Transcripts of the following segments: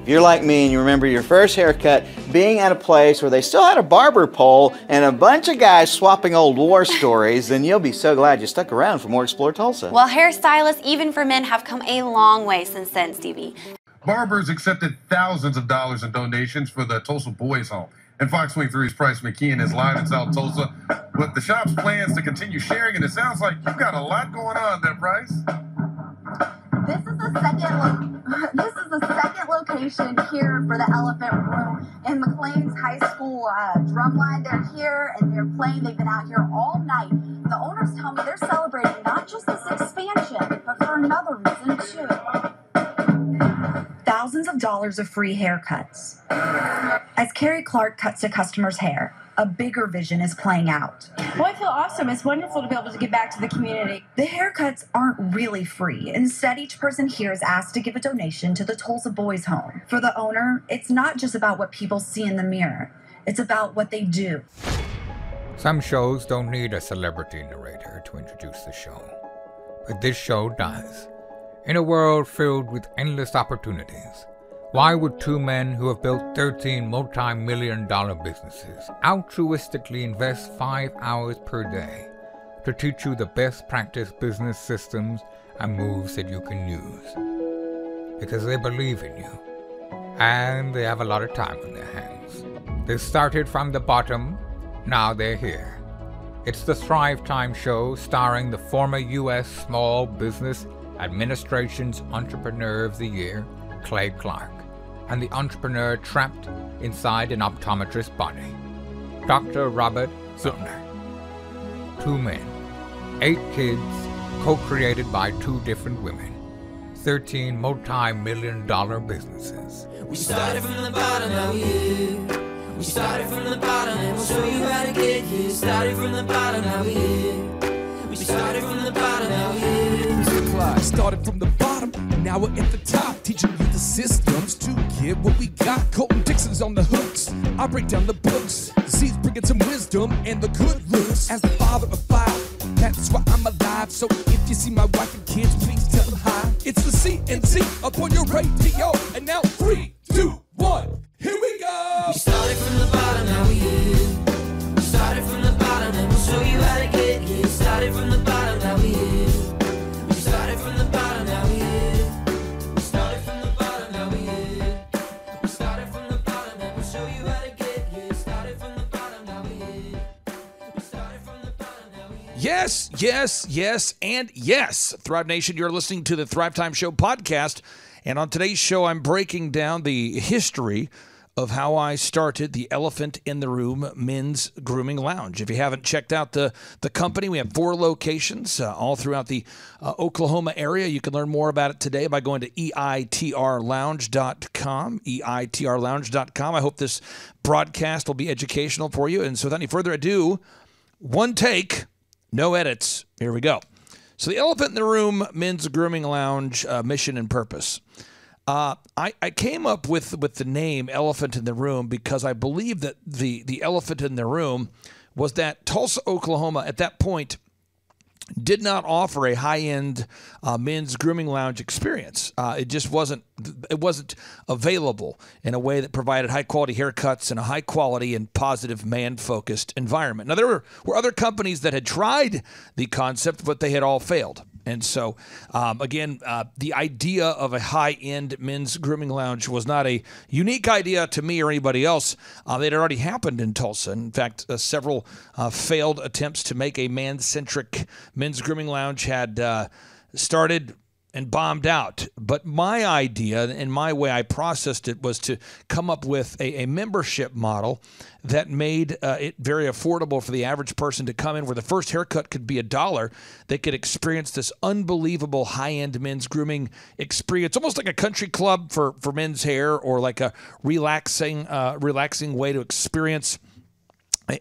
If you're like me and you remember your first haircut being at a place where they still had a barber pole and a bunch of guys swapping old war stories, then you'll be so glad you stuck around for more Explore Tulsa. Well, hairstylists, even for men, have come a long way since then, Stevie. Barbers accepted thousands of dollars in donations for the Tulsa Boys Home. And Fox 23's Price McKeon is live in South Tulsa with the shop's plans to continue sharing, and it sounds like you've got a lot going on there, Price. This is the second location here for the Elephant Room in McLean's High School drumline. They're here and they're playing. They've been out here all night. The owners tell me they're celebrating not just this expansion, but for another reason too. Thousands of dollars of free haircuts. As Carrie Clark cuts a customer's hair, a bigger vision is playing out. Well, I feel awesome. It's wonderful to be able to give back to the community. The haircuts aren't really free. Instead, each person here is asked to give a donation to the Tulsa Boys Home. For the owner, it's not just about what people see in the mirror. It's about what they do. Some shows don't need a celebrity narrator to introduce the show, but this show does. In a world filled with endless opportunities, why would two men who have built 13 multi-million-dollar businesses altruistically invest 5 hours per day to teach you the best practice business systems and moves that you can use? Because they believe in you, and they have a lot of time on their hands. They started from the bottom, now they're here. It's the Thrive Time Show, starring the former U.S. Small Business Administration's Entrepreneur of the Year, Clay Clark, and the entrepreneur trapped inside an optometrist's body, Dr. Robert Zillner. 2 men, 8 kids, co-created by 2 different women, 13 multi-million-dollar businesses. We started from the bottom, now we're here. We started from the bottom, and we'll show you how to get here. Started from the bottom, now we're here. We started from the bottom, now we're here. Started from the bottom, and now we're at the top, teaching you the systems to get what we got. Colton Dixon's on the hooks, I break down the books. Z's bringing some wisdom and the good looks. As the father of 5, that's why I'm alive. So if you see my wife and kids, please tell them hi. It's the CNC up on your radio, and now 3, 2, 1, here we go. We started from the bottom, now we're here. We started from the bottom, and we'll show you how to get here. Started from the bottom, now we're here. Started from the bottom, now we're here. We started from the bottom, now we're here. We started from the bottom, and we'll show you how to get here. Started from the bottom, now we're here. We started from the bottom, now we're here. Yes, yes, yes, and yes. Thrive Nation, you're listening to the Thrive Time Show podcast. And on today's show, I'm breaking down the history of how I started the Elephant in the Room Men's Grooming Lounge. If you haven't checked out the company, we have 4 locations all throughout the Oklahoma area. You can learn more about it today by going to eitrlounge.com, eitrlounge.com. I hope this broadcast will be educational for you. And so without any further ado, one take, no edits. Here we go. So the Elephant in the Room Men's Grooming Lounge mission and purpose. I came up with the name Elephant in the Room because I believe that the elephant in the room was that Tulsa, Oklahoma, at that point, did not offer a high-end men's grooming lounge experience. It just wasn't available in a way that provided high-quality haircuts and a high-quality and positive man-focused environment. Now, there were other companies that had tried the concept, but they had all failed. And so, again, the idea of a high-end men's grooming lounge was not a unique idea to me or anybody else. It had already happened in Tulsa. In fact, several failed attempts to make a man-centric men's grooming lounge had started and bombed out. But my idea and my way I processed it was to come up with a membership model that made it very affordable for the average person to come in, where the first haircut could be $1. They could experience this unbelievable high-end men's grooming experience, almost like a country club for men's hair, or like a relaxing way to experience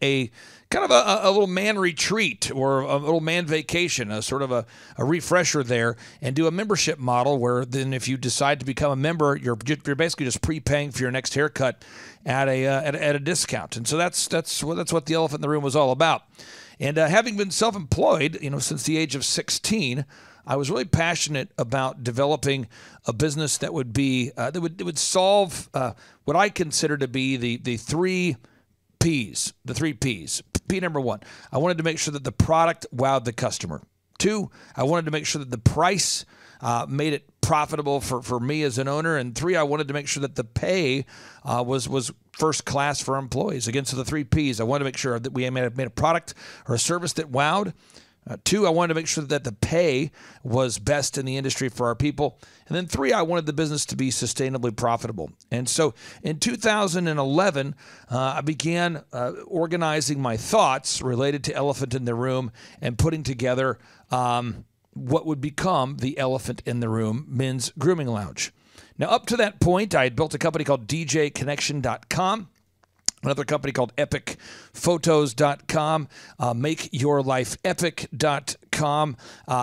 a kind of a little man retreat or a little man vacation, a sort of a refresher there, and do a membership model where then if you decide to become a member, you're basically just prepaying for your next haircut at a discount. And so that's what the Elephant in the Room was all about. And having been self-employed, since the age of 16, I was really passionate about developing a business that would be that would solve what I consider to be the three P's. The three P's. P number one, I wanted to make sure that the product wowed the customer. Two, I wanted to make sure that the price made it profitable for me as an owner. And three, I wanted to make sure that the pay was first class for employees. Again, so the three P's. I wanted to make sure that we made a product or a service that wowed. Two, I wanted to make sure that the pay was best in the industry for our people. And then three, I wanted the business to be sustainably profitable. And so in 2011, I began organizing my thoughts related to Elephant in the Room and putting together what would become the Elephant in the Room Men's Grooming Lounge. Now, up to that point, I had built a company called DJConnection.com. Another company called EpicPhotos.com, MakeYourLifeEpic.com,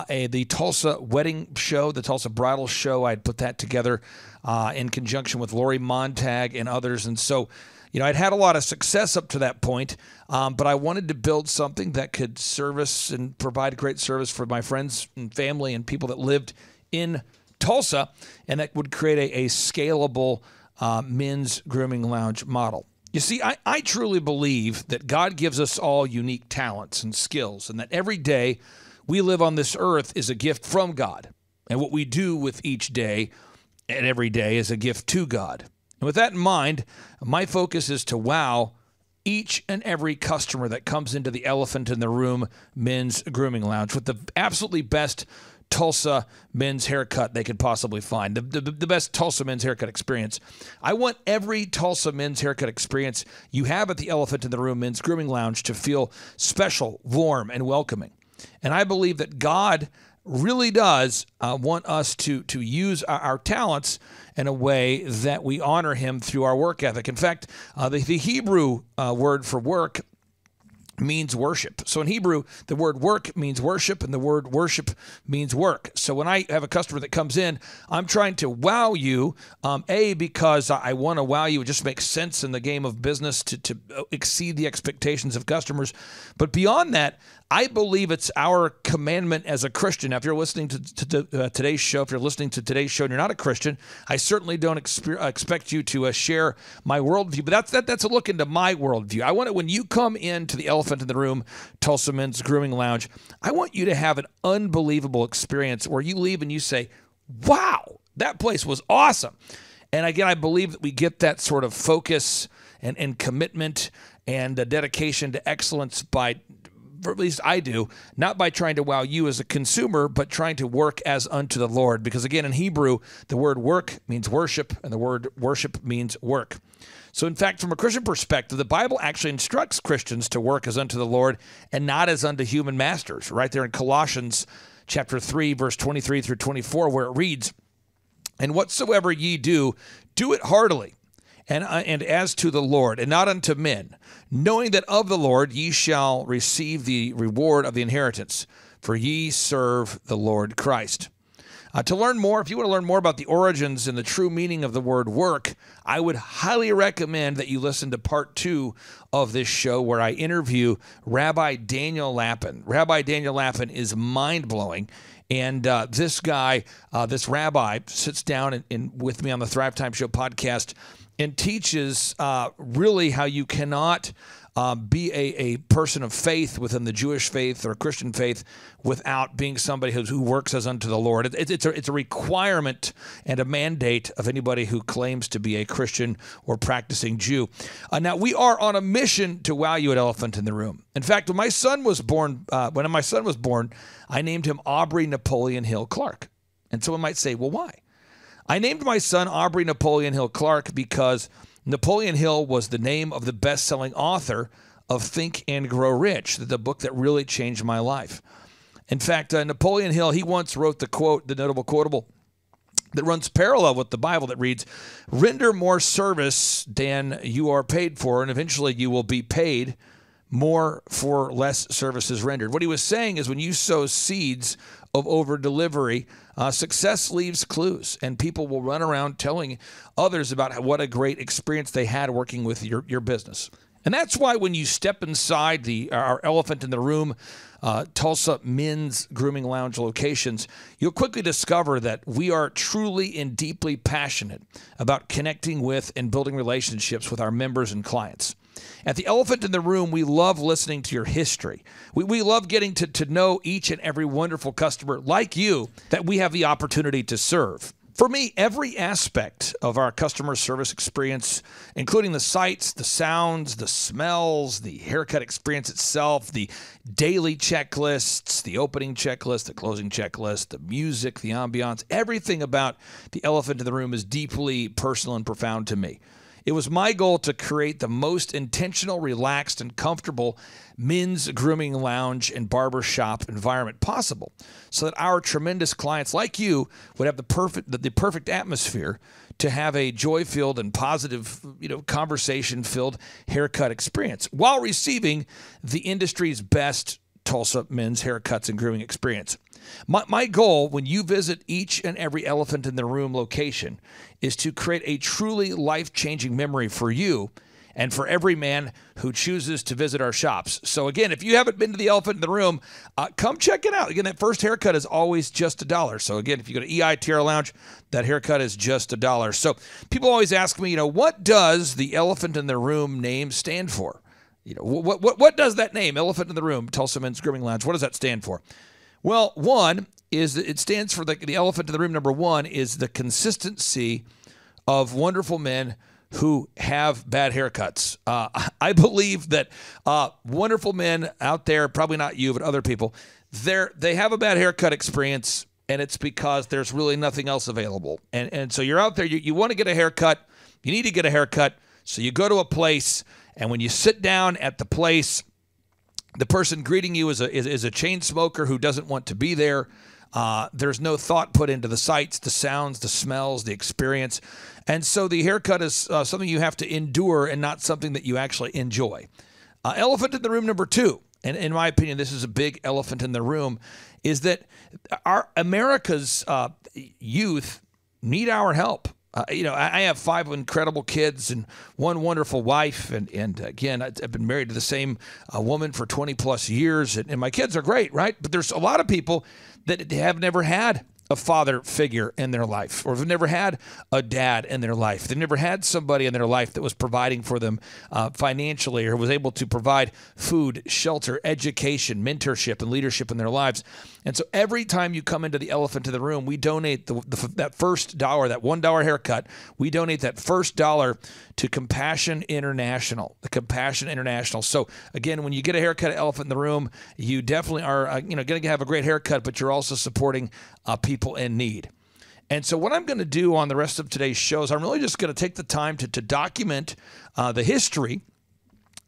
the Tulsa Wedding Show, the Tulsa Bridal Show. I'd put that together in conjunction with Lori Montag and others. And so, I'd had a lot of success up to that point, but I wanted to build something that could service and provide great service for my friends and family and people that lived in Tulsa, and that would create a scalable men's grooming lounge model. You see, I truly believe that God gives us all unique talents and skills, and that every day we live on this earth is a gift from God. And what we do with each day and every day is a gift to God. And with that in mind, my focus is to wow each and every customer that comes into the Elephant in the Room Men's Grooming Lounge with the absolutely best Tulsa men's haircut they could possibly find, the best Tulsa men's haircut experience. I want every Tulsa men's haircut experience you have at the Elephant in the Room Men's Grooming Lounge to feel special, warm, and welcoming. And I believe that God really does want us to use our talents in a way that we honor him through our work ethic. In fact, the Hebrew word for work means worship. So in Hebrew, the word work means worship, and the word worship means work. So when I have a customer that comes in, I'm trying to wow you, because I want to wow you. It just makes sense in the game of business to exceed the expectations of customers. But beyond that, I believe it's our commandment as a Christian. Now, if you're listening to today's show, if you're listening to today's show and you're not a Christian, I certainly don't expect you to share my worldview. But that's a look into my worldview. I want it when you come into the Elephant in the Room Tulsa Men's Grooming Lounge, I want you to have an unbelievable experience where you leave and you say, wow, that place was awesome. And again, I believe that we get that sort of focus and commitment and dedication to excellence by, or at least I do, not by trying to wow you as a consumer, but trying to work as unto the Lord. Because again, in Hebrew, the word work means worship, and the word worship means work. So in fact, from a Christian perspective, the Bible actually instructs Christians to work as unto the Lord and not as unto human masters. Right there in Colossians chapter 3, verse 23 through 24, where it reads, "And whatsoever ye do, do it heartily, and as to the Lord, and not unto men, knowing that of the Lord ye shall receive the reward of the inheritance, for ye serve the Lord Christ." To learn more, if you want to learn more about the origins and the true meaning of the word work, I would highly recommend that you listen to part 2 of this show, where I interview Rabbi Daniel Lapin. Rabbi Daniel Lapin is mind-blowing. And this guy, this rabbi, sits down with me on the Thrive Time Show podcast and teaches really how you cannot be a person of faith within the Jewish faith or Christian faith without being somebody who works as unto the Lord. It's a requirement and a mandate of anybody who claims to be a Christian or practicing Jew. Now, we are on a mission to wow you at Elephant in the Room. In fact, when my son was born, I named him Aubrey Napoleon Hill Clark. And someone might say, well, why? I named my son Aubrey Napoleon Hill Clark because Napoleon Hill was the name of the best-selling author of Think and Grow Rich, the book that really changed my life. In fact, Napoleon Hill, he once wrote the notable quotable that runs parallel with the Bible that reads, "Render more service than you are paid for, and eventually you will be paid more for less services rendered." What he was saying is when you sow seeds of over-delivery, success leaves clues, and people will run around telling others about what a great experience they had working with your business. And that's why when you step inside our Elephant in the Room Tulsa Men's Grooming Lounge locations, you'll quickly discover that we are truly and deeply passionate about connecting with and building relationships with our members and clients. At the Elephant in the Room, we love listening to your history. We love getting to know each and every wonderful customer like you that we have the opportunity to serve. For me, every aspect of our customer service experience, including the sights, the sounds, the smells, the haircut experience itself, the daily checklists, the opening checklist, the closing checklist, the music, the ambiance, everything about the Elephant in the Room is deeply personal and profound to me. It was my goal to create the most intentional, relaxed, and comfortable men's grooming lounge and barbershop environment possible so that our tremendous clients like you would have the perfect atmosphere to have a joy-filled and positive, conversation-filled haircut experience while receiving the industry's best Tulsa men's haircuts and grooming experience. My goal when you visit each and every Elephant in the Room location is to create a truly life-changing memory for you and for every man who chooses to visit our shops. So again, if you haven't been to the Elephant in the Room, come check it out. Again, that first haircut is always just $1. So again, if you go to EITR Lounge, that haircut is just $1. So people always ask me, what does the Elephant in the Room name stand for? What does that name, Elephant in the Room, Tulsa Men's Grooming Lounge, what does that stand for? Well, one is it stands for the Elephant in the Room. Number one is the consistency of wonderful men who have bad haircuts. I believe that wonderful men out there, probably not you, but other people, they have a bad haircut experience, and it's because there's really nothing else available. And so you're out there, you want to get a haircut, you need to get a haircut, so you go to a place, and when you sit down at the place, the person greeting you is a chain smoker who doesn't want to be there. There's no thought put into the sights, the sounds, the smells, the experience. And so the haircut is something you have to endure and not something that you actually enjoy. Elephant in the Room number two, and in my opinion, this is a big elephant in the room, is that our America's youth need our help. I have 5 incredible kids and 1 wonderful wife. And again, I've been married to the same woman for 20 plus years. And my kids are great, right? But there's a lot of people that have never had a father figure in their life, or have never had a dad in their life. They've never had somebody in their life that was providing for them financially, or was able to provide food, shelter, education, mentorship, and leadership in their lives. And so every time you come into the Elephant in the Room, we donate that first $1, that $1 haircut. We donate that first $1 to Compassion International, the Compassion International. So again, when you get a haircut at Elephant in the Room, you definitely are going to have a great haircut, but you're also supporting people in need. And so what I'm going to do on the rest of today's shows, I'm really just going to take the time to document the history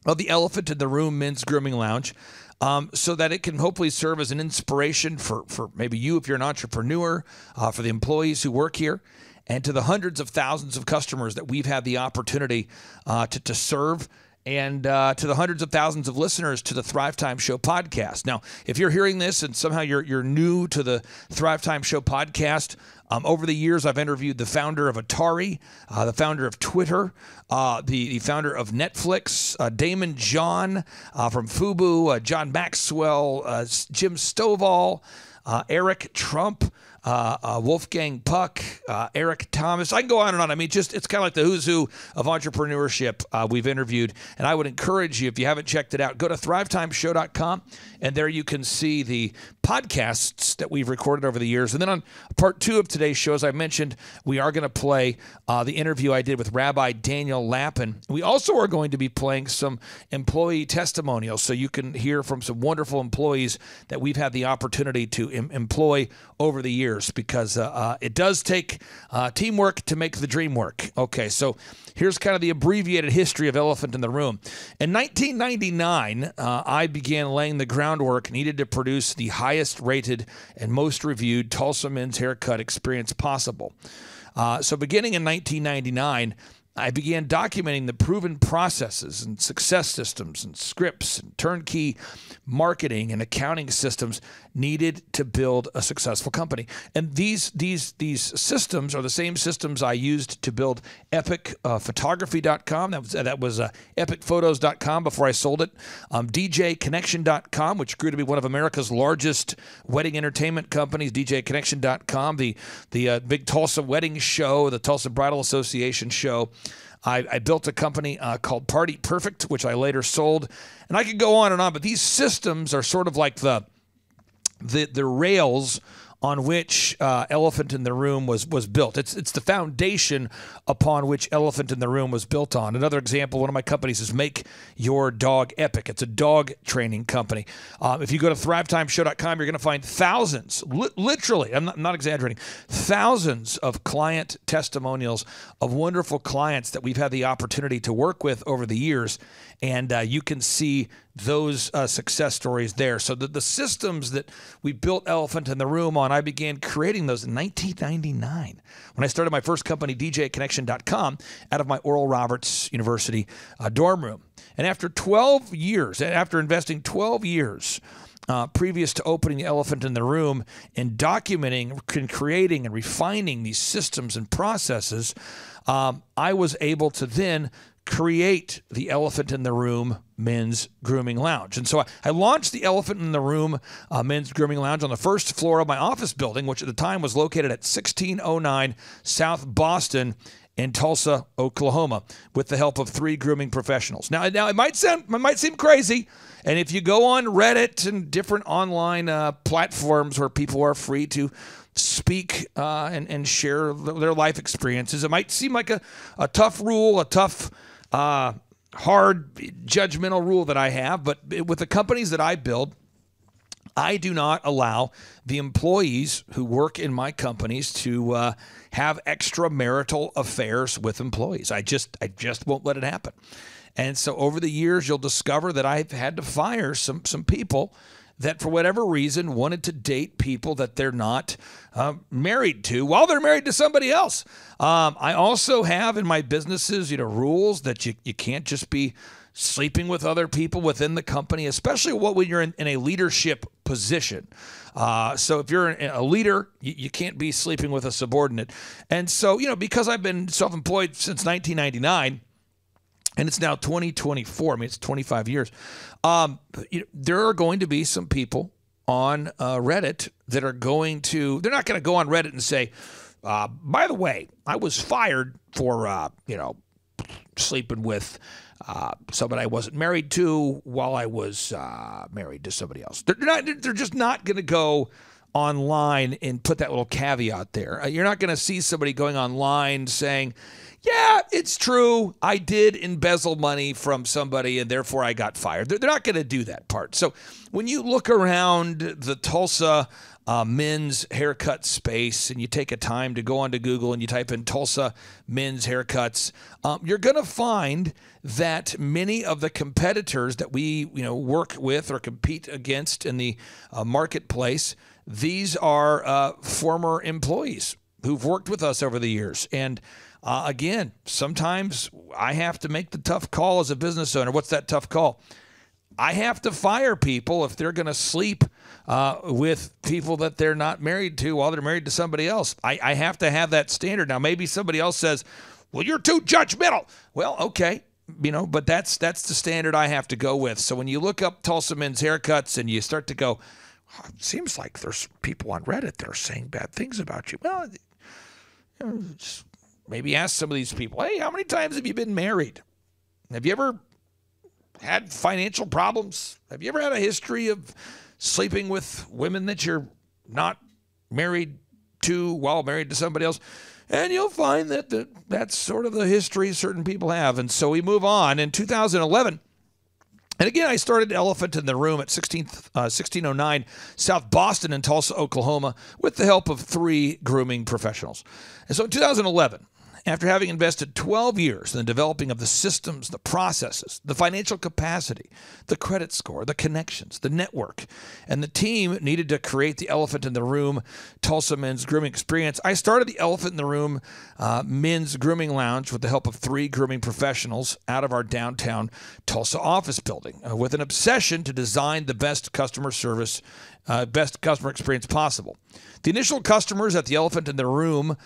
of the Elephant in the Room Men's Grooming Lounge, so that it can hopefully serve as an inspiration for maybe you if you're an entrepreneur, for the employees who work here, and to the hundreds of thousands of customers that we've had the opportunity to serve, and to the hundreds of thousands of listeners to the Thrive Time Show podcast. Now, if you're hearing this and somehow you're new to the Thrive Time Show podcast, over the years I've interviewed the founder of Atari, the founder of Twitter, the founder of Netflix, Damon John from FUBU, John Maxwell, Jim Stovall, Eric Trump, Wolfgang Puck, Eric Thomas. I can go on and on. I mean, it's kind of like the who's who of entrepreneurship we've interviewed. And I would encourage you, if you haven't checked it out, go to thrivetimeshow.com, and there you can see the podcasts that we've recorded over the years. And then on part 2 of today's show, as I mentioned, we are going to play the interview I did with Rabbi Daniel Lapin. We also are going to be playing some employee testimonials, so you can hear from some wonderful employees that we've had the opportunity to employ over the years, because it does take teamwork to make the dream work. Okay, so here's kind of the abbreviated history of Elephant in the Room. In 1999, I began laying the groundwork needed to produce the highest rated and most reviewed Tulsa men's haircut experience possible. So beginning in 1999, I began documenting the proven processes and success systems and scripts and turnkey marketing and accounting systems needed to build a successful company. And these systems are the same systems I used to build epicphotography.com. That was epicphotos.com before I sold it. DJconnection.com, which grew to be one of America's largest wedding entertainment companies. DJconnection.com, the big Tulsa wedding show, the Tulsa Bridal Association show. I built a company called Party Perfect, which I later sold. And I could go on and on, but these systems are sort of like the rails on which Elephant in the Room was built. It's the foundation upon which Elephant in the Room was built on. Another example, one of my companies is Make Your Dog Epic. It's a dog training company. If you go to thrivetimeshow.com, you're going to find thousands, literally, I'm not exaggerating, thousands of client testimonials of wonderful clients that we've had the opportunity to work with over the years. And you can see those success stories there. So the systems that we built Elephant in the Room on, I began creating those in 1999 when I started my first company, DJconnection.com, out of my Oral Roberts University dorm room. And after 12 years, after investing 12 years previous to opening the Elephant in the Room and documenting and creating and refining these systems and processes, I was able to then create the Elephant in the Room Men's Grooming Lounge. And so I launched the Elephant in the Room Men's Grooming Lounge on the first floor of my office building, which at the time was located at 1609 South Boston in Tulsa, Oklahoma, with the help of 3 grooming professionals. Now it might seem crazy, and if you go on Reddit and different online platforms where people are free to speak and share their life experiences, it might seem like a tough rule, a tough hard, judgmental rule that I have, but with the companies that I build, I do not allow the employees who work in my companies to have extramarital affairs with employees. I just won't let it happen. And so over the years, you'll discover that I've had to fire some people that for whatever reason wanted to date people that they're not married to while they're married to somebody else. I also have in my businesses, rules that you can't just be sleeping with other people within the company, especially when you're in a leadership position. So if you're a leader, you can't be sleeping with a subordinate. And so, because I've been self-employed since 1999, and it's now 2024. I mean, it's 25 years. There are going to be some people on Reddit that are they're not going to go on Reddit and say, by the way, I was fired for, sleeping with somebody I wasn't married to while I was married to somebody else. They're just not going to go online and put that little caveat there. You're not going to see somebody going online saying, yeah, it's true, I did embezzle money from somebody and therefore I got fired. They're not going to do that part. So when you look around the Tulsa men's haircut space and you take a time to go onto Google and you type in Tulsa men's haircuts, you're going to find that many of the competitors that we work with or compete against in the marketplace, these are former employees who've worked with us over the years. And again, sometimes I have to make the tough call as a business owner. What's that tough call? I have to fire people if they're going to sleep with people that they're not married to while they're married to somebody else. I have to have that standard. Now, maybe somebody else says, well, you're too judgmental. Well, okay, but that's the standard I have to go with. So when you look up Tulsa men's haircuts and you start to go, oh, it seems like there's people on Reddit that are saying bad things about you. Well, just maybe ask some of these people, hey, how many times have you been married? Have you ever had financial problems? Have you ever had a history of sleeping with women that you're not married to while married to somebody else? And you'll find that that's sort of the history certain people have. And so we move on. In 2011, and again, I started Elephant in the Room at 1609 South Boston in Tulsa, Oklahoma, with the help of 3 grooming professionals. And so in 2011, After having invested 12 years in the developing of the systems, the processes, the financial capacity, the credit score, the connections, the network, and the team needed to create the Elephant in the Room Tulsa Men's Grooming Experience, I started the Elephant in the Room Men's Grooming Lounge with the help of 3 grooming professionals out of our downtown Tulsa office building with an obsession to design the best customer service, best customer experience possible. The initial customers at the Elephant in the Room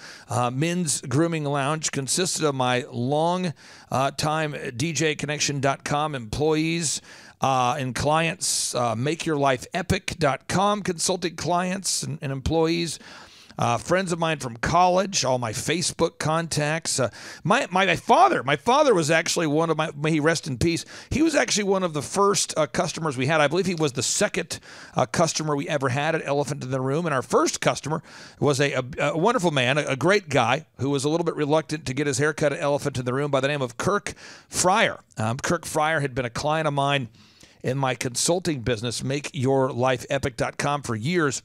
Men's Grooming Lounge consisted of my long time DJConnection.com employees and clients, MakeYourLifeEpic.com consulting clients and employees. Friends of mine from college, all my Facebook contacts. My father was actually one of my, may he rest in peace, he was actually one of the first customers we had. I believe he was the second customer we ever had at Elephant in the Room. And our first customer was a wonderful man, a great guy who was a little bit reluctant to get his haircut at Elephant in the Room by the name of Kirk Fryer. Kirk Fryer had been a client of mine in my consulting business, MakeYourLifeEpic.com, for years.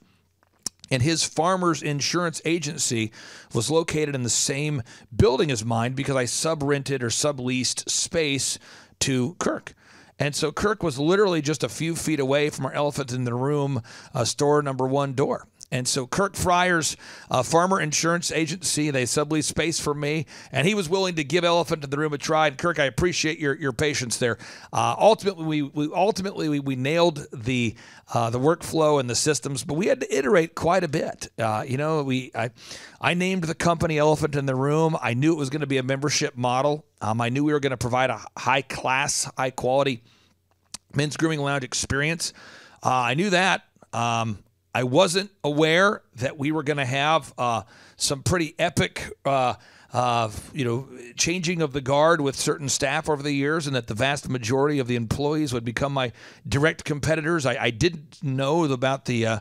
And his Farmers Insurance Agency was located in the same building as mine because I sub-rented or subleased space to Kirk. And so Kirk was literally just a few feet away from our Elephant in the Room store number 1 door. And so Kirk Fryer's Farmer Insurance Agency, they subleased space for me, and he was willing to give Elephant in the Room a try. And Kirk, I appreciate your patience there. Ultimately, we nailed the workflow and the systems, but we had to iterate quite a bit. I named the company Elephant in the Room. I knew it was going to be a membership model. I knew we were going to provide a high-class, high-quality men's grooming lounge experience. I knew that. I wasn't aware that we were going to have some pretty epic, changing of the guard with certain staff over the years, and that the vast majority of the employees would become my direct competitors. I didn't know about the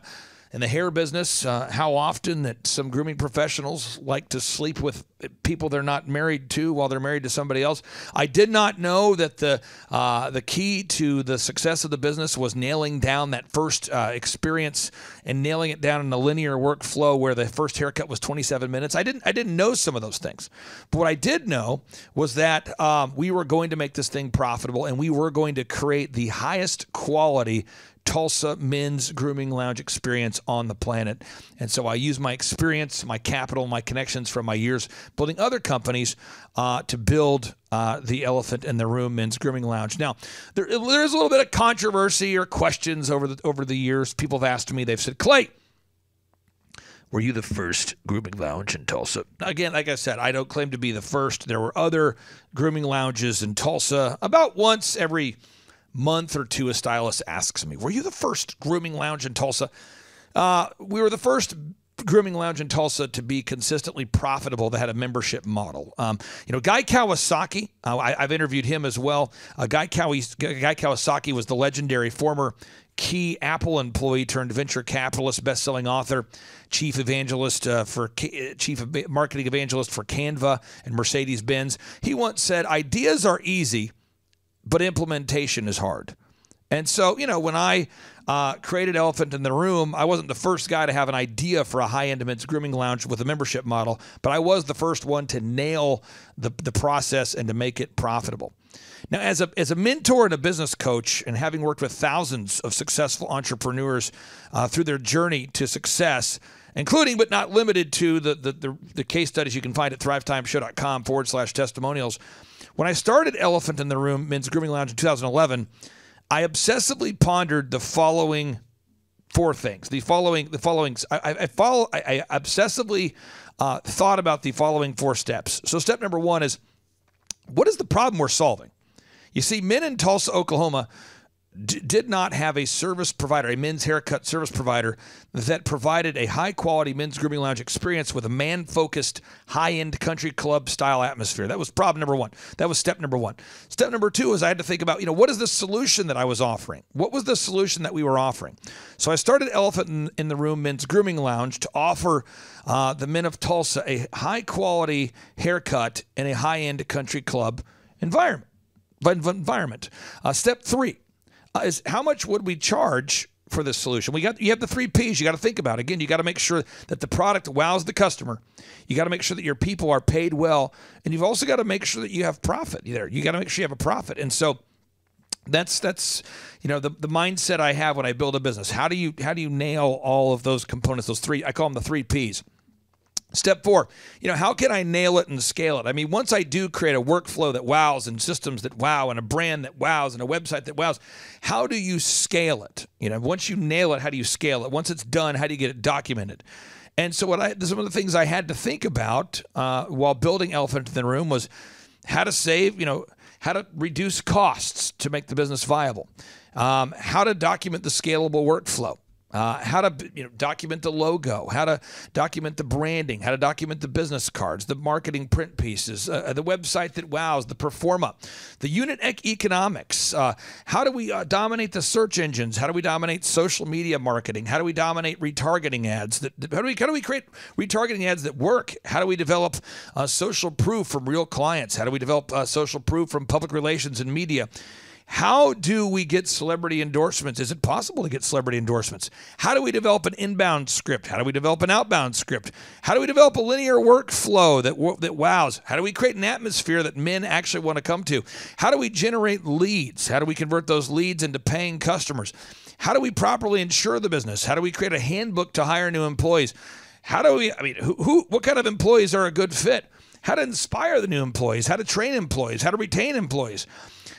in the hair business, how often that some grooming professionals like to sleep with people they're not married to while they're married to somebody else. I did not know that the key to the success of the business was nailing down that first experience and nailing it down in a linear workflow where the first haircut was 27 minutes. I didn't know some of those things. But what I did know was that we were going to make this thing profitable, and we were going to create the highest quality Tulsa Men's Grooming Lounge experience on the planet. And so I use my experience, my capital, my connections from my years building other companies to build the Elephant in the Room Men's Grooming Lounge. Now, there's a little bit of controversy or questions over the years. People have asked me, they've said, Clay, were you the first grooming lounge in Tulsa? Again, like I said, I don't claim to be the first. There were other grooming lounges in Tulsa. About once every month or two, a stylist asks me, were you the first grooming lounge in Tulsa? We were the first grooming lounge in Tulsa to be consistently profitable that had a membership model. Guy Kawasaki, I've interviewed him as well. Guy Kawasaki was the legendary former key Apple employee turned venture capitalist, best-selling author, chief marketing evangelist for Canva and Mercedes-Benz. He once said, ideas are easy, but implementation is hard. And so, when I created Elephant in the Room, I wasn't the first guy to have an idea for a high-end men's grooming lounge with a membership model, but I was the first one to nail the process and to make it profitable. Now, as a mentor and a business coach, and having worked with thousands of successful entrepreneurs through their journey to success, including but not limited to the case studies you can find at thrivetimeshow.com/testimonials, when I started Elephant in the Room Men's Grooming Lounge in 2011, I obsessively pondered the following 4 things. I obsessively thought about the following 4 steps. So step number 1 is, what is the problem we're solving? You see, men in Tulsa, Oklahoma did not have a service provider, a men's haircut service provider that provided a high-quality men's grooming lounge experience with a man-focused, high-end country club-style atmosphere. That was problem number 1. That was step number 1. Step number 2 is I had to think about, what is the solution that I was offering? What was the solution that we were offering? So I started Elephant in the Room Men's Grooming Lounge to offer the men of Tulsa a high-quality haircut in a high-end country club environment. Step 3 is how much would we charge for this solution. You have the 3 Ps you got to think about. Again, you got to make sure that the product wows the customer. You got to make sure that your people are paid well, and you've also got to make sure that you have profit there. You got to make sure you have a profit. And so that's the mindset I have when I build a business. How do you nail all of those components? Those 3, I call them the 3 Ps. Step 4, how can I nail it and scale it? I mean, once I do create a workflow that wows and systems that wow and a brand that wows and a website that wows, how do you scale it? Once you nail it, how do you scale it? Once it's done, how do you get it documented? And so some of the things I had to think about while building Elephant in the Room was how to save, how to reduce costs to make the business viable, how to document the scalable workflow. How to document the logo, how to document the branding, how to document the business cards, the marketing print pieces, the website that wows, the performa, the unit economics. How do we dominate the search engines? How do we dominate social media marketing? How do we dominate retargeting ads? How do we create retargeting ads that work? How do we develop social proof from real clients? How do we develop social proof from public relations and media? How do we get celebrity endorsements? Is it possible to get celebrity endorsements? How do we develop an inbound script? How do we develop an outbound script? How do we develop a linear workflow that wows? How do we create an atmosphere that men actually want to come to? How do we generate leads? How do we convert those leads into paying customers? How do we properly insure the business? How do we create a handbook to hire new employees? What kind of employees are a good fit? How to inspire the new employees? How to train employees? How to retain employees?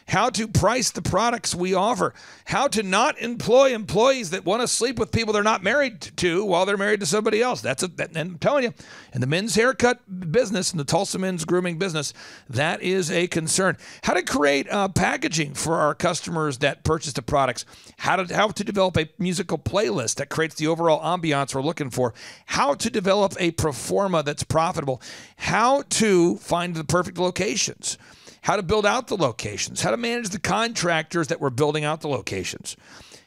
How to price the products we offer, how to not employ employees that want to sleep with people they're not married to while they're married to somebody else. And I'm telling you, in the men's haircut business, in the Tulsa men's grooming business, that is a concern. How to create packaging for our customers that purchase the products. How to develop a musical playlist that creates the overall ambiance we're looking for. How to develop a performa that's profitable. How to find the perfect locations. How to build out the locations, how to manage the contractors that were building out the locations,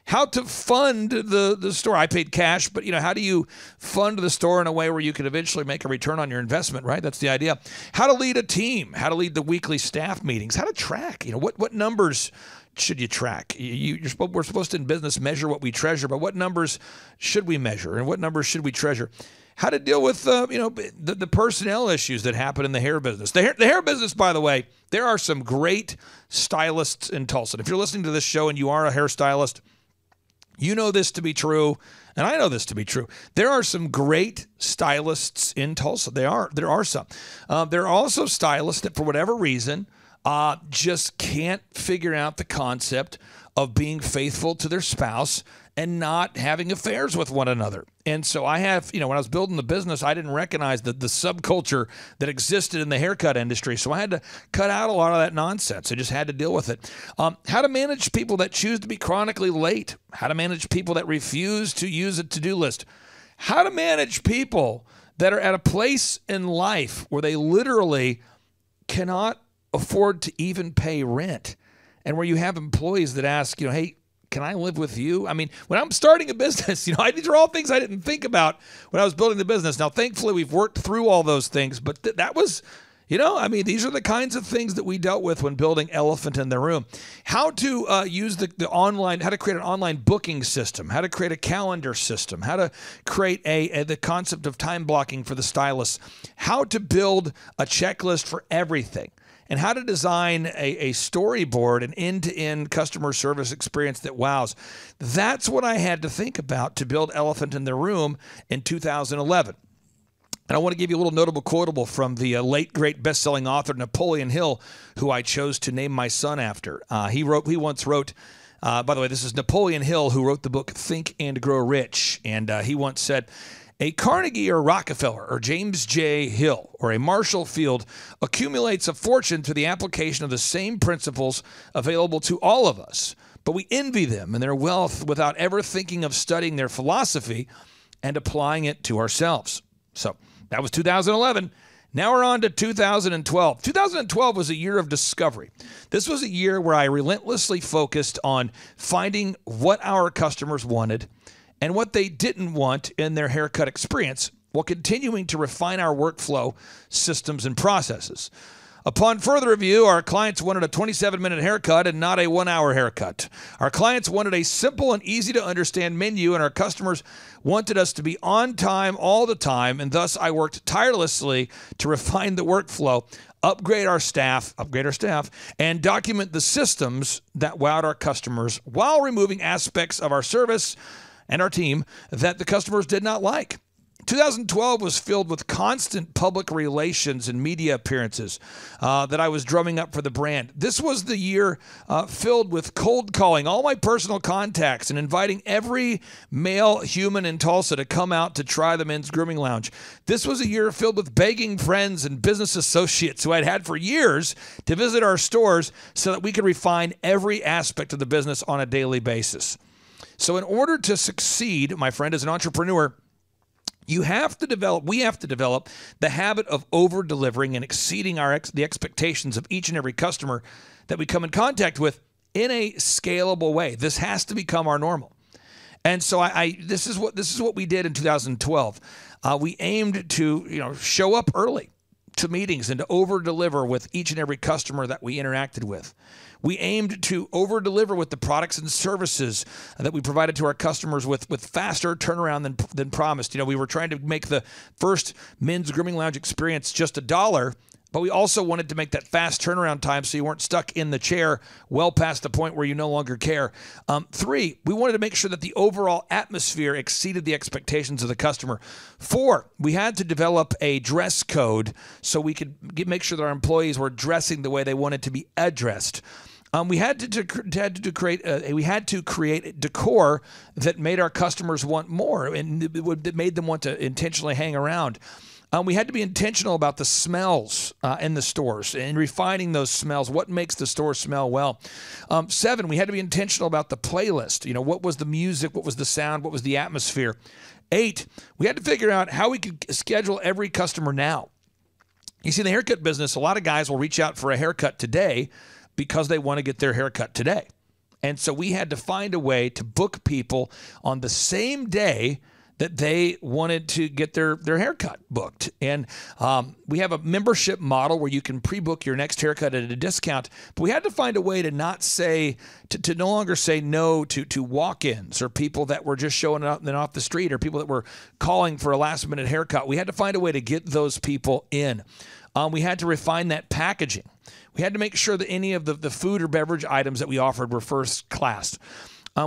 how to fund the store. I paid cash, but how do you fund the store in a way where you can eventually make a return on your investment, right? That's the idea. How to lead a team, how to lead the weekly staff meetings, how to track, what numbers should you track? We're supposed to, in business, measure what we treasure, but what numbers should we measure and what numbers should we treasure? How to deal with the personnel issues that happen in the hair business. The hair business, by the way, there are some great stylists in Tulsa. If you're listening to this show and you are a hairstylist, you know this to be true, and I know this to be true. There are some great stylists in Tulsa. There are some. There are also stylists that, for whatever reason, just can't figure out the concept of being faithful to their spouse and not having affairs with one another. And so I have, when I was building the business, I didn't recognize the subculture that existed in the haircut industry. So I had to cut out a lot of that nonsense. I just had to deal with it. How to manage people that choose to be chronically late. How to manage people that refuse to use a to-do list. How to manage people that are at a place in life where they literally cannot afford to even pay rent. And where you have employees that ask, hey, can I live with you? I mean, when I'm starting a business, these are all things I didn't think about when I was building the business. Now, thankfully, we've worked through all those things, but that was, these are the kinds of things that we dealt with when building Elephant in the Room. How to use the online, how to create an online booking system, how to create a calendar system, how to create the concept of time blocking for the stylists, how to build a checklist for everything, and how to design a storyboard, an end-to-end customer service experience that wows. That's what I had to think about to build Elephant in the Room in 2011. And I want to give you a little notable quotable from the late, great best-selling author Napoleon Hill, who I chose to name my son after. He once wrote, by the way, this is Napoleon Hill, who wrote the book Think and Grow Rich. And he once said, a Carnegie or Rockefeller or James J. Hill or a Marshall Field accumulates a fortune through the application of the same principles available to all of us, but we envy them and their wealth without ever thinking of studying their philosophy and applying it to ourselves. So that was 2011. Now we're on to 2012. 2012 was a year of discovery. This was a year where I relentlessly focused on finding what our customers wanted and what they didn't want in their haircut experience, while continuing to refine our workflow systems and processes. Upon further review, our clients wanted a 27-minute haircut and not a 1-hour haircut. Our clients wanted a simple and easy-to-understand menu, and our customers wanted us to be on time all the time, and thus I worked tirelessly to refine the workflow, upgrade our staff, and document the systems that wowed our customers while removing aspects of our service and our team that the customers did not like. 2012 was filled with constant public relations and media appearances that I was drumming up for the brand. This was the year filled with cold calling all my personal contacts and inviting every male human in Tulsa to come out to try the men's grooming lounge. This was a year filled with begging friends and business associates who I'd had for years to visit our stores so that we could refine every aspect of the business on a daily basis. So in order to succeed, my friend, as an entrepreneur, we have to develop the habit of over-delivering and exceeding the expectations of each and every customer that we come in contact with in a scalable way. This has to become our normal. And so this is what we did in 2012. We aimed to show up early to meetings and to over-deliver with each and every customer that we interacted with. We aimed to over-deliver with the products and services that we provided to our customers with faster turnaround than promised. We were trying to make the first men's grooming lounge experience just $1, but we also wanted to make that fast turnaround time so you weren't stuck in the chair well past the point where you no longer care. 3, we wanted to make sure that the overall atmosphere exceeded the expectations of the customer. 4, we had to develop a dress code so we could make sure that our employees were dressing the way they wanted to be addressed. We had to create decor that made our customers want more and that made them want to intentionally hang around. We had to be intentional about the smells in the stores and refining those smells. What makes the store smell well? 7, we had to be intentional about the playlist. What was the music? What was the sound? What was the atmosphere? 8, we had to figure out how we could schedule every customer now. You see, in the haircut business, a lot of guys will reach out for a haircut today because they want to get their haircut today. And so we had to find a way to book people on the same day that they wanted to get their haircut booked. And we have a membership model where you can pre-book your next haircut at a discount. But we had to find a way to not say, to no longer say no to walk-ins or people that were just showing up and off the street or people that were calling for a last-minute haircut. We had to find a way to get those people in. We had to refine that packaging. We had to make sure that any of the food or beverage items that we offered were first class.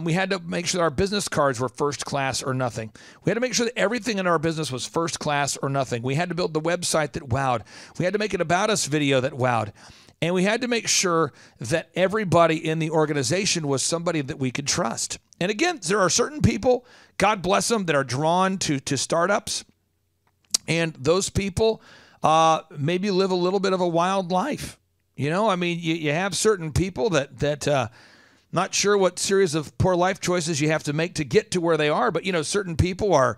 We had to make sure that our business cards were first class or nothing. We had to make sure that everything in our business was first class or nothing. We had to build the website that wowed. We had to make an About Us video that wowed. And we had to make sure that everybody in the organization was somebody that we could trust. And again, there are certain people, God bless them, that are drawn to startups. And those people maybe live a little bit of a wild life. You have certain people that not sure what series of poor life choices you have to make to get to where they are, but certain people are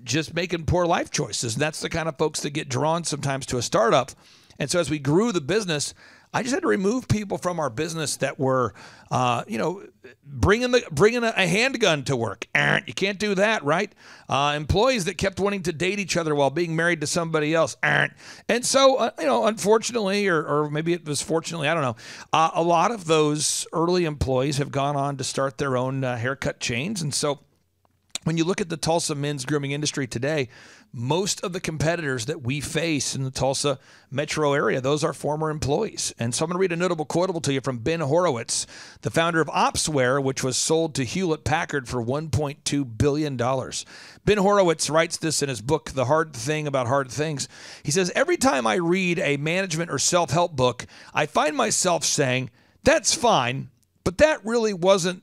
just making poor life choices. And that's the kind of folks that get drawn sometimes to a startup. And so as we grew the business, I just had to remove people from our business that were, bringing a handgun to work. You can't do that, right? Employees that kept wanting to date each other while being married to somebody else. And so, unfortunately, or maybe it was fortunately, I don't know, a lot of those early employees have gone on to start their own haircut chains. And so when you look at the Tulsa men's grooming industry today, most of the competitors that we face in the Tulsa metro area, those are former employees. And so I'm going to read a notable quotable to you from Ben Horowitz, the founder of Opsware, which was sold to Hewlett-Packard for $1.2 billion. Ben Horowitz writes this in his book, The Hard Thing About Hard Things. He says, every time I read a management or self-help book, I find myself saying, that's fine, but that wasn't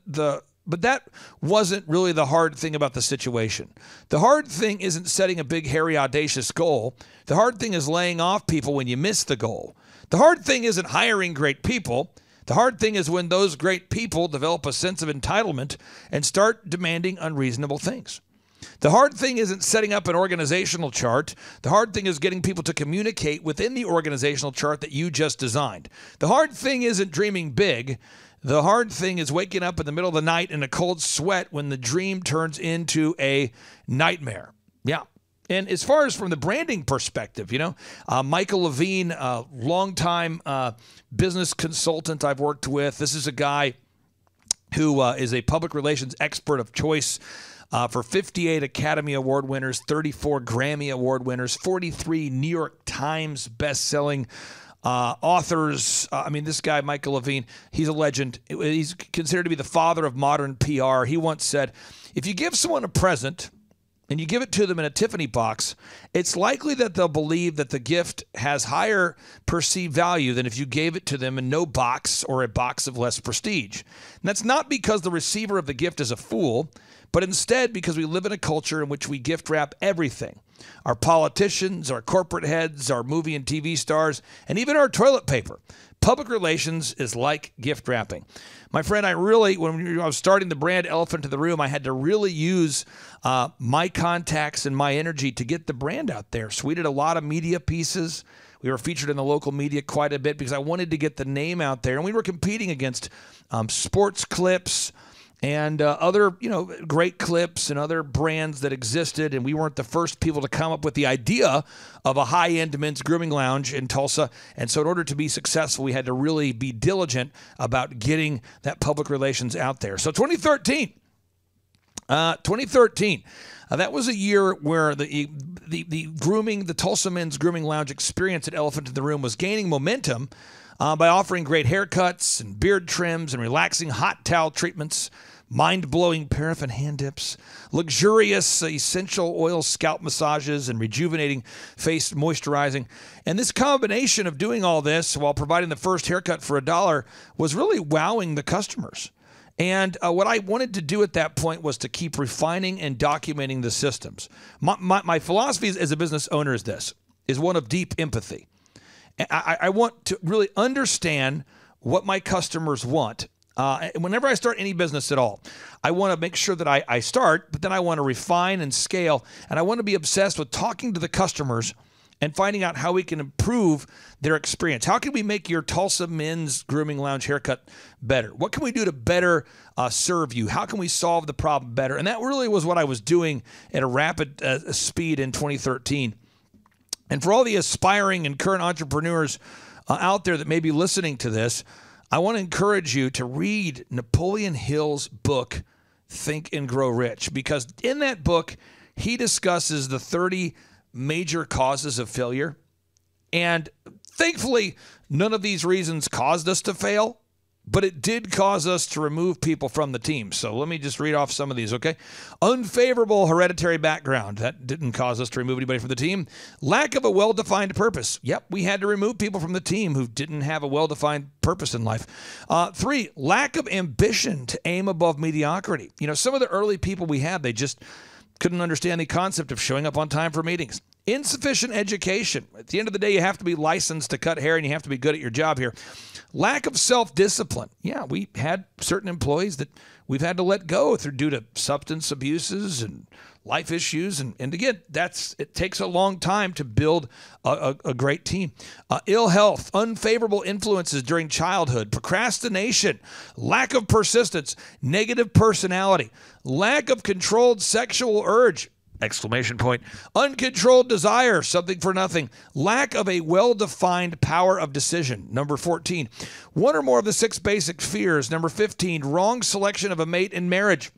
really the hard thing about the situation. The hard thing isn't setting a big, hairy, audacious goal. The hard thing is laying off people when you miss the goal. The hard thing isn't hiring great people. The hard thing is when those great people develop a sense of entitlement and start demanding unreasonable things. The hard thing isn't setting up an organizational chart. The hard thing is getting people to communicate within the organizational chart that you just designed. The hard thing isn't dreaming big. The hard thing is waking up in the middle of the night in a cold sweat when the dream turns into a nightmare. Yeah. And as far as from the branding perspective, Michael Levine, longtime business consultant I've worked with. This is a guy who is a public relations expert of choice for 58 Academy Award winners, 34 Grammy Award winners, 43 New York Times best-selling authors. This guy, Michael Levine, he's a legend. He's considered to be the father of modern PR. He once said, if you give someone a present and you give it to them in a Tiffany box, it's likely that they'll believe that the gift has higher perceived value than if you gave it to them in no box or a box of less prestige. And that's not because the receiver of the gift is a fool, but instead because we live in a culture in which we gift wrap everything. Our politicians, our corporate heads, our movie and TV stars, and even our toilet paper. Public relations is like gift wrapping. My friend, when I was starting the brand Elephant in the Room, I had to really use my contacts and my energy to get the brand out there. So we did a lot of media pieces. We were featured in the local media quite a bit because I wanted to get the name out there. And we were competing against Sports Clips and other, great clips and other brands that existed. And we weren't the first people to come up with the idea of a high-end men's grooming lounge in Tulsa. And so in order to be successful, we had to really be diligent about getting that public relations out there. So 2013, that was a year where the grooming, the Tulsa Men's Grooming Lounge experience at Elephant in the Room was gaining momentum by offering great haircuts and beard trims and relaxing hot towel treatments, mind-blowing paraffin hand dips, luxurious essential oil scalp massages, and rejuvenating face moisturizing. And this combination of doing all this while providing the first haircut for $1 was really wowing the customers. And what I wanted to do at that point was to keep refining and documenting the systems. My philosophy as a business owner is one of deep empathy. I want to really understand what my customers want. Whenever I start any business at all, I want to make sure that I start, but then I want to refine and scale, and I want to be obsessed with talking to the customers and finding out how we can improve their experience. How can we make your Tulsa Men's Grooming Lounge haircut better? What can we do to better serve you? How can we solve the problem better? And that really was what I was doing at a rapid speed in 2013. And for all the aspiring and current entrepreneurs out there that may be listening to this, I want to encourage you to read Napoleon Hill's book, Think and Grow Rich, because in that book, he discusses the 30 major causes of failure. And thankfully, none of these reasons caused us to fail, but it did cause us to remove people from the team. So let me just read off some of these, okay? Unfavorable hereditary background. That didn't cause us to remove anybody from the team. Lack of a well-defined purpose. Yep, we had to remove people from the team who didn't have a well-defined purpose in life. 3, lack of ambition to aim above mediocrity. Some of the early people we had, they just couldn't understand the concept of showing up on time for meetings. Insufficient education. At the end of the day, you have to be licensed to cut hair and you have to be good at your job here. Lack of self-discipline. Yeah, we had certain employees that we've had to let go due to substance abuses and life issues. And again, it takes a long time to build a great team. Ill health, unfavorable influences during childhood, procrastination, lack of persistence, negative personality, lack of controlled sexual urge, ! Uncontrolled desire, something for nothing. Lack of a well-defined power of decision. Number 14, one or more of the 6 basic fears. Number 15, wrong selection of a mate in marriage.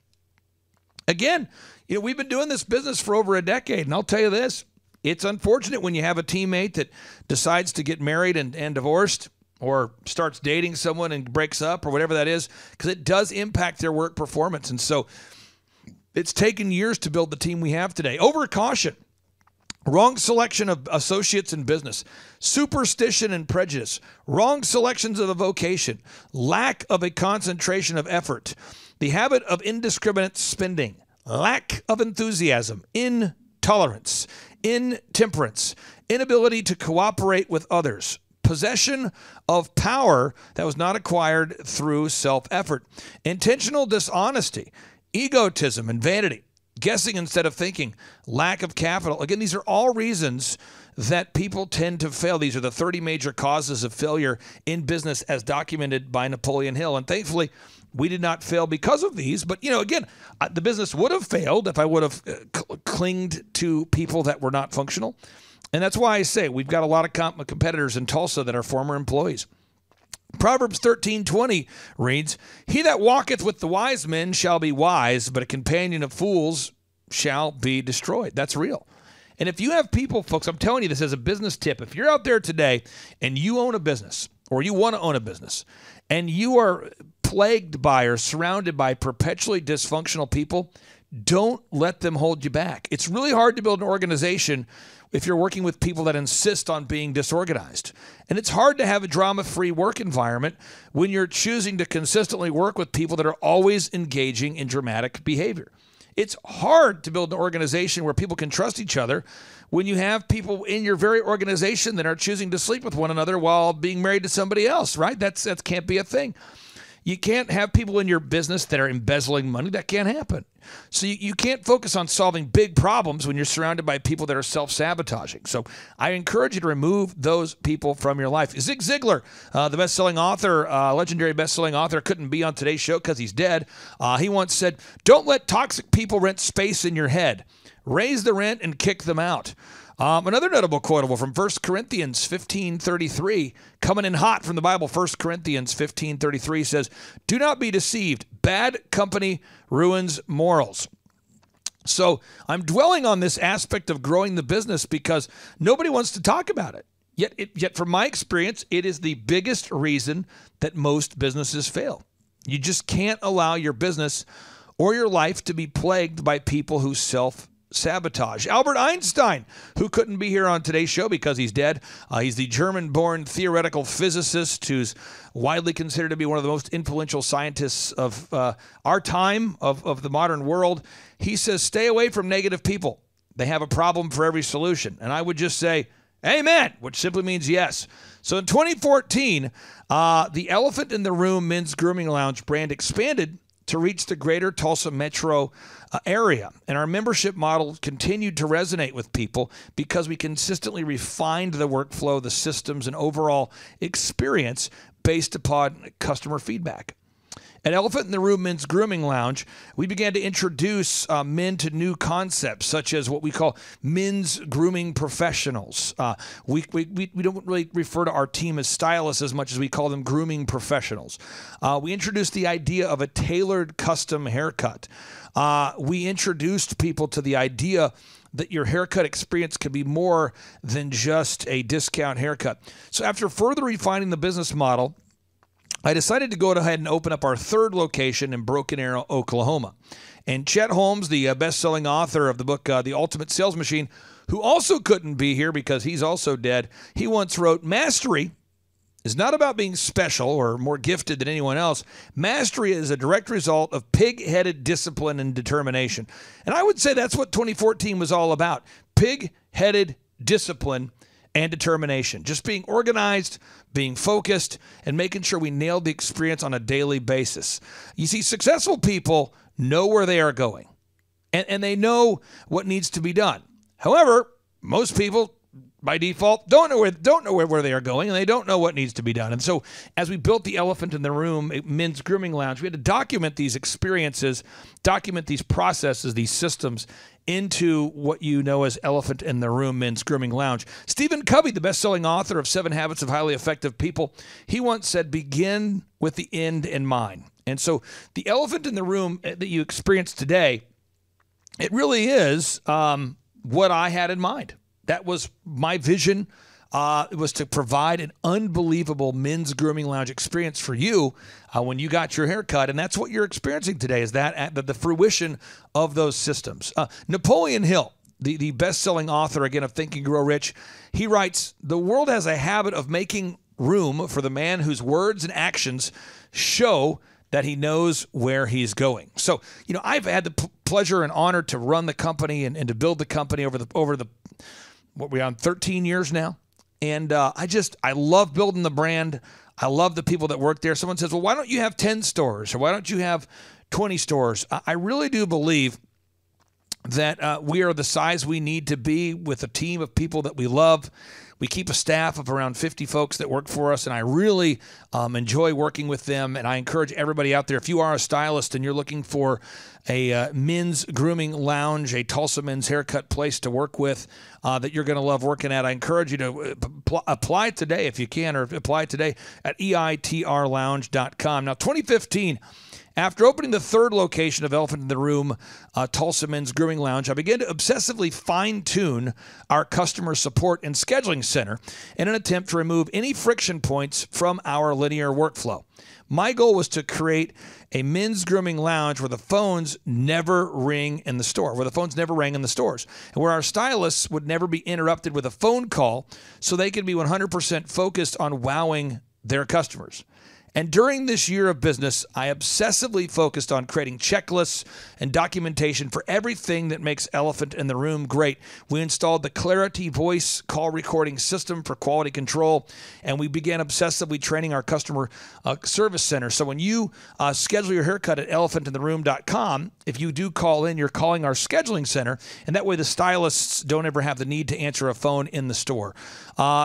Again, we've been doing this business for over a decade, and I'll tell you this, it's unfortunate when you have a teammate that decides to get married and divorced, or starts dating someone and breaks up, or whatever that is, because it does impact their work performance. And so it's taken years to build the team we have today. Overcaution, wrong selection of associates in business, superstition and prejudice, wrong selections of a vocation, lack of a concentration of effort, the habit of indiscriminate spending, lack of enthusiasm, intolerance, intemperance, inability to cooperate with others, possession of power that was not acquired through self-effort, intentional dishonesty, egotism and vanity, guessing instead of thinking, lack of capital. Again, these are all reasons that people tend to fail. These are the 30 major causes of failure in business as documented by Napoleon Hill. And thankfully, we did not fail because of these. But, again, the business would have failed if I would have clinged to people that were not functional. And that's why I say we've got a lot of competitors in Tulsa that are former employees. Proverbs 13:20 reads, "He that walketh with the wise men shall be wise, but a companion of fools shall be destroyed." That's real. And if you have people, folks, I'm telling you this as a business tip. If you're out there today and you own a business or you want to own a business and you are plagued by or surrounded by perpetually dysfunctional people, don't let them hold you back. It's really hard to build an organization if you're working with people that insist on being disorganized. And it's hard to have a drama-free work environment when you're choosing to consistently work with people that are always engaging in dramatic behavior. It's hard to build an organization where people can trust each other when you have people in your very organization that are choosing to sleep with one another while being married to somebody else, right? That can't be a thing. You can't have people in your business that are embezzling money. That can't happen. So you can't focus on solving big problems when you're surrounded by people that are self-sabotaging. So I encourage you to remove those people from your life. Zig Ziglar, the best-selling author, legendary best-selling author, couldn't be on today's show because he's dead. He once said, "Don't let toxic people rent space in your head. Raise the rent and kick them out." Another notable quotable from 1 Corinthians 15:33, coming in hot from the Bible. 1 Corinthians 15:33 says, "Do not be deceived. Bad company ruins morals." So I'm dwelling on this aspect of growing the business because nobody wants to talk about it. Yet from my experience, it is the biggest reason that most businesses fail. You just can't allow your business or your life to be plagued by people who self-sabotage. Albert Einstein, who couldn't be here on today's show because he's dead. He's the German-born theoretical physicist who's widely considered to be one of the most influential scientists of our time, of the modern world. He says, "Stay away from negative people. They have a problem for every solution." And I would just say, amen, which simply means yes. So in 2014, the Elephant in the Room Men's Grooming Lounge brand expanded to reach the greater Tulsa metro area. And our membership model continued to resonate with people because we consistently refined the workflow, the systems, and overall experience based upon customer feedback. At Elephant in the Room Men's Grooming Lounge, we began to introduce men to new concepts, such as what we call men's grooming professionals. We don't really refer to our team as stylists as much as we call them grooming professionals. We introduced the idea of a tailored custom haircut. We introduced people to the idea that your haircut experience could be more than just a discount haircut. So after further refining the business model, I decided to go ahead and open up our third location in Broken Arrow, Oklahoma. And Chet Holmes, the best-selling author of the book, The Ultimate Sales Machine, who also couldn't be here because he's also dead, he once wrote, "Mastery is not about being special or more gifted than anyone else. Mastery is a direct result of pig-headed discipline and determination." And I would say that's what 2014 was all about, pig-headed discipline and determination. Just being organized, being focused, and making sure we nailed the experience on a daily basis. You see, successful people know where they are going, and they know what needs to be done. However, most people, by default, don't know where they are going, and they don't know what needs to be done. And so as we built the Elephant in the Room Men's Grooming Lounge, we had to document these experiences, document these processes, these systems into what you know as Elephant in the Room Men's Grooming Lounge. Stephen Covey, the best-selling author of 7 Habits of Highly Effective People, he once said, "Begin with the end in mind." And so the elephant in the room that you experience today, it really is what I had in mind. That was my vision. It was to provide an unbelievable men's grooming lounge experience for you when you got your haircut. And that's what you're experiencing today, is that the fruition of those systems. Napoleon Hill, the best-selling author, again, of Think and Grow Rich, he writes, "The world has a habit of making room for the man whose words and actions show that he knows where he's going." So, I've had the pleasure and honor to run the company and to build the company over the what we're on 13 years now. And I love building the brand. I love the people that work there. Someone says, "Well, why don't you have 10 stores? Or why don't you have 20 stores?" I really do believe that we are the size we need to be with a team of people that we love. We keep a staff of around 50 folks that work for us, and I really enjoy working with them. And I encourage everybody out there, if you are a stylist and you're looking for a men's grooming lounge, a Tulsa men's haircut place to work with that you're going to love working at, I encourage you to apply today if you can, or apply today at eitrlounge.com. Now, 2015, after opening the third location of Elephant in the Room, Tulsa Men's Grooming Lounge, I began to obsessively fine-tune our customer support and scheduling center in an attempt to remove any friction points from our linear workflow. My goal was to create a men's grooming lounge where the phones never ring in the store, where the phones never rang in the stores, and where our stylists would never be interrupted with a phone call so they could be 100% focused on wowing their customers. And during this year of business, I obsessively focused on creating checklists and documentation for everything that makes Elephant in the Room great. We installed the Clarity voice call recording system for quality control, and we began obsessively training our customer service center. So when you schedule your haircut at elephantintheroom.com, if you do call in, you're calling our scheduling center, and that way the stylists don't ever have the need to answer a phone in the store.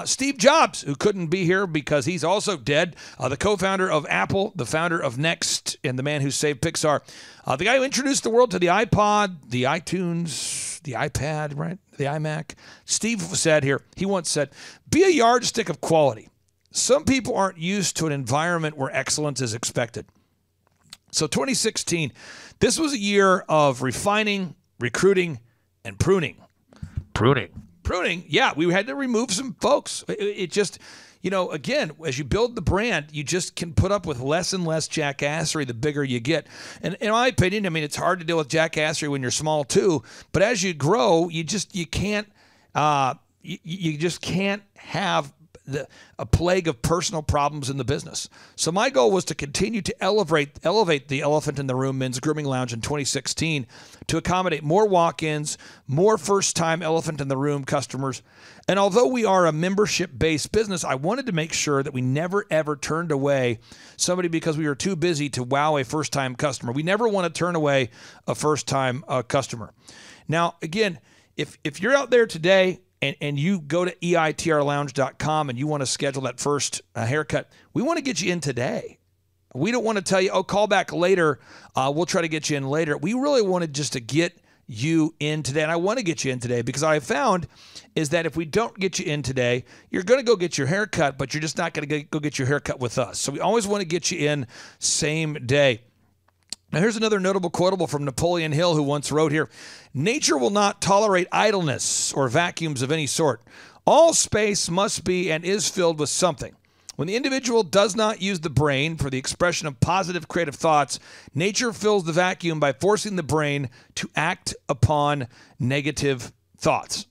Steve Jobs, who couldn't be here because he's also dead, the co-founder of Apple, the founder of Next, and the man who saved Pixar, the guy who introduced the world to the iPod, the iTunes, the iPad, right, the iMac. Steve said here, he once said, be a yardstick of quality. Some people aren't used to an environment where excellence is expected. So 2016, this was a year of refining, recruiting, and pruning. Pruning, yeah, we had to remove some folks. It just, you know, again, as you build the brand, you just can put up with less and less jackassery the bigger you get. And in my opinion, I mean, it's hard to deal with jackassery when you're small too. But as you grow, you just can't have a plague of personal problems in the business. So my goal was to continue to elevate the Elephant in the Room Men's Grooming Lounge in 2016 to accommodate more walk-ins, more first-time Elephant in the Room customers. And although we are a membership-based business, I wanted to make sure that we never, ever turned away somebody because we were too busy to wow a first-time customer. We never want to turn away a first-time customer. Now, again, if you're out there today and you go to eitrlounge.com and you want to schedule that first haircut, we want to get you in today. We don't want to tell you, oh, call back later. We'll try to get you in later. We really wanted just to get you in today. And I want to get you in today because what I found is that if we don't get you in today, you're going to go get your haircut, but you're just not going to go get your haircut with us. So we always want to get you in same day. Now, here's another notable quotable from Napoleon Hill, who once wrote here, nature will not tolerate idleness or vacuums of any sort. All space must be and is filled with something. When the individual does not use the brain for the expression of positive creative thoughts, nature fills the vacuum by forcing the brain to act upon negative thoughts.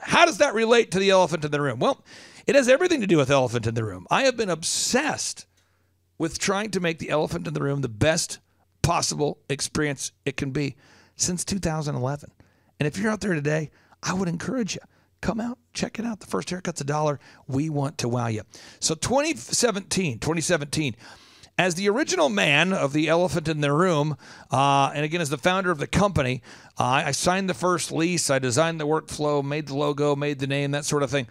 How does that relate to the Elephant in the Room? Well, it has everything to do with Elephant in the Room. I have been obsessed with trying to make the Elephant in the Room the best possible experience it can be since 2011. And if you're out there today, I would encourage you, come out, check it out. The first haircut's $1. We want to wow you. So 2017, as the original man of the Elephant in the Room, and again, as the founder of the company, I signed the first lease, I designed the workflow, made the logo, made the name, that sort of thing.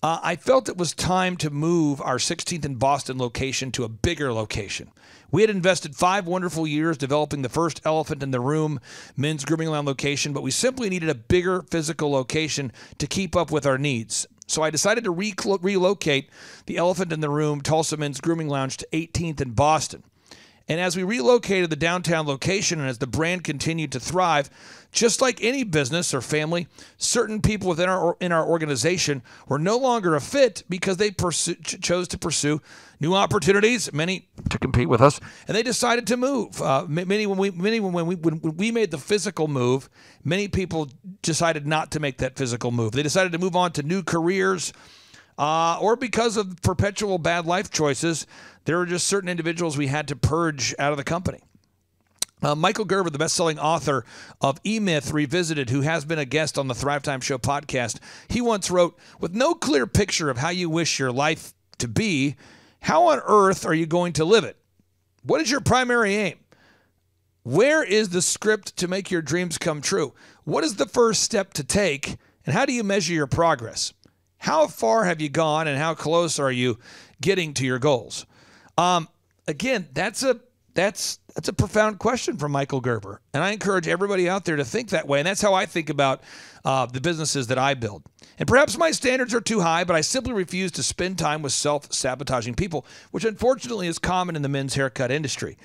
I felt it was time to move our 16th and Boston location to a bigger location. We had invested 5 wonderful years developing the first Elephant in the Room men's grooming lounge location, but we simply needed a bigger physical location to keep up with our needs. So I decided to relocate the Elephant in the Room Tulsa Men's Grooming Lounge to 18th in Boston. And as we relocated the downtown location and as the brand continued to thrive, just like any business or family, certain people within our organization were no longer a fit because they chose to pursue new opportunities, many to compete with us, and they decided to move. When we made the physical move, many people decided not to make that physical move. They decided to move on to new careers, or because of perpetual bad life choices, there were just certain individuals we had to purge out of the company. Michael Gerber, the best-selling author of E-Myth Revisited, who has been a guest on the Thrive Time Show podcast, he once wrote, with no clear picture of how you wish your life to be, how on earth are you going to live it? What is your primary aim? Where is the script to make your dreams come true? What is the first step to take, and how do you measure your progress? How far have you gone, and how close are you getting to your goals? Again, that's a profound question from Michael Gerber, and I encourage everybody out there to think that way, and that's how I think about the businesses that I build. And perhaps my standards are too high, but I simply refuse to spend time with self-sabotaging people, which unfortunately is common in the men's haircut industry.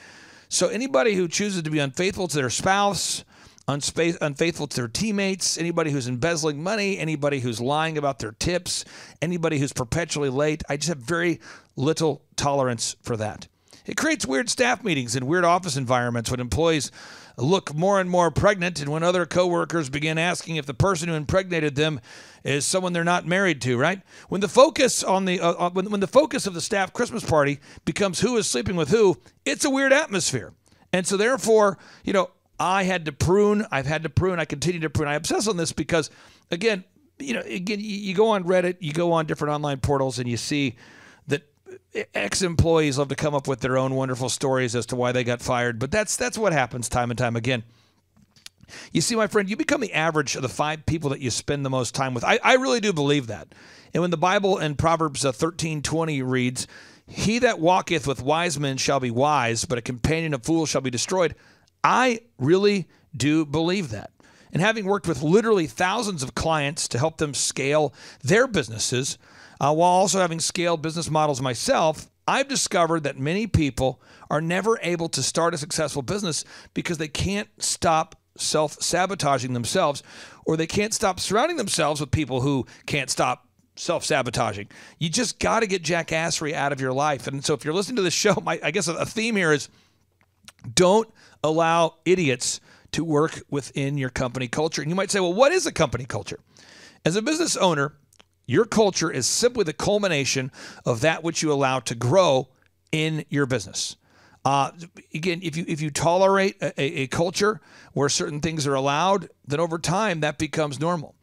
So anybody who chooses to be unfaithful to their spouse, unfaithful to their teammates, anybody who's embezzling money, anybody who's lying about their tips, anybody who's perpetually late, I just have very little tolerance for that. It creates weird staff meetings and weird office environments when employees look more and more pregnant, and when other coworkers begin asking if the person who impregnated them is someone they're not married to, right? When the focus on the when the focus of the staff Christmas party becomes who is sleeping with who, it's a weird atmosphere. And so therefore, I've had to prune, I continue to prune. I obsess on this because again, you go on Reddit, you go on different online portals, and you see that ex-employees love to come up with their own wonderful stories as to why they got fired. But that's what happens time and time again. You see, my friend, you become the average of the 5 people that you spend the most time with. I really do believe that. And when the Bible in Proverbs 13:20 reads, "He that walketh with wise men shall be wise, but a companion of fools shall be destroyed," I really do believe that. And having worked with literally thousands of clients to help them scale their businesses, while also having scaled business models myself, I've discovered that many people are never able to start a successful business because they can't stop self-sabotaging themselves, or they can't stop surrounding themselves with people who can't stop self-sabotaging. You just got to get jackassery out of your life. And so if you're listening to this show, I guess a theme here is don't allow idiots to work within your company culture. And you might say, well, what is a company culture? As a business owner, your culture is simply the culmination of that which you allow to grow in your business. Again, if you tolerate a culture where certain things are allowed, then over time that becomes normal.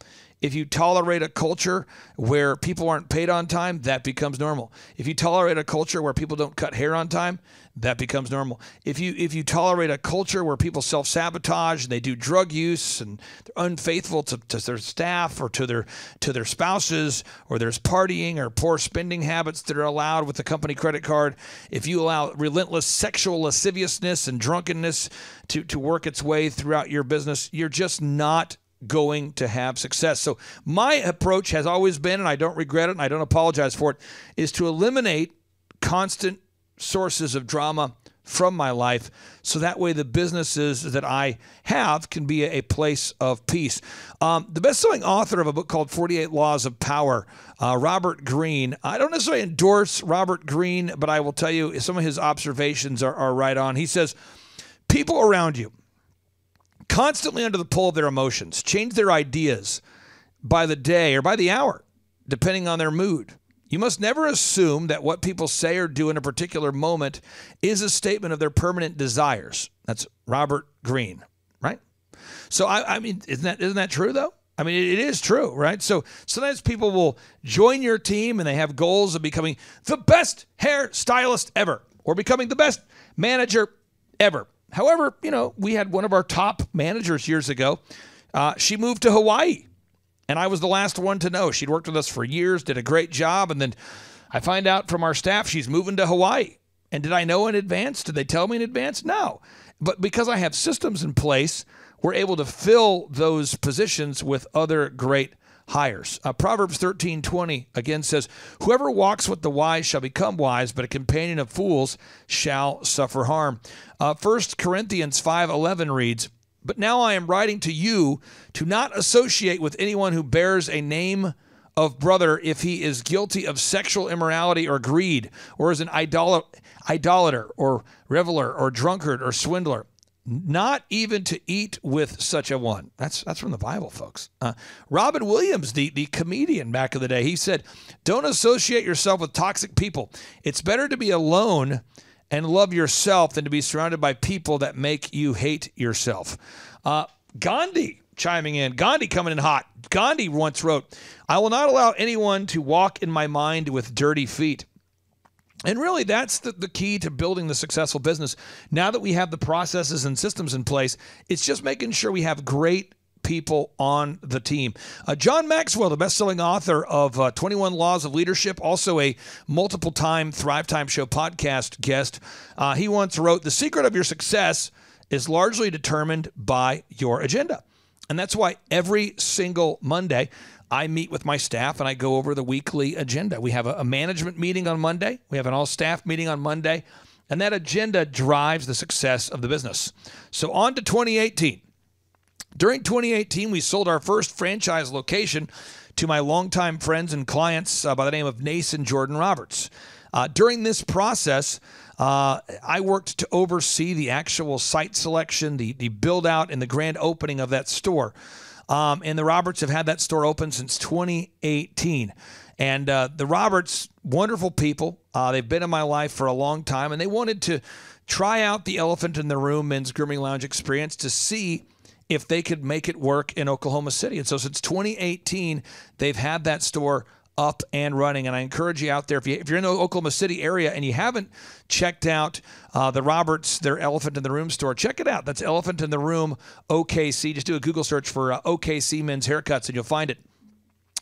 If you tolerate a culture where people aren't paid on time, that becomes normal. If you tolerate a culture where people don't cut hair on time, that becomes normal. If you tolerate a culture where people self-sabotage and they do drug use and they're unfaithful to their staff or to their spouses, or there's partying or poor spending habits that are allowed with the company credit card, if you allow relentless sexual lasciviousness and drunkenness to work its way throughout your business, you're just not going to have success. So my approach has always been, and I don't regret it and I don't apologize for it, is to eliminate constant sources of drama from my life, so that way the businesses that I have can be a place of peace. The best-selling author of a book called 48 Laws of Power, Robert Greene. I don't necessarily endorse Robert Greene, but I will tell you some of his observations are right on. He says, people around you, constantly under the pull of their emotions, change their ideas by the day or by the hour, depending on their mood. You must never assume that what people say or do in a particular moment is a statement of their permanent desires. That's Robert Greene, right? So, I mean, isn't that true, though? I mean, it is true, right? So sometimes people will join your team and they have goals of becoming the best hair stylist ever, or becoming the best manager ever. However, we had one of our top managers years ago. She moved to Hawaii, and I was the last one to know. She'd worked with us for years, did a great job, and then I find out from our staff she's moving to Hawaii. And did I know in advance? Did they tell me in advance? No. But because I have systems in place, we're able to fill those positions with other great hires. Proverbs 13:20 again says, "Whoever walks with the wise shall become wise, but a companion of fools shall suffer harm." 1 Corinthians 5:11 reads, "But now I am writing to you to not associate with anyone who bears a name of brother if he is guilty of sexual immorality or greed, or is an idolater or reveler or drunkard or swindler. Not even to eat with such a one." That's from the Bible, folks. Robin Williams, the comedian back in the day, he said, "Don't associate yourself with toxic people. It's better to be alone and love yourself than to be surrounded by people that make you hate yourself." Gandhi chiming in. Gandhi coming in hot. Gandhi once wrote, "I will not allow anyone to walk in my mind with dirty feet." And really, that's the key to building the successful business. Now that we have the processes and systems in place, it's just making sure we have great people on the team. John Maxwell, the best-selling author of 21 Laws of Leadership, also a multiple-time Thrive Time Show podcast guest, he once wrote, "The secret of your success is largely determined by your agenda." And that's why every single Monday, I meet with my staff and I go over the weekly agenda. We have a management meeting on Monday. We have an all-staff meeting on Monday. And that agenda drives the success of the business. So on to 2018. During 2018, we sold our first franchise location to my longtime friends and clients by the name of Nace and Jordan Roberts. During this process, I worked to oversee the actual site selection, the build-out, and the grand opening of that store. And the Roberts have had that store open since 2018. And the Roberts, wonderful people. They've been in my life for a long time, and they wanted to try out the Elephant in the Room men's grooming lounge experience to see if they could make it work in Oklahoma City. And so since 2018, they've had that store up and running. And I encourage you out there, if you're in the Oklahoma City area and you haven't checked out the Roberts, their Elephant in the Room store, check it out. That's Elephant in the Room OKC. Just do a Google search for OKC Men's Haircuts and you'll find it.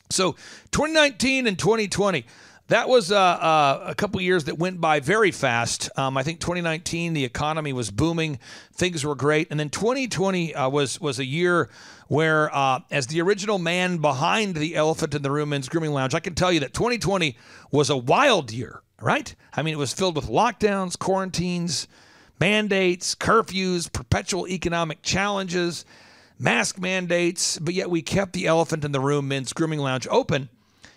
So 2019 and 2020, that was a couple years that went by very fast. I think 2019, the economy was booming. Things were great. And then 2020 was a year where, as the original man behind the Elephant in the Room men's grooming lounge, I can tell you that 2020 was a wild year, right? I mean, it was filled with lockdowns, quarantines, mandates, curfews, perpetual economic challenges, mask mandates, but yet we kept the Elephant in the Room men's grooming lounge open.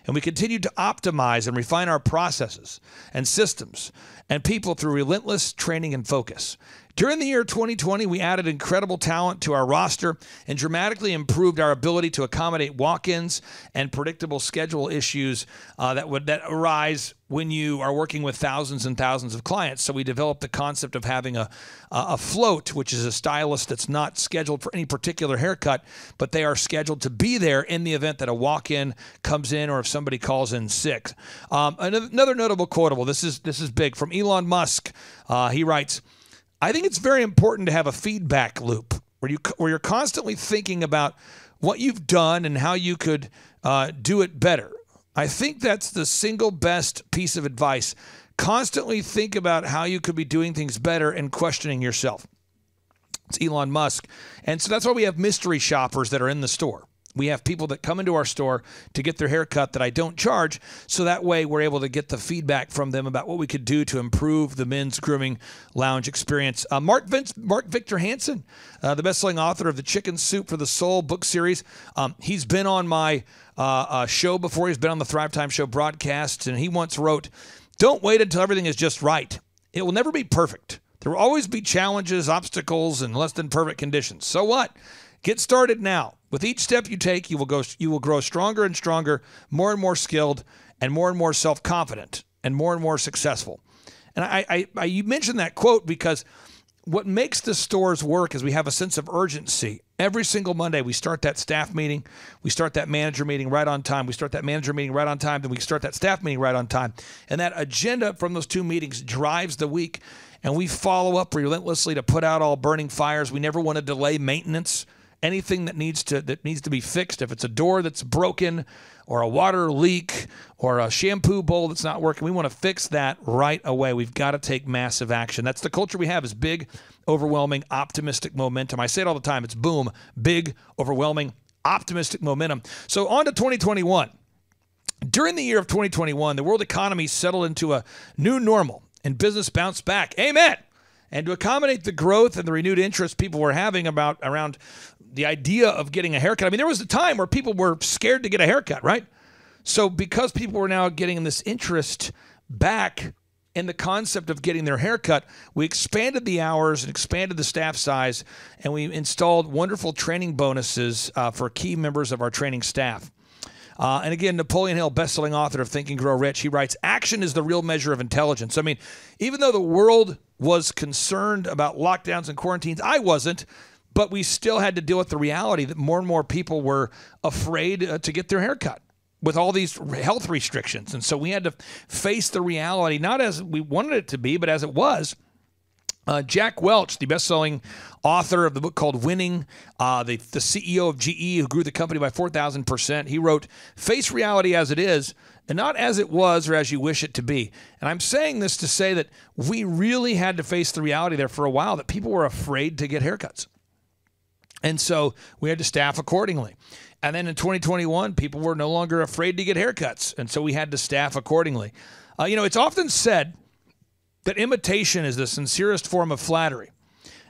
And we continued to optimize and refine our processes and systems and people through relentless training and focus. During the year 2020, we added incredible talent to our roster and dramatically improved our ability to accommodate walk-ins and predictable schedule issues that arise when you are working with thousands and thousands of clients. So we developed the concept of having a float, which is a stylist that's not scheduled for any particular haircut, but they are scheduled to be there in the event that a walk-in comes in or if somebody calls in sick. Another notable quotable, this is big, from Elon Musk. He writes, "I think it's very important to have a feedback loop where you're constantly thinking about what you've done and how you could do it better. I think that's the single best piece of advice. Constantly think about how you could be doing things better and questioning yourself." It's Elon Musk. And so that's why we have mystery shoppers that are in the store. We have people that come into our store to get their hair cut that I don't charge, so that way we're able to get the feedback from them about what we could do to improve the men's grooming lounge experience. Mark Victor Hansen, the best-selling author of the Chicken Soup for the Soul book series, he's been on my show before. He's been on the Thrive Time Show broadcast, and he once wrote, "Don't wait until everything is just right. It will never be perfect. There will always be challenges, obstacles, and less than perfect conditions. So what? Get started now. With each step you take, you will grow stronger and stronger, more and more skilled, and more self-confident, and more successful." And you mentioned that quote because what makes the stores work is we have a sense of urgency. Every single Monday, we start that staff meeting. We start that manager meeting right on time. We start that manager meeting right on time. Then we start that staff meeting right on time. And that agenda from those two meetings drives the week. And we follow up relentlessly to put out all burning fires. We never want to delay maintenance. Anything that needs to be fixed, if it's a door that's broken or a water leak or a shampoo bowl that's not working, we want to fix that right away. We've got to take massive action. That's the culture we have, is big, overwhelming, optimistic momentum. I say it all the time. It's boom, big, overwhelming, optimistic momentum. So on to 2021. During the year of 2021, the world economy settled into a new normal and business bounced back. Amen. And to accommodate the growth and the renewed interest people were having around the idea of getting a haircut. I mean, there was a time where people were scared to get a haircut, right? So because people were now getting this interest back in the concept of getting their haircut, we expanded the hours and expanded the staff size, and we installed wonderful training bonuses for key members of our training staff. And again, Napoleon Hill, best-selling author of Think and Grow Rich, he writes, "Action is the real measure of intelligence." I mean, even though the world was concerned about lockdowns and quarantines, I wasn't, but we still had to deal with the reality that more and more people were afraid to get their hair cut. with all these health restrictions. And so we had to face the reality, not as we wanted it to be, but as it was. Jack Welch, the best-selling author of the book called Winning, the CEO of GE who grew the company by 4,000%, he wrote, "Face reality as it is, and not as it was or as you wish it to be." And I'm saying this to say that we really had to face the reality there for a while that people were afraid to get haircuts. And so we had to staff accordingly. And then in 2021, people were no longer afraid to get haircuts. And so we had to staff accordingly. It's often said that imitation is the sincerest form of flattery.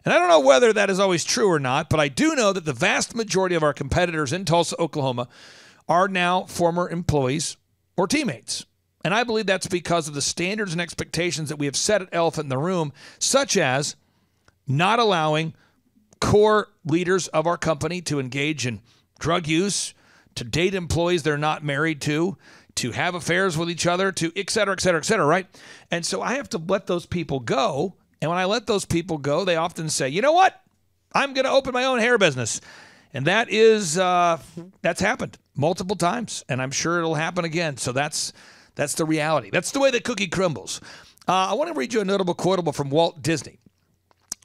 And I don't know whether that is always true or not, but I do know that the vast majority of our competitors in Tulsa, Oklahoma, are now former employees or teammates. And I believe that's because of the standards and expectations that we have set at Elephant in the Room, such as not allowing core leaders of our company to engage in drug use, to date employees they're not married to have affairs with each other, to et cetera, et cetera, et cetera, right? And so I have to let those people go. And when I let those people go, they often say, you know what? I'm going to open my own hair business. And that is, that's happened multiple times. And I'm sure it'll happen again. So that's the reality. That's the way the cookie crumbles. I want to read you a notable quotable from Walt Disney.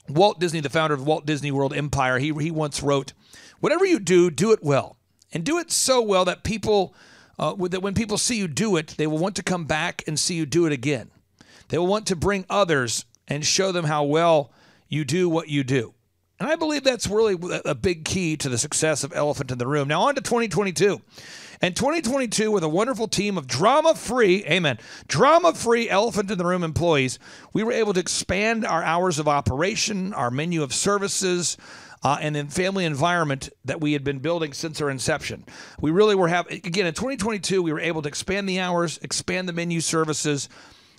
Walt Disney, the founder of Walt Disney World Empire, he once wrote, "Whatever you do, do it well. And do it so well that that when people see you do it, they will want to come back and see you do it again. They will want to bring others and show them how well you do what you do." And I believe that's really a big key to the success of Elephant in the Room. Now on to 2022. And 2022, with a wonderful team of drama-free Elephant in the Room employees, we were able to expand our hours of operation, our menu of services, and then family environment that we had been building since our inception. We really were again, in 2022, we were able to expand the hours, expand the menu services,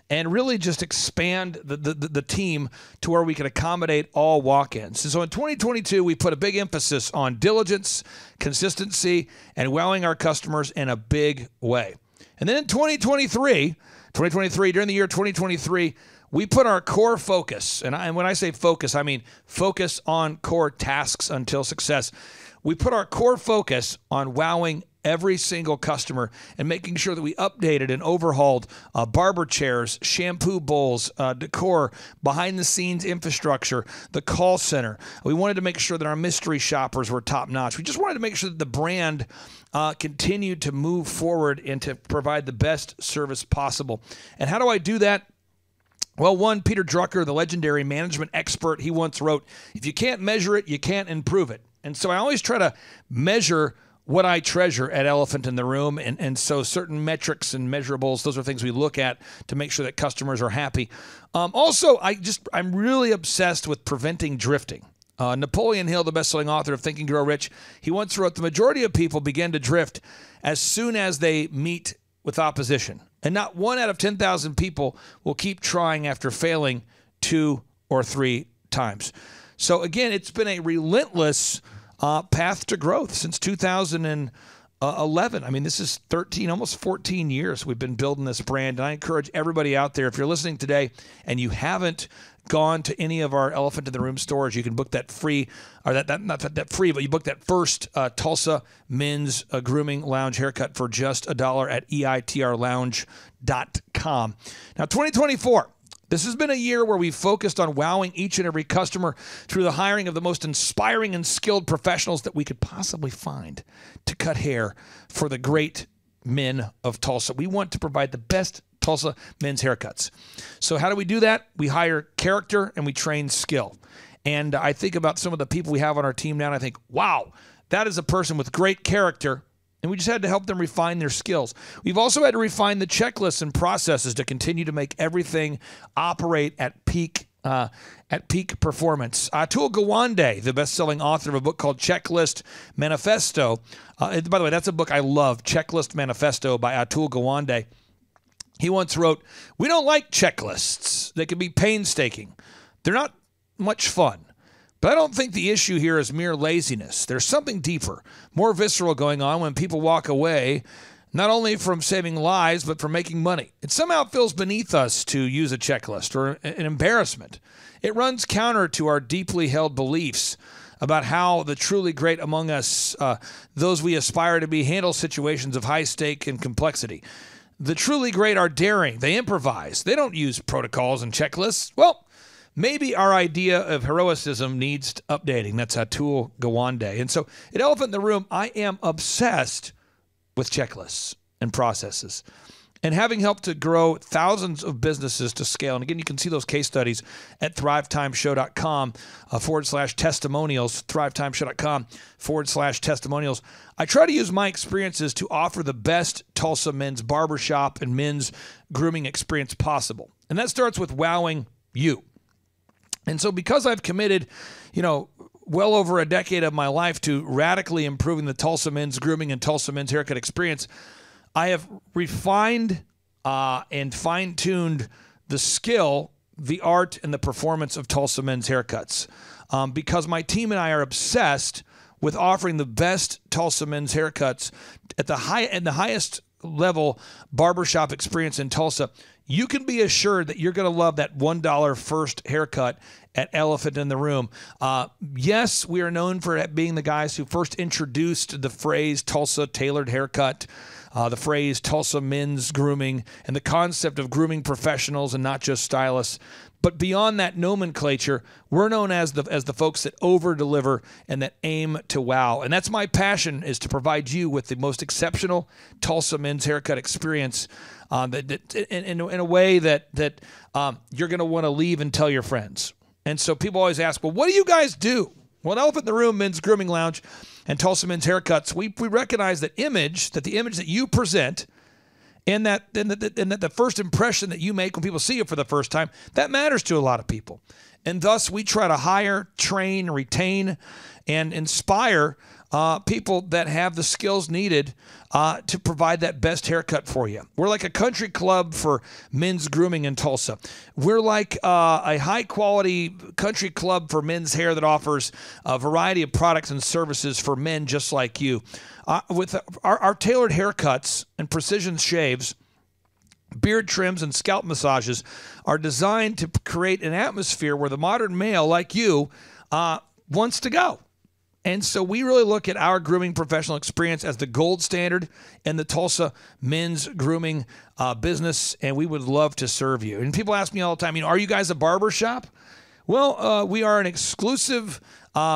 and really just expand the team to where we could accommodate all walk-ins. And so in 2022, we put a big emphasis on diligence, consistency, and wowing our customers in a big way. And then in 2023, during the year 2023, we put our core focus, and when I say focus, I mean focus on core tasks until success. We put our core focus on wowing every single customer and making sure that we updated and overhauled barber chairs, shampoo bowls, decor, behind-the-scenes infrastructure, the call center. We wanted to make sure that our mystery shoppers were top-notch. We just wanted to make sure that the brand continued to move forward and to provide the best service possible. And how do I do that? Well, one, Peter Drucker, the legendary management expert, he once wrote, "If you can't measure it, you can't improve it." And so I always try to measure what I treasure at Elephant in the Room. And so certain metrics and measurables, those are things we look at to make sure that customers are happy. Also, I'm really obsessed with preventing drifting. Napoleon Hill, the best-selling author of Think and Grow Rich, he once wrote, "The majority of people begin to drift as soon as they meet with opposition. And not 1 out of 10,000 people will keep trying after failing 2 or 3 times." So again, it's been a relentless path to growth since 2011. I mean, this is 13, almost 14 years we've been building this brand. And I encourage everybody out there, if you're listening today and you haven't gone to any of our Elephant in the Room stores, you can book that free, or not that free, but you book that first Tulsa Men's Grooming Lounge haircut for just $1 at eitrlounge.com. Now, 2024. This has been a year where we've focused on wowing each and every customer through the hiring of the most inspiring and skilled professionals that we could possibly find to cut hair for the great men of Tulsa. We want to provide the best Tulsa men's haircuts. So how do we do that? We hire character and we train skill. And I think about some of the people we have on our team now, and I think, wow, that is a person with great character. And we just had to help them refine their skills. We've also had to refine the checklists and processes to continue to make everything operate at peak performance. Atul Gawande, the best-selling author of a book called Checklist Manifesto. By the way, that's a book I love, Checklist Manifesto by Atul Gawande. He once wrote, "We don't like checklists. They can be painstaking. They're not much fun. But I don't think the issue here is mere laziness. There's something deeper, more visceral going on when people walk away, not only from saving lives, but from making money. It somehow feels beneath us to use a checklist or an embarrassment. It runs counter to our deeply held beliefs about how the truly great among us, those we aspire to be, handle situations of high stake and complexity. The truly great are daring. They improvise. They don't use protocols and checklists. Well, maybe our idea of heroicism needs updating. That's Atul Gawande. And so at Elephant in the Room, I am obsessed with checklists and processes. And having helped to grow thousands of businesses to scale. And again, you can see those case studies at thrivetimeshow.com/testimonials, thrivetimeshow.com/testimonials. I try to use my experiences to offer the best Tulsa men's barbershop and men's grooming experience possible. And that starts with wowing you. And so because I've committed, well over a decade of my life to radically improving the Tulsa men's grooming and Tulsa men's haircut experience, I have refined and fine-tuned the skill, the art, and the performance of Tulsa men's haircuts because my team and I are obsessed with offering the best Tulsa men's haircuts at the highest level barbershop experience in Tulsa. You can be assured that you're going to love that $1 first haircut at Elephant in the Room. Yes, we are known for being the guys who first introduced the phrase Tulsa tailored haircut, the phrase Tulsa men's grooming, and the concept of grooming professionals and not just stylists. But beyond that nomenclature, we're known as the folks that over-deliver and that aim to wow. And that's my passion, is to provide you with the most exceptional Tulsa men's haircut experience in a way that you're going to want to leave and tell your friends. And so people always ask, well, what do you guys do? Well, at Elephant in the Room Men's Grooming Lounge and Tulsa Men's Haircuts, we recognize that the image that you present and that the first impression that you make when people see you for the first time, that matters to a lot of people. And thus, we try to hire, train, retain, and inspire people that have the skills needed to provide that best haircut for you. We're like a country club for men's grooming in Tulsa. We're like a high-quality country club for men's hair that offers a variety of products and services for men just like you. With our tailored haircuts and precision shaves, beard trims, and scalp massages are designed to create an atmosphere where the modern male like you wants to go. And so we really look at our grooming professional experience as the gold standard in the Tulsa men's grooming business, and we would love to serve you. And people ask me all the time, are you guys a barber shop? Well, we are an exclusive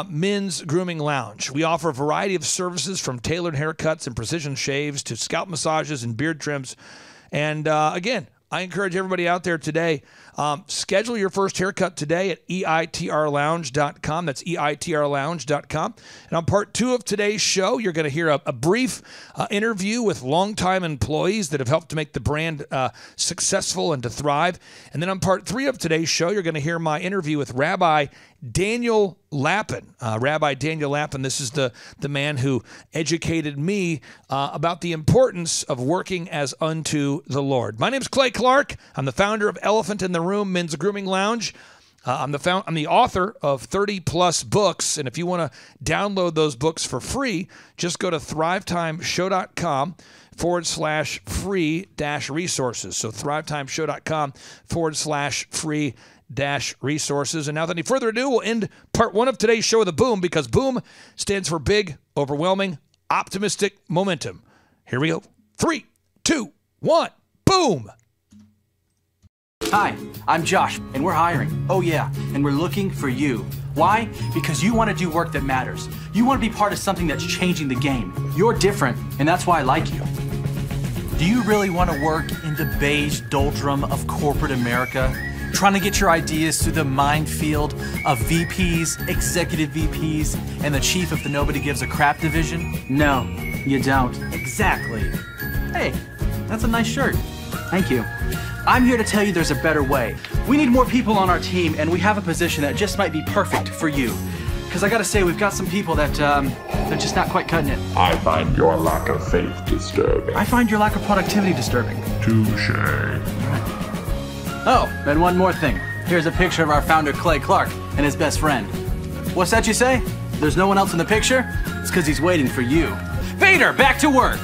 men's grooming lounge. We offer a variety of services from tailored haircuts and precision shaves to scalp massages and beard trims. And again, I encourage everybody out there today, schedule your first haircut today at eitrlounge.com. That's eitrlounge.com. And on part 2 of today's show, you're going to hear a brief interview with longtime employees that have helped to make the brand successful and to thrive. And then on part 3 of today's show, you're going to hear my interview with Rabbi Daniel Lappin. Rabbi Daniel Lappin, this is the man who educated me about the importance of working as unto the Lord. My name's Clay Clark. I'm the founder of Elephant in the Room Men's Grooming Lounge. I'm the author of 30-plus books, and if you want to download those books for free, just go to thrivetimeshow.com/free-resources. So thrivetimeshow.com/free-resources. And now, without any further ado, we'll end part 1 of today's show with a boom, because boom stands for big, overwhelming, optimistic momentum. Here we go. 3, 2, 1, boom. Hi, I'm Josh, and we're hiring. Oh yeah, and we're looking for you. Why? Because you want to do work that matters. You want to be part of something that's changing the game. You're different, and that's why I like you. Do you really want to work in the beige doldrum of corporate America? Trying to get your ideas through the minefield of VPs, executive VPs, and the chief of the Nobody Gives a Crap division? No, you don't. Exactly. Hey, that's a nice shirt. Thank you. I'm here to tell you there's a better way. We need more people on our team, and we have a position that just might be perfect for you. Because I gotta say, we've got some people that, they're just not quite cutting it. I find your lack of faith disturbing. I find your lack of productivity disturbing. Touche. Oh, and one more thing. Here's a picture of our founder, Clay Clark, and his best friend. What's that you say? There's no one else in the picture? It's because he's waiting for you. Vader, back to work!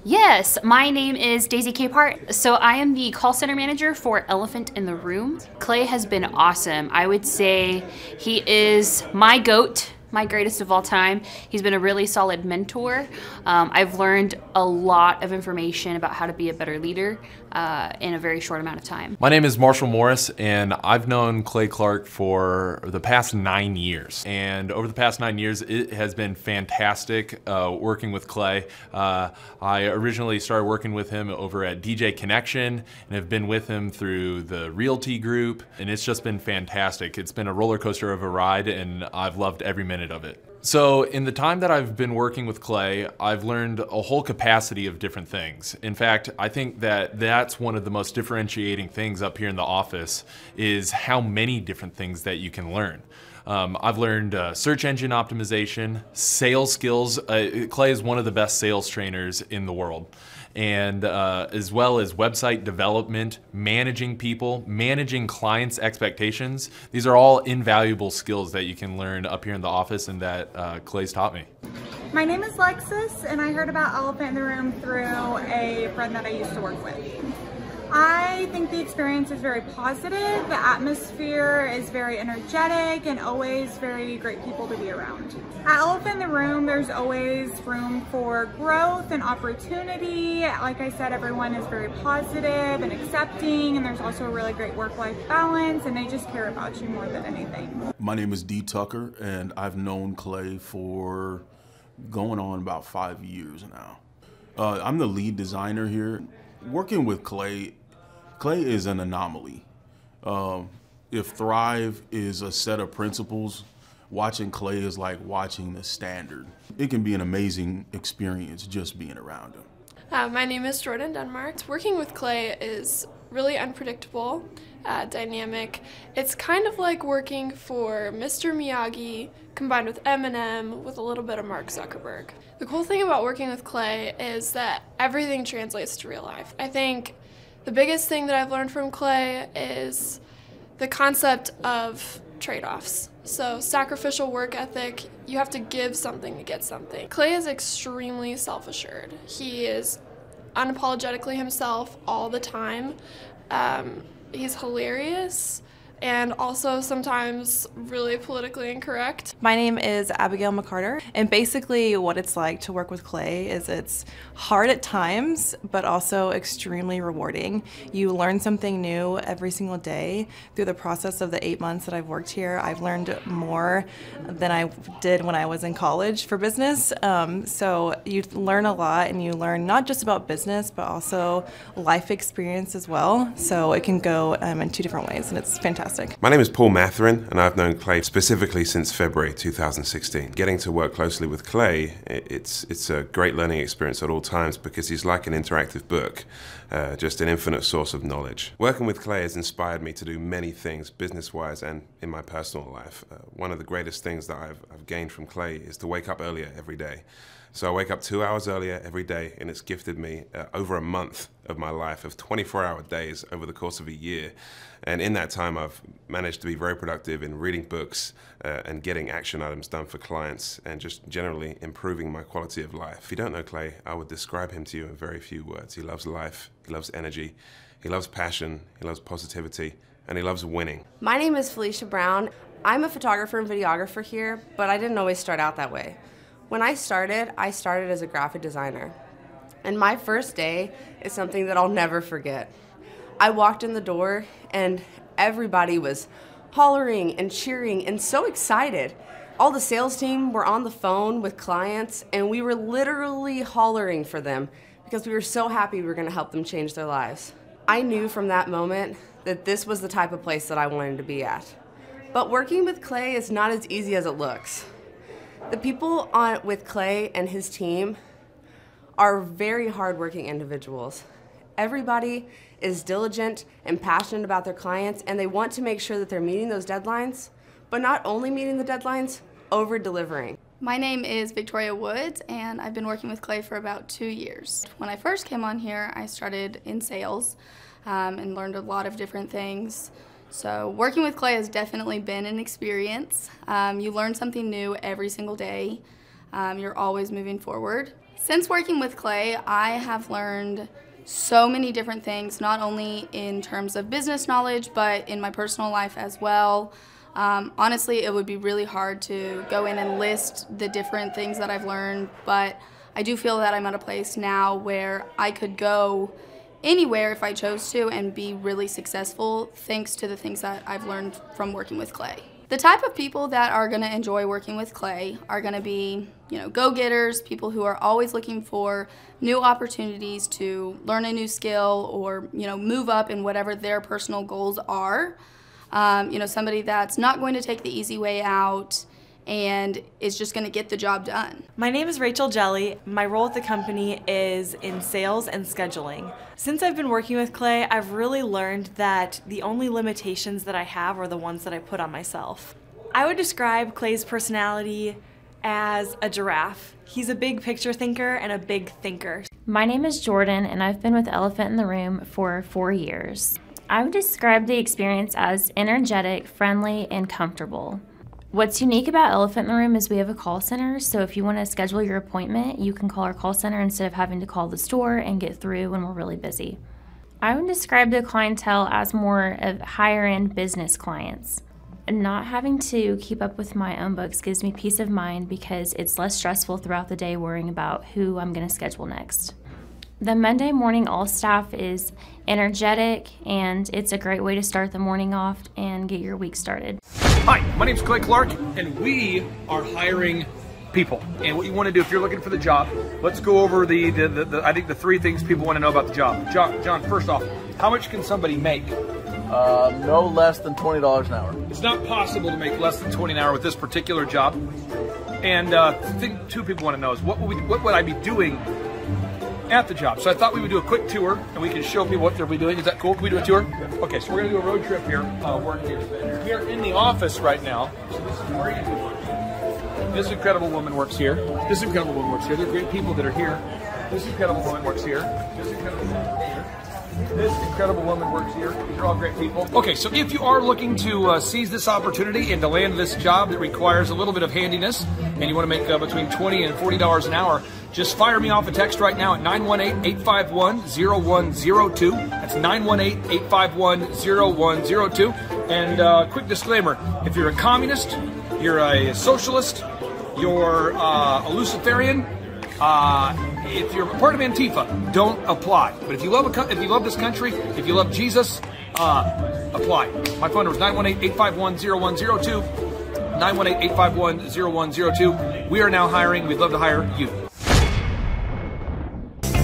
Yeah, Yes, my name is Daisy Capehart. So I am the call center manager for Elephant in the Room. Clay has been awesome. I would say he is my GOAT, my greatest of all time. He's been a really solid mentor. I've learned a lot of information about how to be a better leader in a very short amount of time. My name is Marshall Morris, and I've known Clay Clark for the past 9 years. And over the past 9 years, it has been fantastic working with Clay. I originally started working with him over at DJ Connection and have been with him through the Realty Group, and it's just been fantastic. It's been a roller coaster of a ride, and I've loved every minute of it. So in the time that I've been working with Clay, I've learned a whole capacity of different things. In fact, I think that that's one of the most differentiating things up here in the office is how many different things that you can learn. I've learned search engine optimization, sales skills. Clay is one of the best sales trainers in the world. And as well as website development, managing people, managing clients' expectations. These are all invaluable skills that you can learn up here in the office and that Clay's taught me. My name is Lexus, and I heard about Elephant in the Room through a friend that I used to work with. I think the experience is very positive. The atmosphere is very energetic and always very great people to be around. At Elephant in the Room, there's always room for growth and opportunity. Like I said, everyone is very positive and accepting, and there's also a really great work-life balance, and they just care about you more than anything. My name is Dee Tucker, and I've known Clay for going on about 5 years now. I'm the lead designer here. Working with Clay is an anomaly. If Thrive is a set of principles, watching Clay is like watching the standard. It can be an amazing experience just being around him. My name is Jordan Denmark. Working with Clay is really unpredictable, dynamic. It's kind of like working for Mr. Miyagi combined with Eminem with a little bit of Mark Zuckerberg. The cool thing about working with Clay is that everything translates to real life. I think the biggest thing that I've learned from Clay is the concept of trade-offs. So sacrificial work ethic, you have to give something to get something. Clay is extremely self-assured. He is unapologetically himself all the time. He's hilarious and also sometimes really politically incorrect. My name is Abigail McCarter, and basically what it's like to work with Clay is it's hard at times, but also extremely rewarding. You learn something new every single day. Through the process of the 8 months that I've worked here, I've learned more than I did when I was in college for business. So you learn a lot, and you learn not just about business, but also life experience as well. So it can go in 2 different ways, and it's fantastic. My name is Paul Matherin, and I've known Clay specifically since February 2016. Getting to work closely with Clay, it's a great learning experience at all times because he's like an interactive book, just an infinite source of knowledge. Working with Clay has inspired me to do many things business-wise and in my personal life. One of the greatest things that I've gained from Clay is to wake up earlier every day. So I wake up 2 hours earlier every day, and it's gifted me over a month of my life of 24-hour days over the course of a year. And in that time, I've managed to be very productive in reading books and getting action items done for clients and just generally improving my quality of life. If you don't know Clay, I would describe him to you in very few words. He loves life, he loves energy, he loves passion, he loves positivity, and he loves winning. My name is Felicia Brown. I'm a photographer and videographer here, but I didn't always start out that way. When I started as a graphic designer. And my first day is something that I'll never forget. I walked in the door and everybody was hollering and cheering and so excited. All the sales team were on the phone with clients and we were literally hollering for them because we were so happy we were going to help them change their lives. I knew from that moment that this was the type of place that I wanted to be at. But working with Clay is not as easy as it looks. The people with Clay and his team are very hardworking individuals. Everybody is diligent and passionate about their clients, and they want to make sure that they're meeting those deadlines, but not only meeting the deadlines, over-delivering. My name is Victoria Woods, and I've been working with Clay for about 2 years. When I first came on here, I started in sales and learned a lot of different things. So working with Clay has definitely been an experience. You learn something new every single day. You're always moving forward. Since working with Clay, I have learned so many different things, not only in terms of business knowledge, but in my personal life as well. Honestly, it would be really hard to go in and list the different things that I've learned, but I do feel that I'm at a place now where I could go anywhere if I chose to and be really successful thanks to the things that I've learned from working with Clay. The type of people that are going to enjoy working with Clay are going to be, go-getters, people who are always looking for new opportunities to learn a new skill or, move up in whatever their personal goals are. Somebody that's not going to take the easy way out and is just going to get the job done. My name is Rachel Jelly. My role at the company is in sales and scheduling. Since I've been working with Clay, I've really learned that the only limitations that I have are the ones that I put on myself. I would describe Clay's personality as a giraffe. He's a big picture thinker and a big thinker. My name is Jordan, and I've been with Elephant in the Room for 4 years. I would describe the experience as energetic, friendly, and comfortable. What's unique about Elephant in the Room is we have a call center, so if you want to schedule your appointment, you can call our call center instead of having to call the store and get through when we're really busy. I would describe the clientele as more of higher-end business clients. Not having to keep up with my own books gives me peace of mind because it's less stressful throughout the day worrying about who I'm going to schedule next. The Monday morning all staff is energetic, and it's a great way to start the morning off and get your week started. Hi, my name's Clay Clark, and we are hiring people. And what you want to do if you're looking for the job, let's go over I think the 3 things people want to know about the job. John, first off, how much can somebody make? No less than $20 an hour. It's not possible to make less than 20 an hour with this particular job. And I think 2 people want to know is what would I be doing at the job? So I thought we would do a quick tour and we can show people what they'll be doing. Is that cool? Can we do a tour? Okay, so we're going to do a road trip here. We are in the office right now. So this is where you do work. This incredible woman works here. This incredible woman works here. They're great people that are here. This incredible woman works here. This incredible woman works here. This incredible woman works here. These are all great people. Okay, so if you are looking to seize this opportunity and to land this job that requires a little bit of handiness, and you want to make between $20 and $40 an hour, just fire me off a text right now at 918-851-0102. That's 918-851-0102. And quick disclaimer, if you're a communist, you're a socialist, you're a Luciferian, if you're part of Antifa, don't apply. But if you love this country, if you love Jesus, apply. My phone number is 918-851-0102. 918-851-0102. We are now hiring. We'd love to hire you.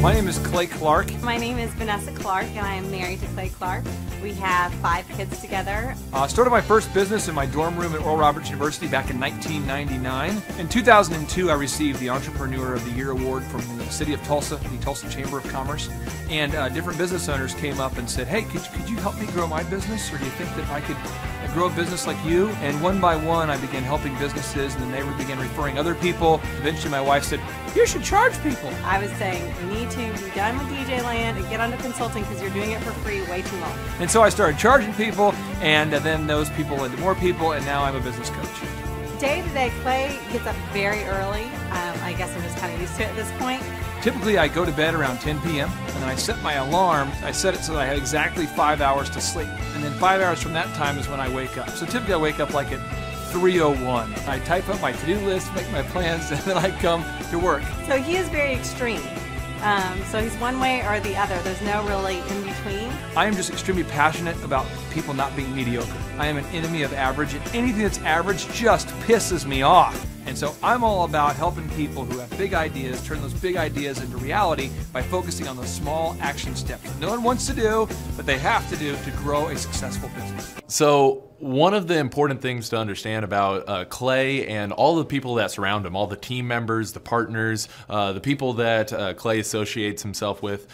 My name is Clay Clark. My name is Vanessa Clark, and I am married to Clay Clark. We have 5 kids together. I started my first business in my dorm room at Oral Roberts University back in 1999. In 2002, I received the Entrepreneur of the Year award from the city of Tulsa, the Tulsa Chamber of Commerce. And different business owners came up and said, hey, could you help me grow my business? Or do you think that I could grow a business like you? And one by one, I began helping businesses, and then they began referring other people. Eventually, my wife said, you should charge people. I was saying, you need to be done with DJ Land and get onto consulting because you're doing it for free way too long. And so I started charging people, and then those people led to more people, and now I'm a business coach. Day to day, Clay gets up very early. I guess I'm just kind of used to it at this point. Typically, I go to bed around 10 p.m., and then I set my alarm. I set it so that I had exactly 5 hours to sleep. And then 5 hours from that time is when I wake up. So typically, I wake up like at 3:01. I type up my to-do list, make my plans, and then I come to work. So he is very extreme. So he's one way or the other. There's no really in between. I am just extremely passionate about people not being mediocre. I am an enemy of average, and anything that's average just pisses me off. And so I'm all about helping people who have big ideas turn those big ideas into reality by focusing on those small action steps that no one wants to do, but they have to do to grow a successful business. So one of the important things to understand about Clay and all the people that surround him, all the team members, the partners, the people that Clay associates himself with,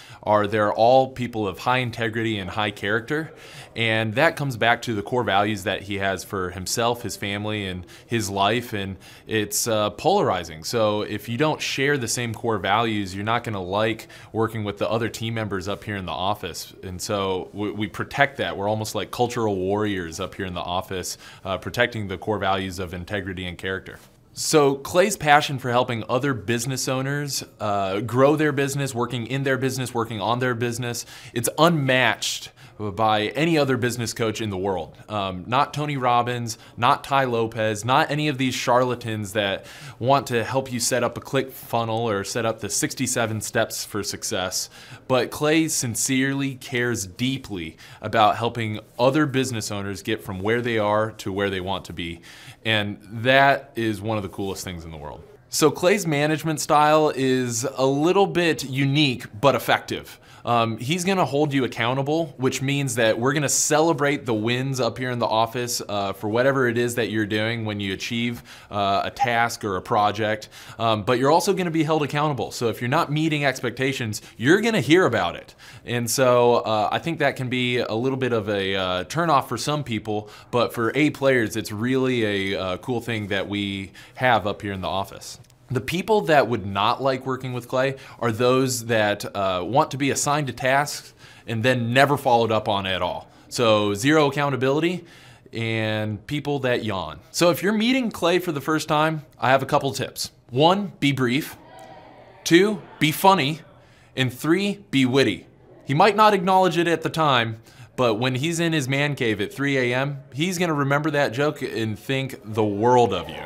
they're all people of high integrity and high character. And that comes back to the core values that he has for himself, his family, and his life. And it's polarizing. So if you don't share the same core values, you're not going to like working with the other team members up here in the office. And so we protect that. We're almost like cultural warriors up here in the office, protecting the core values of integrity and character. So Clay's passion for helping other business owners grow their business, working in their business, working on their business, it's unmatched by any other business coach in the world. Not Tony Robbins, not Tai Lopez, not any of these charlatans that want to help you set up a ClickFunnels or set up the 67 steps for success. But Clay sincerely cares deeply about helping other business owners get from where they are to where they want to be. And that is one of the coolest things in the world. So Clay's management style is a little bit unique, but effective. He's gonna hold you accountable, which means that we're gonna celebrate the wins up here in the office for whatever it is that you're doing when you achieve a task or a project. But you're also gonna be held accountable. So if you're not meeting expectations, you're gonna hear about it. And so I think that can be a little bit of a turnoff for some people, but for A players, it's really a cool thing that we have up here in the office. The people that would not like working with Clay are those that want to be assigned to tasks and then never followed up on at all. So zero accountability and people that yawn. So if you're meeting Clay for the first time, I have a couple tips. 1, be brief. 2, be funny. And 3, be witty. He might not acknowledge it at the time, but when he's in his man cave at 3 a.m., he's gonna remember that joke and think the world of you.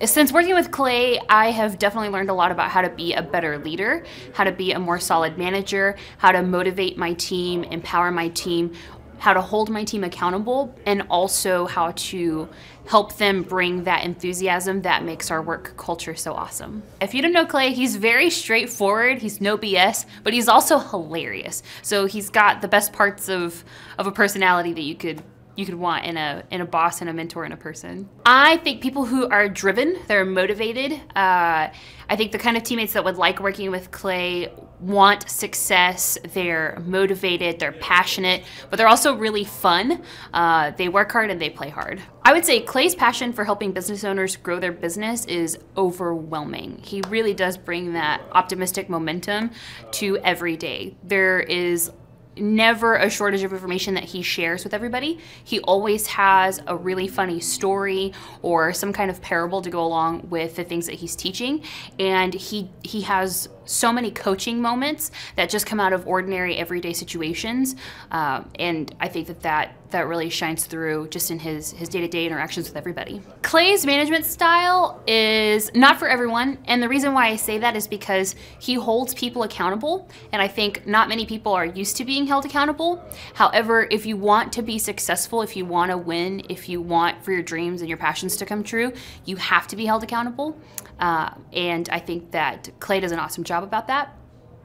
Since working with Clay, I have definitely learned a lot about how to be a better leader, how to be a more solid manager, how to motivate my team, empower my team, how to hold my team accountable, and also how to help them bring that enthusiasm that makes our work culture so awesome. If you don't know Clay, he's very straightforward, he's no BS, but he's also hilarious. So he's got the best parts of a personality that you could want in a boss and a mentor and a person. I think people who are driven, they're motivated. I think the kind of teammates that would like working with Clay want success, they're motivated, they're passionate, but they're also really fun. They work hard and they play hard. I would say Clay's passion for helping business owners grow their business is overwhelming. He really does bring that optimistic momentum to every day. There is never a shortage of information that he shares with everybody. He always has a really funny story or some kind of parable to go along with the things that he's teaching. And he has so many coaching moments that just come out of ordinary everyday situations. And I think that really shines through just in his day-to-day interactions with everybody. Clay's management style is not for everyone. And the reason why I say that is because he holds people accountable. And I think not many people are used to being held accountable. However, if you want to be successful, if you want to win, if you want for your dreams and your passions to come true, you have to be held accountable. And I think that Clay does an awesome job about that,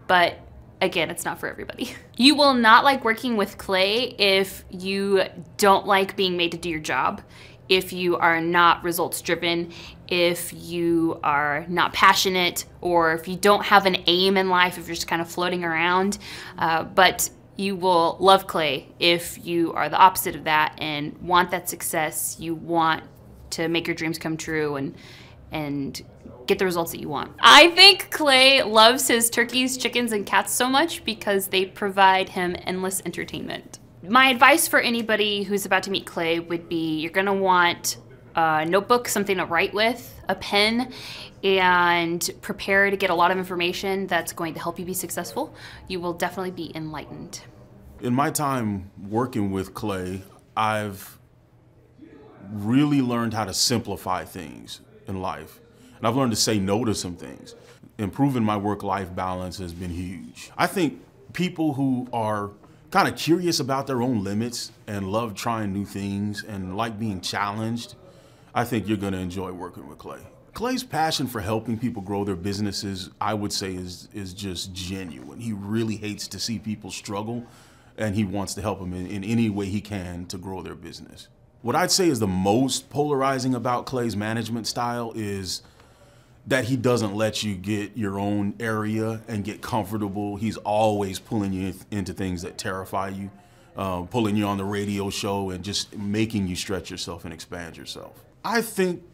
but again, it's not for everybody. You will not like working with Clay if you don't like being made to do your job, if you are not results driven, if you are not passionate, or if you don't have an aim in life, if you're just kind of floating around. But you will love Clay if you are the opposite of that and want that success, you want to make your dreams come true and get the results that you want. I think Clay loves his turkeys, chickens, and cats so much because they provide him endless entertainment. My advice for anybody who's about to meet Clay would be you're gonna want a notebook, something to write with, a pen, and prepare to get a lot of information that's going to help you be successful. You will definitely be enlightened. In my time working with Clay, I've really learned how to simplify things in life. And I've learned to say no to some things. Improving my work-life balance has been huge. I think people who are kind of curious about their own limits and love trying new things and like being challenged, I think you're gonna enjoy working with Clay. Clay's passion for helping people grow their businesses, I would say, is just genuine. He really hates to see people struggle, and he wants to help them in any way he can to grow their business. What I'd say is the most polarizing about Clay's management style is that he doesn't let you get your own area and get comfortable. He's always pulling you into things that terrify you, pulling you on the radio show and just making you stretch yourself and expand yourself. I think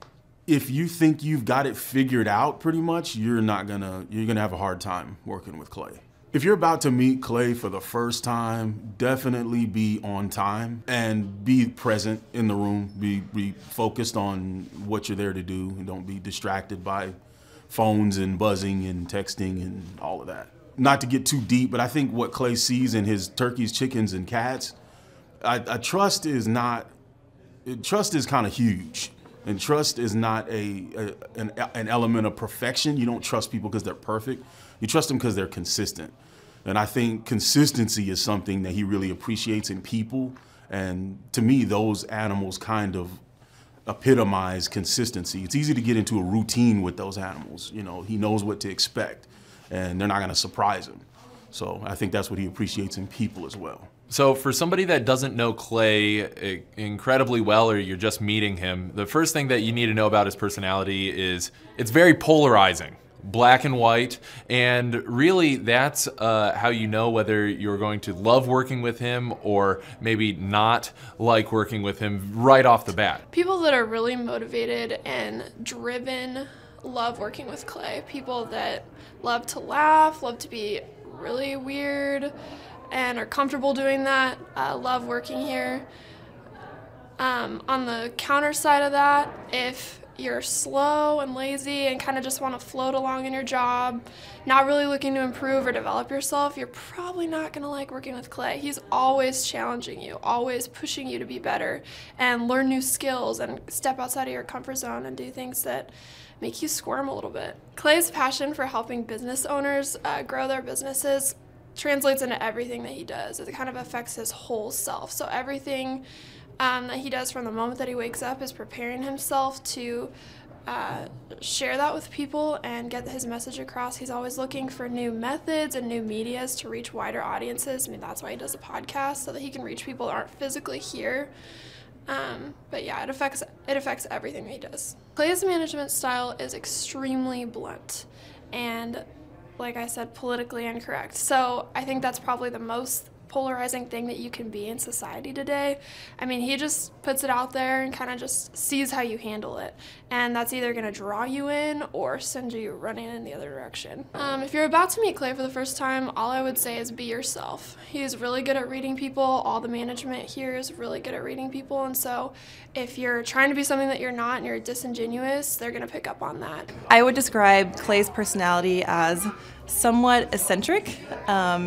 if you think you've got it figured out pretty much, you're gonna have a hard time working with Clay. If you're about to meet Clay for the first time, definitely be on time and be present in the room. Be focused on what you're there to do, and don't be distracted by phones and buzzing and texting and all of that. Not to get too deep, but I think what Clay sees in his turkeys, chickens, and cats, trust is kind of huge. And trust is not an element of perfection. You don't trust people because they're perfect. You trust them because they're consistent. And I think consistency is something that he really appreciates in people. And to me, those animals kind of epitomize consistency. It's easy to get into a routine with those animals. You know, he knows what to expect, and they're not going to surprise him. So I think that's what he appreciates in people as well. So for somebody that doesn't know Clay incredibly well, or you're just meeting him, the first thing that you need to know about his personality is it's very polarizing. Black and white, and really that's how you know whether you're going to love working with him or maybe not like working with him right off the bat. People that are really motivated and driven love working with Clay. People that love to laugh, love to be really weird, and are comfortable doing that, love working here. On the counter side of that, if you're slow and lazy and kind of just want to float along in your job, not really looking to improve or develop yourself, you're probably not going to like working with Clay. He's always challenging you, always pushing you to be better and learn new skills and step outside of your comfort zone and do things that make you squirm a little bit. Clay's passion for helping business owners grow their businesses translates into everything that he does. It kind of affects his whole self. So everything that he does from the moment that he wakes up is preparing himself to share that with people and get his message across. He's always looking for new methods and new medias to reach wider audiences. I mean, that's why he does a podcast, so that he can reach people that aren't physically here. But yeah, it affects everything that he does. Clay's management style is extremely blunt and, like I said, politically incorrect. So I think that's probably the most polarizing thing that you can be in society today. I mean, he just puts it out there and kind of just sees how you handle it. And that's either going to draw you in or send you running in the other direction. If you're about to meet Clay for the first time, all I would say is be yourself. He's really good at reading people. All the management here is really good at reading people. And so if you're trying to be something that you're not and you're disingenuous, they're going to pick up on that. I would describe Clay's personality as somewhat eccentric.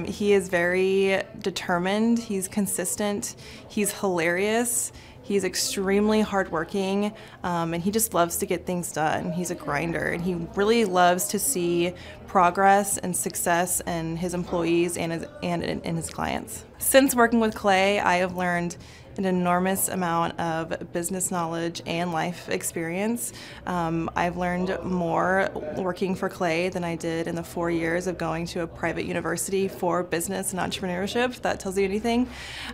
He is very determined, he's consistent, he's hilarious, he's extremely hardworking, and he just loves to get things done. He's a grinder, and he really loves to see progress and success in his employees and in his clients. Since working with Clay, I have learned an enormous amount of business knowledge and life experience. I've learned more working for Clay than I did in the 4 years of going to a private university for business and entrepreneurship, if that tells you anything.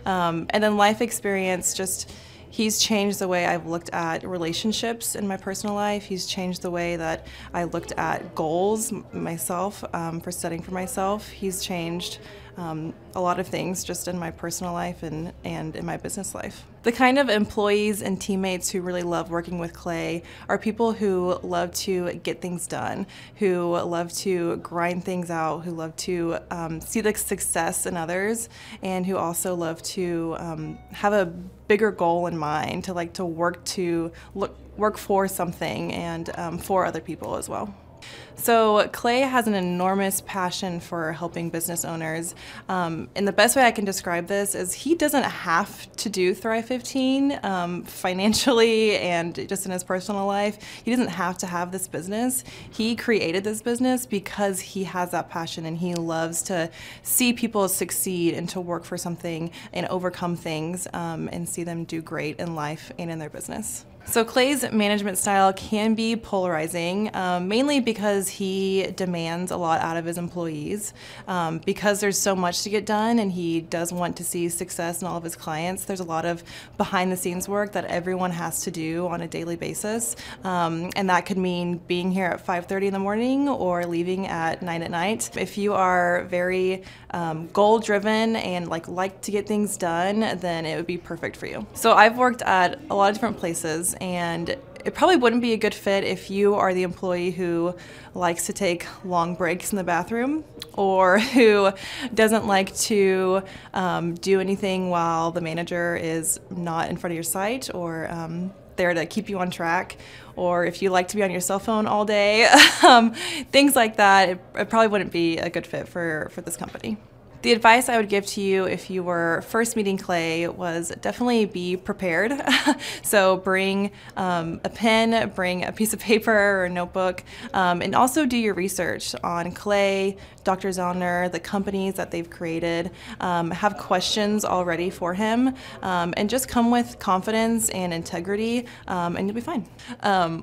And then life experience, just he's changed the way I've looked at relationships in my personal life. He's changed the way that I looked at goals myself, for setting for myself. He's changed a lot of things just in my personal life and in my business life. The kind of employees and teammates who really love working with Clay are people who love to get things done, who love to grind things out, who love to see the success in others, and who also love to have a bigger goal in mind, to work for something and for other people as well. So Clay has an enormous passion for helping business owners, and the best way I can describe this is he doesn't have to do Thrive 15 financially and just in his personal life. He doesn't have to have this business. He created this business because he has that passion, and he loves to see people succeed and to work for something and overcome things and see them do great in life and in their business. So Clay's management style can be polarizing, mainly because he demands a lot out of his employees. Because there's so much to get done and he does want to see success in all of his clients, there's a lot of behind the scenes work that everyone has to do on a daily basis. And that could mean being here at 5:30 in the morning or leaving at 9 at night. If you are very goal driven and like to get things done, then it would be perfect for you. So I've worked at a lot of different places, and it probably wouldn't be a good fit if you are the employee who likes to take long breaks in the bathroom, or who doesn't like to do anything while the manager is not in front of your site or there to keep you on track, or if you like to be on your cell phone all day, things like that, it probably wouldn't be a good fit for this company. The advice I would give to you if you were first meeting Clay was definitely be prepared. So bring a pen, bring a piece of paper or a notebook, and also do your research on Clay, Dr. Zellner, the companies that they've created. Have questions already for him, and just come with confidence and integrity, and you'll be fine.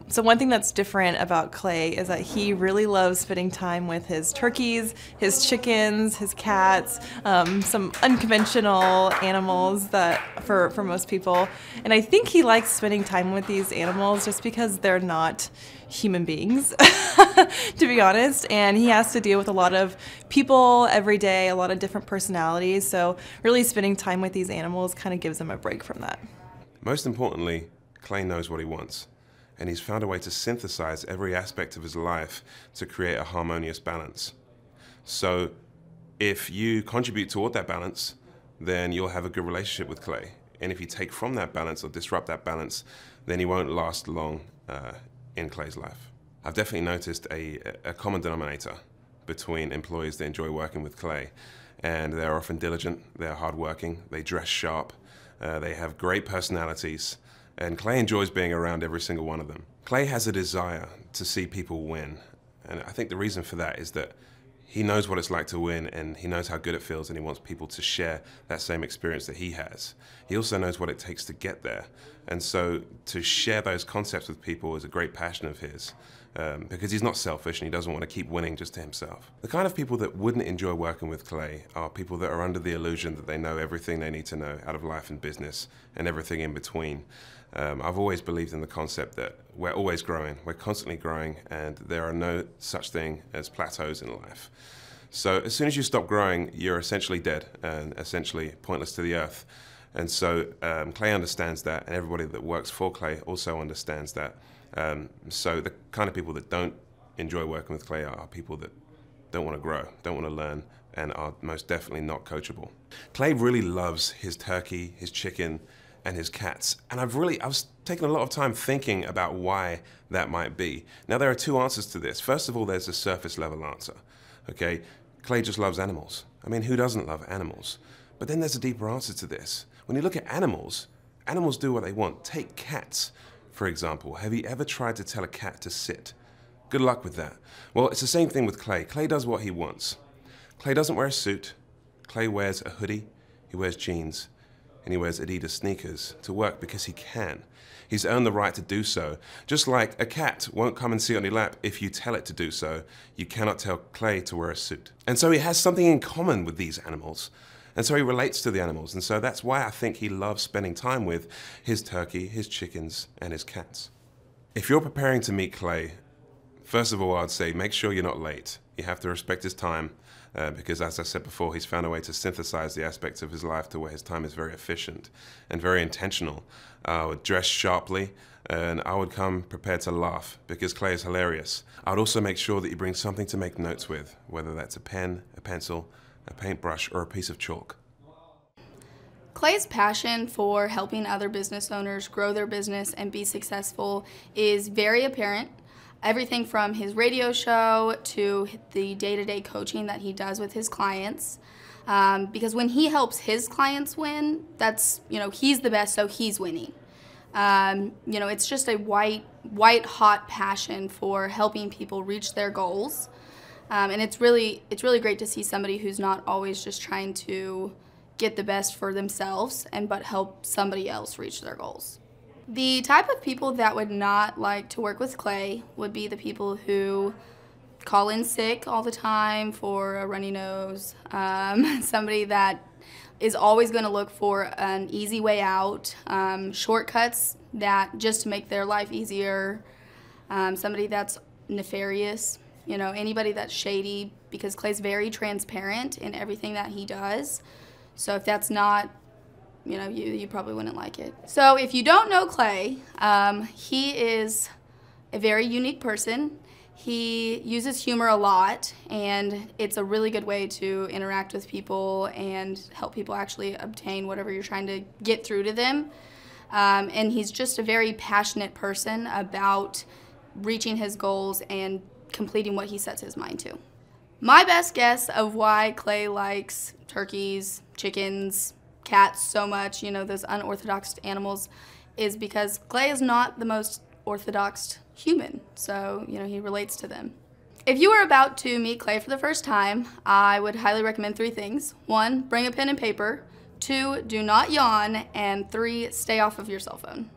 So one thing that's different about Clay is that he really loves spending time with his turkeys, his chickens, his cats, some unconventional animals that for most people. And I think he likes spending time with these animals just because they're not human beings, to be honest. And he has to deal with a lot of people every day, a lot of different personalities. So really spending time with these animals kind of gives him a break from that. Most importantly, Clay knows what he wants, and he's found a way to synthesize every aspect of his life to create a harmonious balance. So if you contribute toward that balance, then you'll have a good relationship with Clay. And if you take from that balance or disrupt that balance, then he won't last long in Clay's life. I've definitely noticed a common denominator between employees that enjoy working with Clay. And they're often diligent, they're hardworking, they dress sharp, they have great personalities, and Clay enjoys being around every single one of them. Clay has a desire to see people win. And I think the reason for that is that he knows what it's like to win, and he knows how good it feels, and he wants people to share that same experience that he has. He also knows what it takes to get there. And so to share those concepts with people is a great passion of his, because he's not selfish and he doesn't want to keep winning just to himself. The kind of people that wouldn't enjoy working with Clay are people that are under the illusion that they know everything they need to know out of life and business and everything in between. I've always believed in the concept that we're always growing, we're constantly growing, and there are no such thing as plateaus in life. So as soon as you stop growing, you're essentially dead and essentially pointless to the earth. And so Clay understands that, and everybody that works for Clay also understands that. So the kind of people that don't enjoy working with Clay are people that don't want to grow, don't want to learn, and are most definitely not coachable. Clay really loves his turkey, his chicken, and his cats. And I was taking a lot of time thinking about why that might be. Now, there are two answers to this. First of all, there's a surface level answer, okay? Clay just loves animals. I mean, who doesn't love animals? But then there's a deeper answer to this. When you look at animals, animals do what they want. Take cats, for example. Have you ever tried to tell a cat to sit? Good luck with that. Well, it's the same thing with Clay. Clay does what he wants. Clay doesn't wear a suit. Clay wears a hoodie, he wears jeans, and he wears Adidas sneakers to work because he can. He's earned the right to do so. Just like a cat won't come and sit on your lap if you tell it to do so, you cannot tell Clay to wear a suit. And so he has something in common with these animals. And so he relates to the animals. And so that's why I think he loves spending time with his turkey, his chickens, and his cats. If you're preparing to meet Clay, first of all, I'd say make sure you're not late. You have to respect his time. Because as I said before, he's found a way to synthesize the aspects of his life to where his time is very efficient and very intentional. I would dress sharply, and I would come prepared to laugh because Clay is hilarious. I would also make sure that you bring something to make notes with, whether that's a pen, a pencil, a paintbrush, or a piece of chalk. Clay's passion for helping other business owners grow their business and be successful is very apparent. Everything from his radio show to the day-to-day coaching that he does with his clients. Because when he helps his clients win, that's, he's the best, so he's winning. It's just a white hot passion for helping people reach their goals. And it's really great to see somebody who's not always just trying to get the best for themselves, but help somebody else reach their goals. The type of people that would not like to work with Clay would be the people who call in sick all the time for a runny nose, somebody that is always going to look for an easy way out, shortcuts that just to make their life easier, somebody that's nefarious, anybody that's shady, because Clay's very transparent in everything that he does. So if that's not, you probably wouldn't like it. So if you don't know Clay, he is a very unique person. He uses humor a lot, and it's a really good way to interact with people and help people actually obtain whatever you're trying to get through to them. And he's just a very passionate person about reaching his goals and completing what he sets his mind to. My best guess of why Clay likes turkeys, chickens, cats so much, you know, those unorthodox animals, is because Clay is not the most orthodox human, so, you know, he relates to them. If you are about to meet Clay for the first time, I would highly recommend 3 things. 1, bring a pen and paper. 2, do not yawn. And 3, stay off of your cell phone.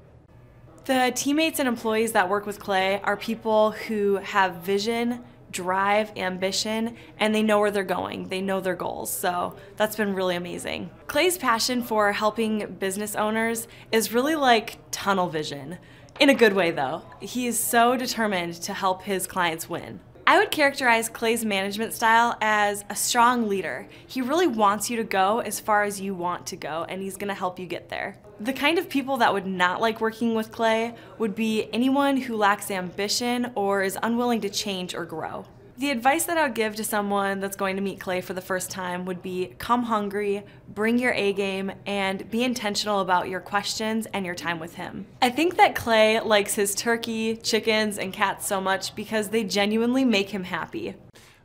The teammates and employees that work with Clay are people who have vision, drive, ambition, and they know where they're going. They know their goals, so that's been really amazing. Clay's passion for helping business owners is really like tunnel vision. In a good way, though. He is so determined to help his clients win. I would characterize Clay's management style as a strong leader. He really wants you to go as far as you want to go, and he's gonna help you get there. The kind of people that would not like working with Clay would be anyone who lacks ambition or is unwilling to change or grow. The advice that I would give to someone that's going to meet Clay for the first time would be come hungry, bring your A game, and be intentional about your questions and your time with him. I think that Clay likes his turkey, chickens, and cats so much because they genuinely make him happy.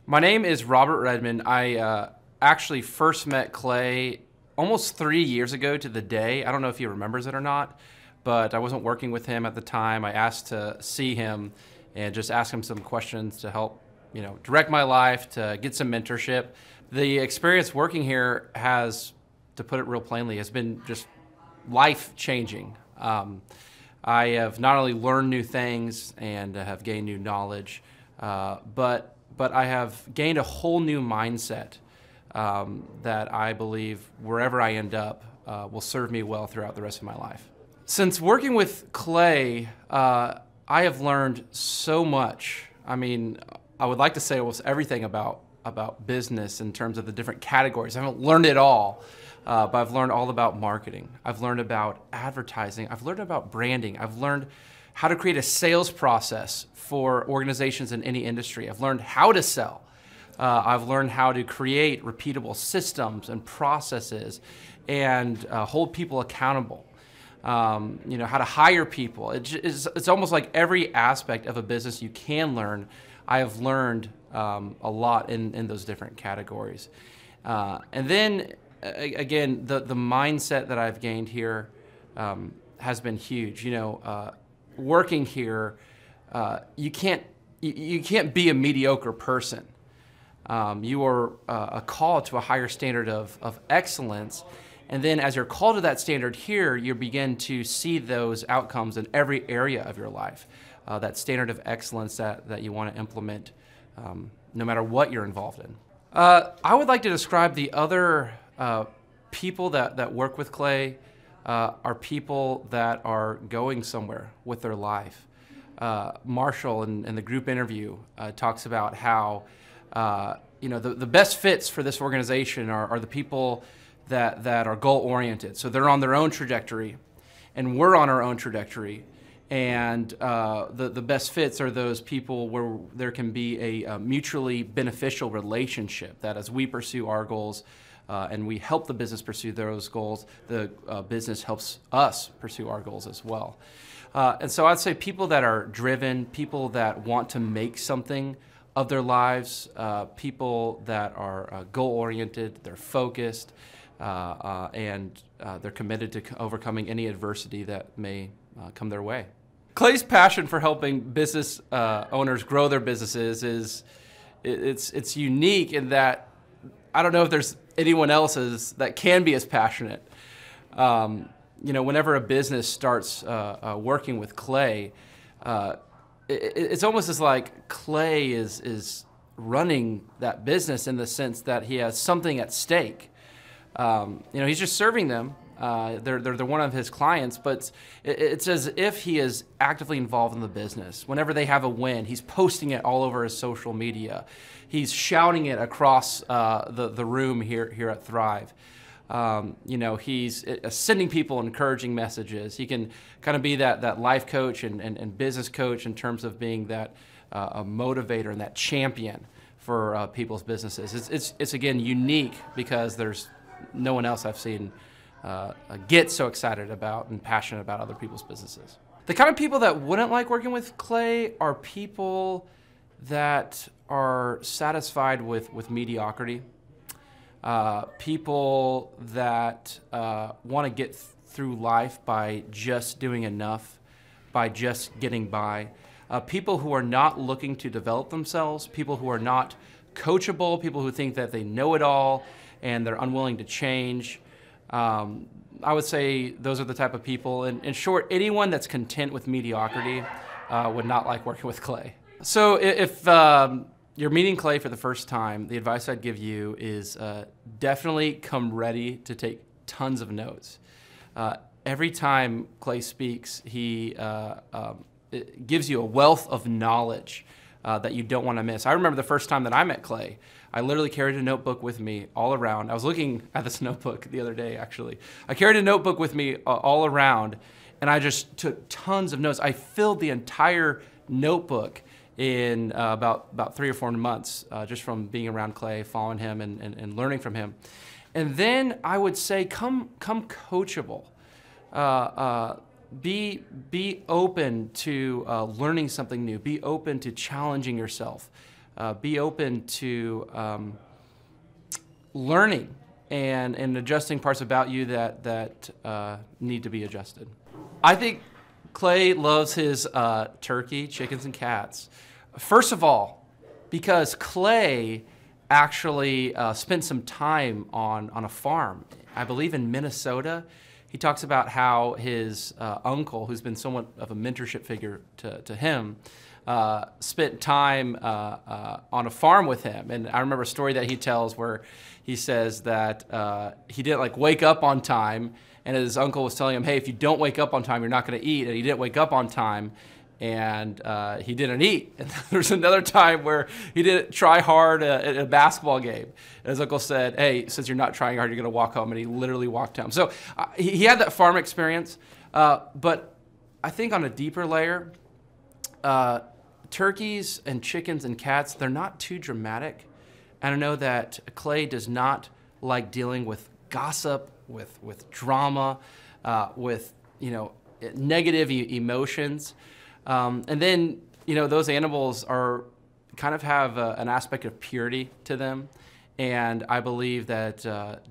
My name is Robert Redmond. I actually first met Clay almost 3 years ago to the day. I don't know if he remembers it or not, but I wasn't working with him at the time. I asked to see him and just ask him some questions to help, you know, direct my life, to get some mentorship. The experience working here has, to put it real plainly, has been just life-changing. I have not only learned new things and have gained new knowledge, but I have gained a whole new mindset that I believe wherever I end up will serve me well throughout the rest of my life. Since working with Clay, I have learned so much. I mean, I would like to say almost everything about business in terms of the different categories. I haven't learned it all, but I've learned all about marketing. I've learned about advertising. I've learned about branding. I've learned how to create a sales process for organizations in any industry. I've learned how to sell. I've learned how to create repeatable systems and processes and hold people accountable. You know, how to hire people. It's almost like every aspect of a business you can learn. I have learned a lot in those different categories. And then, again, the mindset that I've gained here has been huge. You know, working here, you can't be a mediocre person. You are a call to a higher standard of excellence. And then as you're called to that standard here, you begin to see those outcomes in every area of your life. That standard of excellence that you want to implement no matter what you're involved in. I would like to describe the other people that work with Clay are people that are going somewhere with their life. Marshall in the group interview talks about how you know, the best fits for this organization are the people that are goal-oriented. So they're on their own trajectory, and we're on our own trajectory. And the best fits are those people where there can be a mutually beneficial relationship, that as we pursue our goals and we help the business pursue those goals, the business helps us pursue our goals as well. And so I'd say people that are driven, people that want to make something of their lives, people that are goal-oriented, they're focused, and they're committed to overcoming any adversity that may come their way. Clay's passion for helping business owners grow their businesses it's unique in that I don't know if there's anyone else that can be as passionate. You know, whenever a business starts working with Clay, it's almost as like Clay is running that business in the sense that he has something at stake. You know, he's just serving them. They're one of his clients, but it's as if he is actively involved in the business. Whenever they have a win, he's posting it all over his social media. He's shouting it across the room here at Thrive. You know, he's sending people encouraging messages. He can kind of be that life coach and business coach in terms of being that a motivator and that champion for people's businesses. It's again unique because there's no one else I've seen get so excited about and passionate about other people's businesses. The kind of people that wouldn't like working with Clay are people that are satisfied with mediocrity. People that want to get through life by just doing enough, by just getting by. People who are not looking to develop themselves, people who are not coachable, people who think that they know it all and they're unwilling to change. I would say those are the type of people. In short, anyone that's content with mediocrity would not like working with Clay. So if you're meeting Clay for the first time, the advice I'd give you is definitely come ready to take tons of notes. Every time Clay speaks, he it gives you a wealth of knowledge that you don't want to miss. I remember the first time that I met Clay, I literally carried a notebook with me all around. I was looking at this notebook the other day, actually. I carried a notebook with me all around, and I just took tons of notes. I filled the entire notebook in about 3 or 4 months, just from being around Clay, following him, and learning from him. And then I would say, come coachable. Be open to learning something new. Be open to challenging yourself. Be open to learning and adjusting parts about you that need to be adjusted. I think Clay loves his turkey, chickens, and cats. First of all, because Clay actually spent some time on a farm, I believe in Minnesota. He talks about how his uncle, who's been somewhat of a mentorship figure to him, spent time on a farm with him. And I remember a story that he tells where he says that he didn't like wake up on time, and his uncle was telling him, hey, if you don't wake up on time, you're not going to eat. And he didn't wake up on time, and he didn't eat. And there's another time where he didn't try hard at a basketball game. And his uncle said, hey, since you're not trying hard, you're going to walk home. And he literally walked home. So he had that farm experience. But I think on a deeper layer, turkeys and chickens and cats, they're not too dramatic. And I know that Clay does not like dealing with gossip, with drama, with negative emotions. And then, those animals are kind of have an aspect of purity to them. And I believe that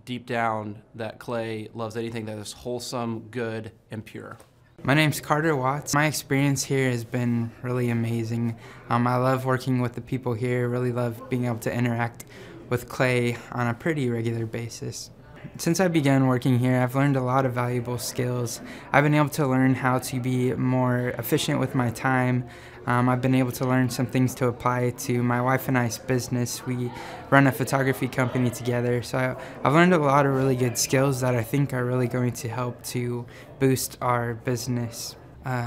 deep down that Clay loves anything that is wholesome, good, and pure. My name's Carter Watts. My experience here has been really amazing. I love working with the people here, really love being able to interact with Clay on a pretty regular basis. Since I began working here, I've learned a lot of valuable skills. I've been able to learn how to be more efficient with my time. I've been able to learn some things to apply to my wife and I's business. We run a photography company together, so I've learned a lot of really good skills that I think are really going to help to boost our business.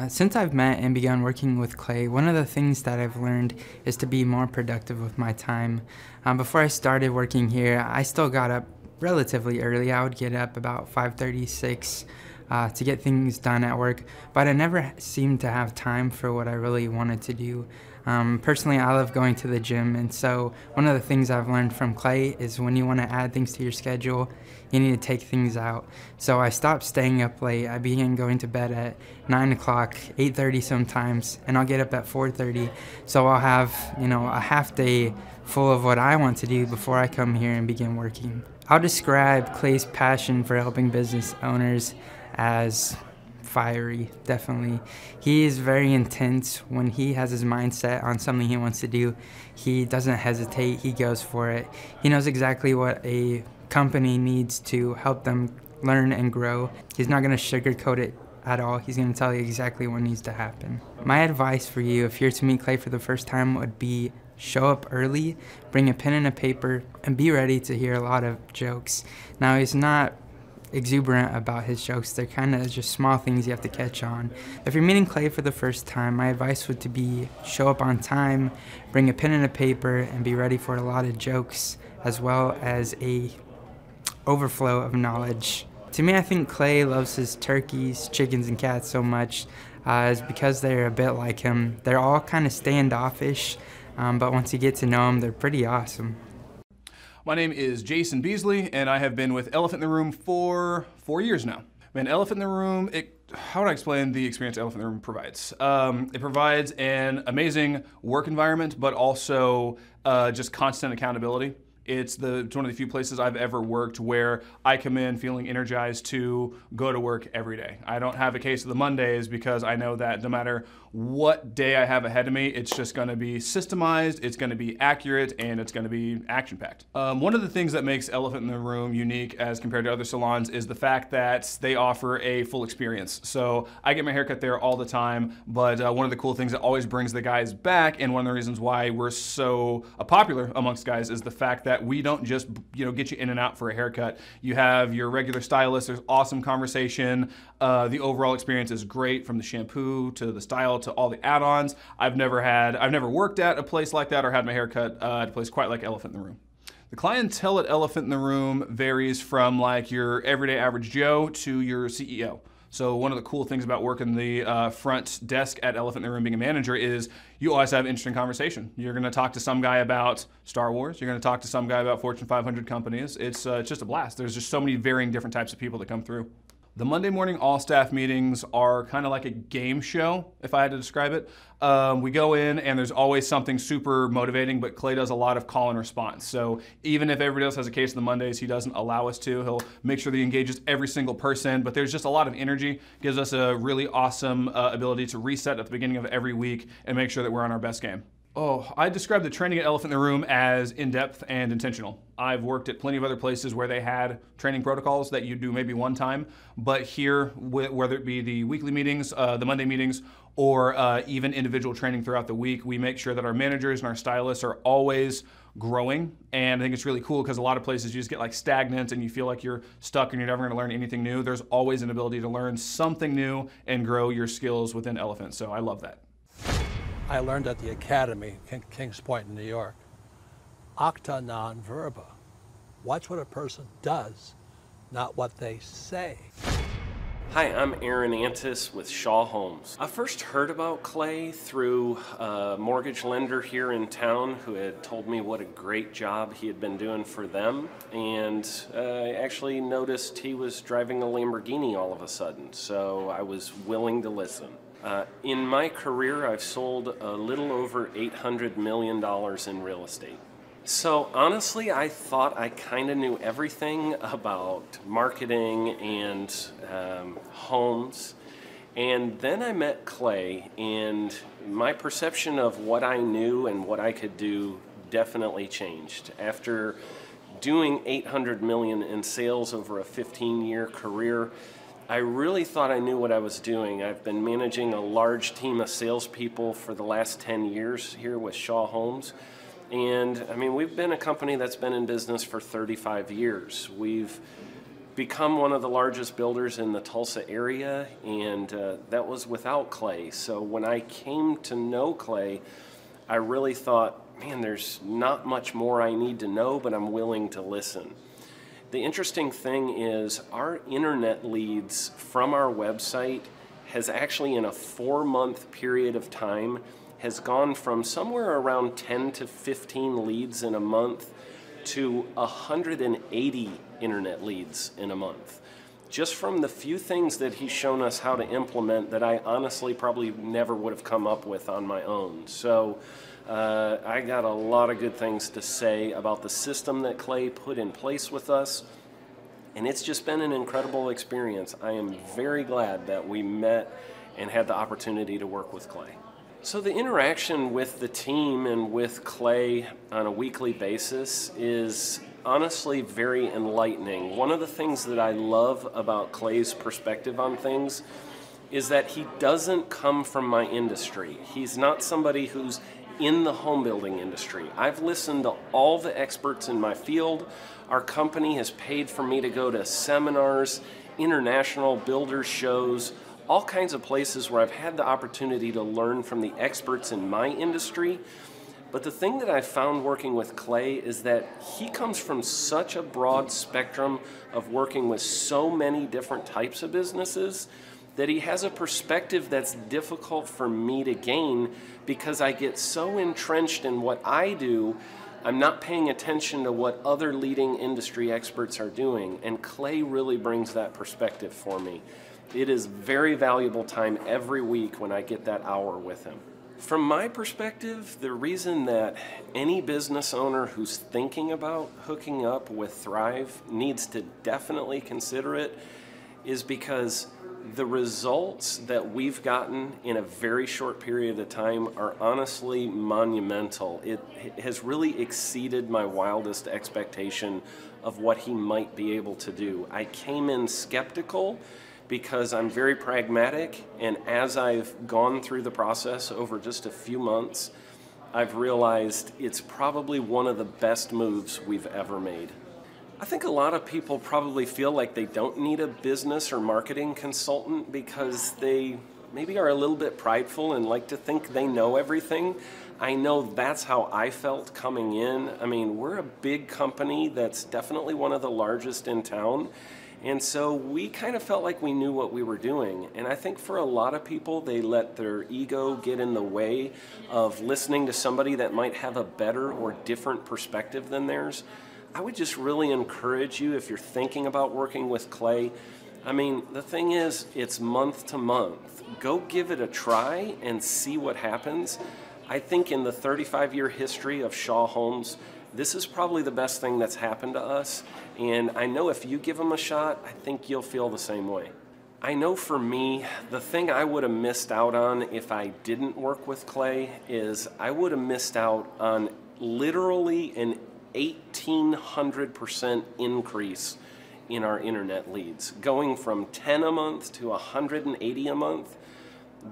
Since I've met and begun working with Clay, one of the things that I've learned is to be more productive with my time. Before I started working here, I still got up relatively early. I would get up about 5:36 to get things done at work, but I never seemed to have time for what I really wanted to do. Personally, I love going to the gym, and so one of the things I've learned from Clay is when you want to add things to your schedule, you need to take things out. So I stopped staying up late. I began going to bed at 9 o'clock, 8:30 sometimes, and I'll get up at 4:30. So I'll have, a half day full of what I want to do before I come here and begin working. I'll describe Clay's passion for helping business owners as fiery, definitely. He is very intense. When he has his mind set on something he wants to do, he doesn't hesitate, he goes for it. He knows exactly what a company needs to help them learn and grow. He's not going to sugarcoat it at all. He's going to tell you exactly what needs to happen. My advice for you, if you're to meet Clay for the first time, would be show up early, bring a pen and a paper, and be ready to hear a lot of jokes. Now, he's not exuberant about his jokes. They're kind of just small things you have to catch on. If you're meeting Clay for the first time, my advice would to be show up on time, bring a pen and a paper, and be ready for a lot of jokes, as well as a overflow of knowledge To me, I think Clay loves his turkeys, chickens, and cats so much is because they're a bit like him. They're all kind of standoffish, but once you get to know them, they're pretty awesome. My name is Jason Beasley, and I have been with Elephant in the Room for 4 years now. Man, Elephant in the Room, how would I explain the experience Elephant in the Room provides? It provides an amazing work environment, but also just constant accountability. It's one of the few places I've ever worked where I come in feeling energized to go to work every day. I don't have a case of the Mondays because I know that no matter what day I have ahead of me, it's just going to be systemized, it's going to be accurate, and it's going to be action-packed. One of the things that makes Elephant in the Room unique as compared to other salons is the fact that they offer a full experience. So I get my haircut there all the time, but one of the cool things that always brings the guys back, and one of the reasons why we're so popular amongst guys, is the fact that we don't just get you in and out for a haircut. You have your regular stylist, there's awesome conversation, the overall experience is great from the shampoo to the style to all the add-ons. I've never worked at a place like that or had my haircut at a place quite like Elephant in the Room. The clientele at Elephant in the Room varies from like your everyday average Joe to your CEO. So one of the cool things about working the front desk at Elephant in the Room being a manager is you always have interesting conversation. You're going to talk to some guy about Star Wars. You're going to talk to some guy about Fortune 500 companies. It's just a blast. There's just so many varying different types of people that come through. The Monday morning all-staff meetings are kind of like a game show, if I had to describe it. We go in and there's always something super motivating, but Clay does a lot of call and response. So even if everybody else has a case on the Mondays, he doesn't allow us to. He'll make sure that he engages every single person, but there's just a lot of energy. Gives us a really awesome ability to reset at the beginning of every week and make sure that we're on our best game. Oh, I describe the training at Elephant in the Room as in-depth and intentional. I've worked at plenty of other places where they had training protocols that you do maybe one time, but here, whether it be the weekly meetings, the Monday meetings, or even individual training throughout the week, we make sure that our managers and our stylists are always growing. And I think it's really cool because a lot of places you just get like stagnant and you feel like you're stuck and you're never going to learn anything new. There's always an ability to learn something new and grow your skills within Elephant, so I love that. I learned at the Academy, Kings Point in New York, acta non verba. Watch what a person does, not what they say. Hi, I'm Aaron Antis with Shaw Homes. I first heard about Clay through a mortgage lender here in town who had told me what a great job he had been doing for them, and I actually noticed he was driving a Lamborghini all of a sudden, so I was willing to listen. In my career, I've sold a little over $800 million in real estate. So honestly, I thought I kind of knew everything about marketing and homes. And then I met Clay, and my perception of what I knew and what I could do definitely changed. After doing $800 million in sales over a 15-year career, I really thought I knew what I was doing. I've been managing a large team of salespeople for the last 10 years here with Shaw Homes. And I mean, we've been a company that's been in business for 35 years. We've become one of the largest builders in the Tulsa area, and that was without Clay. So when I came to know Clay, I really thought, man, there's not much more I need to know, but I'm willing to listen. The interesting thing is our internet leads from our website has actually, in a 4-month period of time, has gone from somewhere around 10 to 15 leads in a month to 180 internet leads in a month. Just from the few things that he's shown us how to implement that I honestly probably never would have come up with on my own. So I got a lot of good things to say about the system that Clay put in place with us, and it's just been an incredible experience. I am very glad that we met and had the opportunity to work with Clay. So the interaction with the team and with Clay on a weekly basis is honestly very enlightening. One of the things that I love about Clay's perspective on things is that he doesn't come from my industry. He's not somebody who's in the home building industry. I've listened to all the experts in my field. Our company has paid for me to go to seminars, international builder shows, all kinds of places where I've had the opportunity to learn from the experts in my industry. But the thing that I found working with Clay is that he comes from such a broad spectrum of working with so many different types of businesses that he has a perspective that's difficult for me to gain because I get so entrenched in what I do, I'm not paying attention to what other leading industry experts are doing, and Clay really brings that perspective for me. It is very valuable time every week when I get that hour with him. From my perspective, the reason that any business owner who's thinking about hooking up with Thrive needs to definitely consider it is because the results that we've gotten in a very short period of time are honestly monumental. It has really exceeded my wildest expectation of what he might be able to do. I came in skeptical because I'm very pragmatic, and as I've gone through the process over just a few months, I've realized it's probably one of the best moves we've ever made. I think a lot of people probably feel like they don't need a business or marketing consultant because they maybe are a little bit prideful and like to think they know everything. I know that's how I felt coming in. I mean, we're a big company that's definitely one of the largest in town. And so we kind of felt like we knew what we were doing. And I think for a lot of people, they let their ego get in the way of listening to somebody that might have a better or different perspective than theirs. I would just really encourage you, if you're thinking about working with Clay, I mean, the thing is, it's month to month. Go give it a try and see what happens. I think in the 35-year history of Shaw Homes, this is probably the best thing that's happened to us, and I know if you give them a shot, I think you'll feel the same way. I know for me, the thing I would have missed out on if I didn't work with Clay is I would have missed out on literally an 1,800% increase in our internet leads. Going from 10 a month to 180 a month,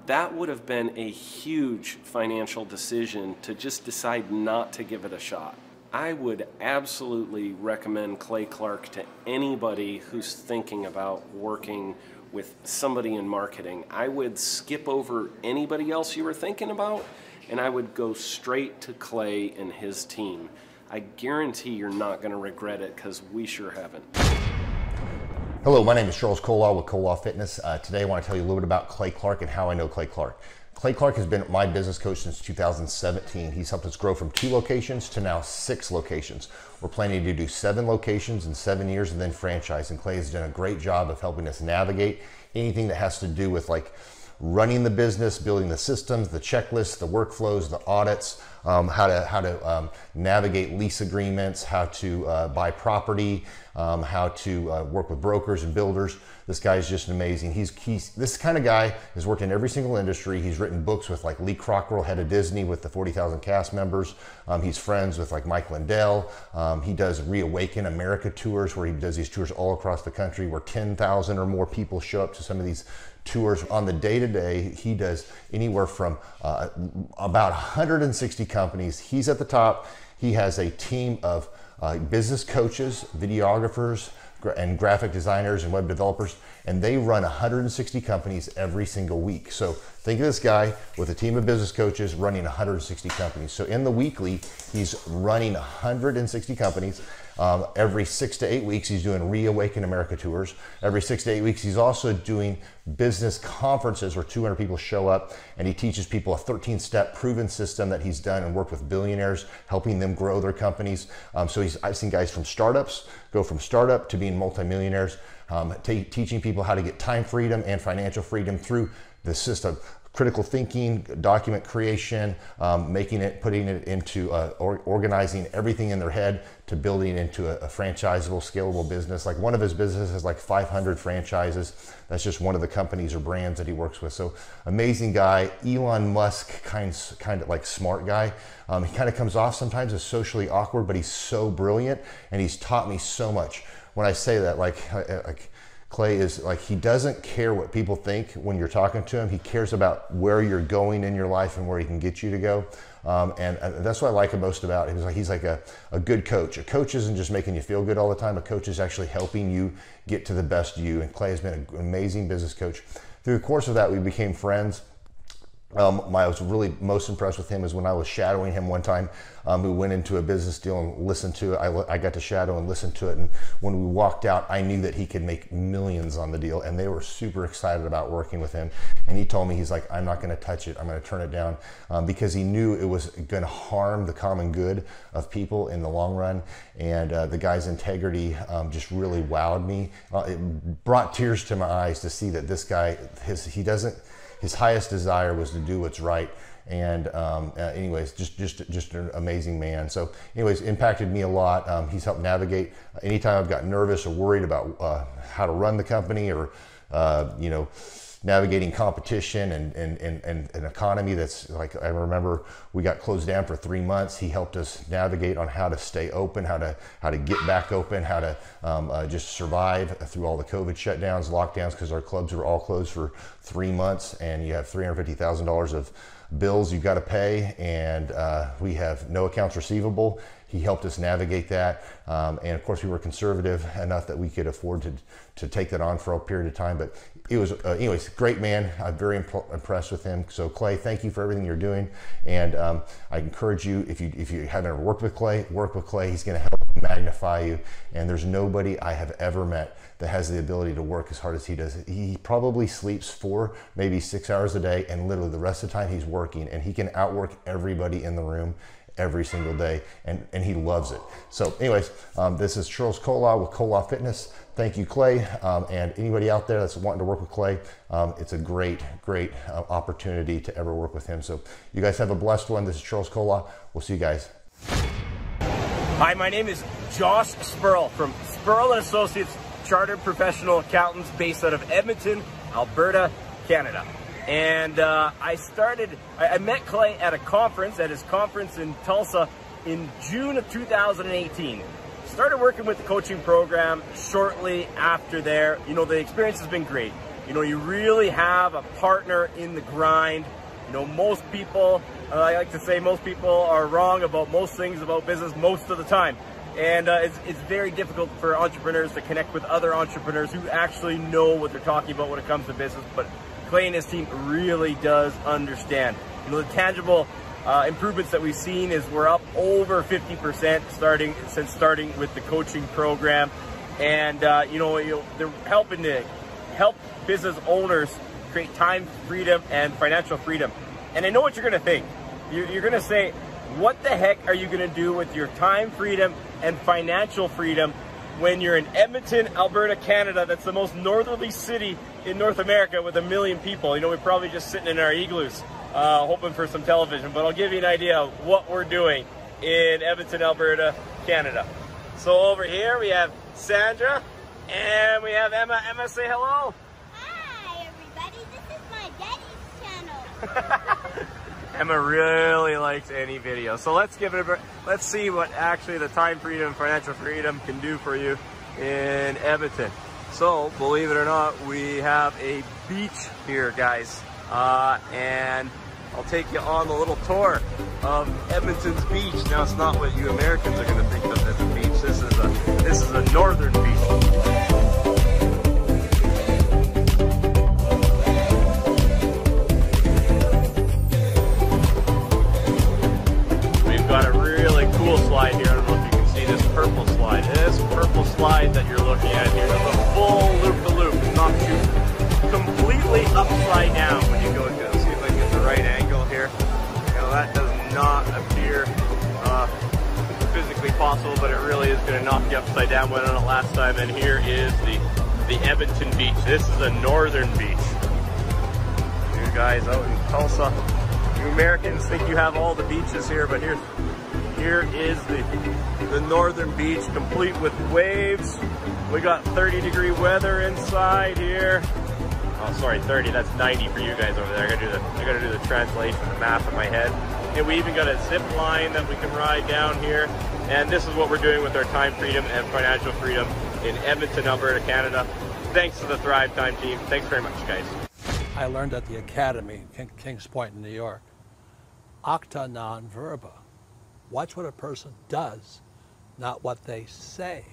that would have been a huge financial decision to just decide not to give it a shot. I would absolutely recommend Clay Clark to anybody who's thinking about working with somebody in marketing. I would skip over anybody else you were thinking about, and I would go straight to Clay and his team. I guarantee you're not going to regret it, because we sure haven't. Hello, my name is Charles Kolaw with Kolaw Fitness. Today I want to tell you a little bit about Clay Clark and how I know Clay Clark. Clay Clark has been my business coach since 2017. He's helped us grow from 2 locations to now 6 locations. We're planning to do 7 locations in 7 years and then franchise. And Clay has done a great job of helping us navigate anything that has to do with like running the business, building the systems, the checklists, the workflows, the audits, how to navigate lease agreements, how to buy property, how to work with brokers and builders. This guy is just amazing. He's this kind of guy has worked in every single industry. He's written books with like Lee Cockrell, head of Disney, with the 40,000 cast members. He's friends with like Mike Lindell. He does Reawaken America tours, where he does these tours all across the country where 10,000 or more people show up to some of these tours. On the day-to-day, he does anywhere from about 160 companies. He's at the top. He has a team of business coaches, videographers, and graphic designers and web developers, and they run 160 companies every single week. So think of this guy with a team of business coaches running 160 companies. So in the weekly, he's running 160 companies. Every 6 to 8 weeks, he's doing Reawaken America tours. Every 6 to 8 weeks, he's also doing business conferences where 200 people show up, and he teaches people a 13-step proven system that he's done and worked with billionaires, helping them grow their companies. So I've seen guys from startups go from startup to being multimillionaires, teaching people how to get time freedom and financial freedom through the system. Critical thinking, document creation, putting it into organizing everything in their head to building into a franchisable, scalable business. Like one of his businesses has like 500 franchises. That's just one of the companies or brands that he works with. So amazing guy. Elon Musk kind of like smart guy. He kind of comes off sometimes as socially awkward, but he's so brilliant, and he's taught me so much. When I say that, like Clay is like, he doesn't care what people think when you're talking to him. He cares about where you're going in your life and where he can get you to go. And that's what I like most about him. He's like a good coach. A coach isn't just making you feel good all the time. A coach is actually helping you get to the best you. And Clay has been an amazing business coach. Through the course of that, we became friends. I was really most impressed with him is when I was shadowing him one time. We went into a business deal and listened to it. I got to shadow and listen to it. And when we walked out, I knew that he could make millions on the deal. And they were super excited about working with him. And he told me, he's like, I'm not going to touch it. I'm going to turn it down, because he knew it was going to harm the common good of people in the long run. And the guy's integrity just really wowed me. It brought tears to my eyes to see that this guy, his highest desire was to do what's right. And anyways, just an amazing man. So anyways, impacted me a lot. He's helped navigate anytime I've got nervous or worried about how to run the company, or you know, navigating competition and an economy that's like, I remember we got closed down for 3 months. He helped us navigate on how to stay open, how to get back open, how to just survive through all the COVID shutdowns, lockdowns, because our clubs were all closed for 3 months, and you have $350,000 of bills you got to pay, and we have no accounts receivable. He helped us navigate that, and of course we were conservative enough that we could afford to take that on for a period of time. But it was, anyways, great man. I'm very impressed with him. So Clay, thank you for everything you're doing, and I encourage you, if you haven't ever worked with Clay, work with Clay. He's going to help magnify you, and there's nobody I have ever met that has the ability to work as hard as he does. He probably sleeps 4, maybe 6 hours a day, and literally the rest of the time he's working, and he can outwork everybody in the room every single day, and he loves it. So anyways, this is Charles Kolaw with Kolaw Fitness. Thank you, Clay, and anybody out there that's wanting to work with Clay, it's a great opportunity to ever work with him. So you guys have a blessed one. This is Charles Kolaw. We'll see you guys. Hi, my name is Josh Spurl from Spurl & Associates, Chartered Professional Accountants based out of Edmonton, Alberta, Canada. And I met Clay at his conference in Tulsa in June of 2018. Started working with the coaching program shortly after there. You know, the experience has been great. You know, you really have a partner in the grind. You know, most people, I like to say most people are wrong about most things about business most of the time. And it's very difficult for entrepreneurs to connect with other entrepreneurs who actually know what they're talking about when it comes to business. But Clay and his team really does understand. You know, the tangible improvements that we've seen is we're up over 50% since starting with the coaching program. And you know, they're helping to help business owners create time freedom and financial freedom. And I know what you're going to think. You're going to say, what the heck are you going to do with your time freedom and financial freedom when you're in Edmonton, Alberta, Canada? That's the most northerly city in North America with 1 million people. You know, we're probably just sitting in our igloos hoping for some television, but I'll give you an idea of what we're doing in Edmonton, Alberta, Canada. So over here we have Sandra and we have Emma. Emma, say hello. Hi everybody, this is my daddy's channel. Emma really likes any video. So let's give it let's see what actually the time freedom and financial freedom can do for you in Edmonton. So believe it or not, we have a beach here, guys. And I'll take you on the little tour of Edmonton's beach. Now it's not what you Americans are gonna think of as a beach. This is a northern beach. Got a really cool slide here. I don't know if you can see this purple slide. This purple slide that you're looking at here does a full loop-to-loop. It knocks you completely upside down when you go into it. See if I can get the right angle here. You know, that does not appear physically possible, but it really is going to knock you upside down. Went on it last time, and here is the Edmonton beach. This is a northern beach. You guys out in Tulsa. You Americans think you have all the beaches here, but here is the northern beach, complete with waves. We got 30-degree weather inside here. Oh, sorry, 30. That's 90 for you guys over there. I gotta do the translation, the math in my head. And we even got a zip line that we can ride down here. And this is what we're doing with our time freedom and financial freedom in Edmonton, Alberta, Canada. Thanks to the Thrive Time team. Thanks very much, guys. I learned at the Academy, Kings Point in New York, Acta non verba. Watch what a person does, not what they say.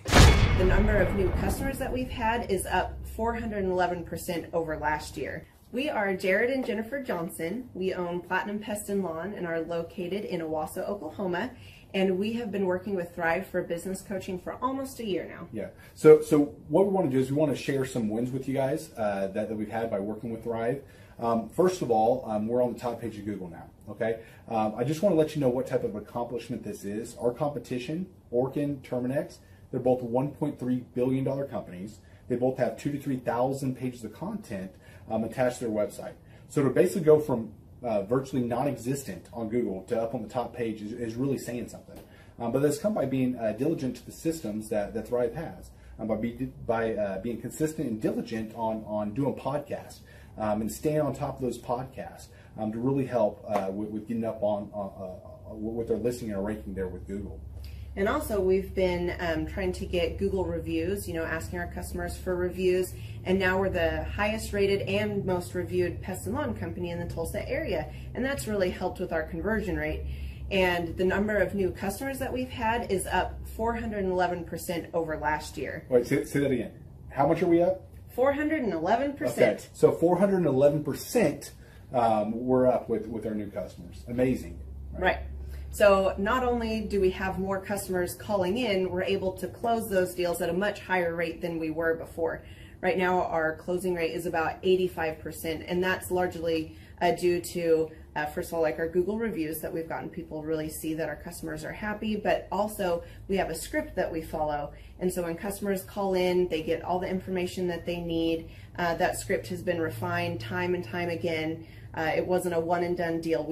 The number of new customers that we've had is up 411% over last year. We are Jared and Jennifer Johnson. We own Platinum Pest and Lawn and are located in Owasso, Oklahoma. And we have been working with Thrive for business coaching for almost a year now. Yeah. So what we want to do is we want to share some wins with you guys that we've had by working with Thrive. First of all, we're on the top page of Google now. Okay. I just want to let you know what type of accomplishment this is. Our competition, Orkin, Terminix, they're both $1.3 billion companies. They both have 2,000 to 3,000 pages of content attached to their website. So to basically go from virtually non-existent on Google to up on the top page is really saying something. But that's come by being diligent to the systems that Thrive has, by being consistent and diligent on doing podcasts and staying on top of those podcasts to really help with getting up on with their listing and our ranking there with Google. And also we've been trying to get Google reviews, asking our customers for reviews. And now we're the highest rated and most reviewed pest and lawn company in the Tulsa area. And that's really helped with our conversion rate. And the number of new customers that we've had is up 411% over last year. Wait, say that again. How much are we up? 411%. Okay, so 411% we're up with our new customers. Amazing. Right. So not only do we have more customers calling in, we're able to close those deals at a much higher rate than we were before. Right now our closing rate is about 85%, and that's largely due to, first of all, like our Google reviews that we've gotten people really see that our customers are happy, but also we have a script that we follow. And so when customers call in, they get all the information that they need. That script has been refined time and time again. It wasn't a one and done deal.